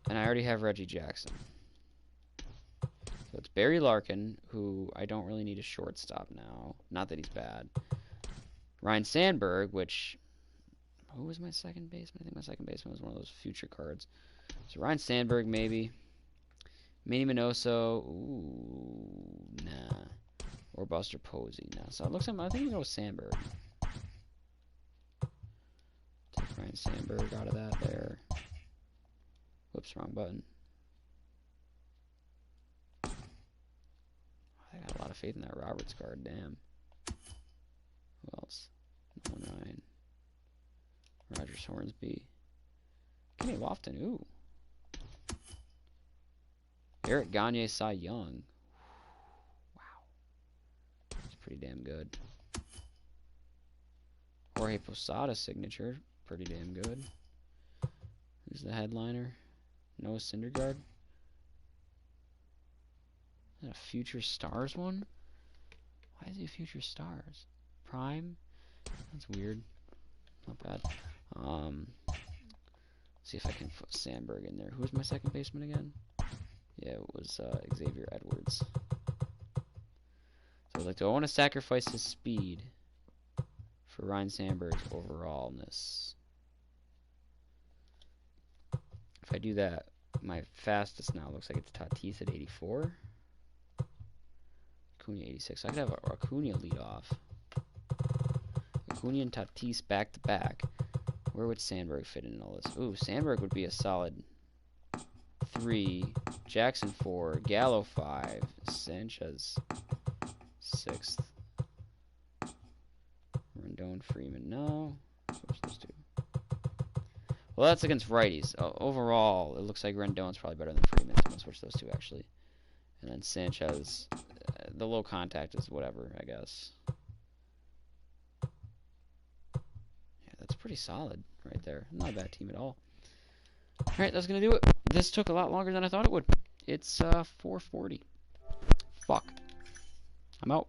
And I already have Reggie Jackson. So it's Barry Larkin, who I don't really need a shortstop now. Not that he's bad. Ryan Sandberg, which... Who was my second baseman? I think my second baseman was one of those future cards. So Ryan Sandberg, maybe. Manny Minoso. Ooh, nah. Or Buster Posey. Nah. So it looks like I think we go with Sandberg. Take Ryan Sandberg out of that there. Whoops, wrong button. I got a lot of faith in that Roberts card, damn. Who else? No 9. Rogers Hornsby. Kenny Lofton, ooh. Eric Gagne, Cy Young. Wow. That's pretty damn good. Jorge Posada signature. Pretty damn good. Who's the headliner? Noah Syndergaard. Is that a Future Stars one? Why is he a Future Stars? Prime? That's weird. Not bad. See if I can put Sandberg in there. Who was my second baseman again? Yeah, it was Xavier Edwards. So I was like, do I want to sacrifice his speed for Ryan Sandberg's overallness? If I do that, my fastest now looks like it's Tatis at 84. Acuna 86. So I could have Acuna lead off. Acuna and Tatis back to back. Where would Sandberg fit in all this? Ooh, Sandberg would be a solid 3. Jackson 4. Gallo 5. Sanchez 6th. Rendon, Freeman, no. Switch those two. Well, that's against righties. Overall, it looks like Rendon's probably better than Freeman. So I'm going to switch those two, actually. And then Sanchez, the low contact is whatever, I guess. Yeah, that's pretty solid right there. Not a bad team at all. Alright, that's going to do it. This took a lot longer than I thought it would. It's 4:40. Fuck. I'm out.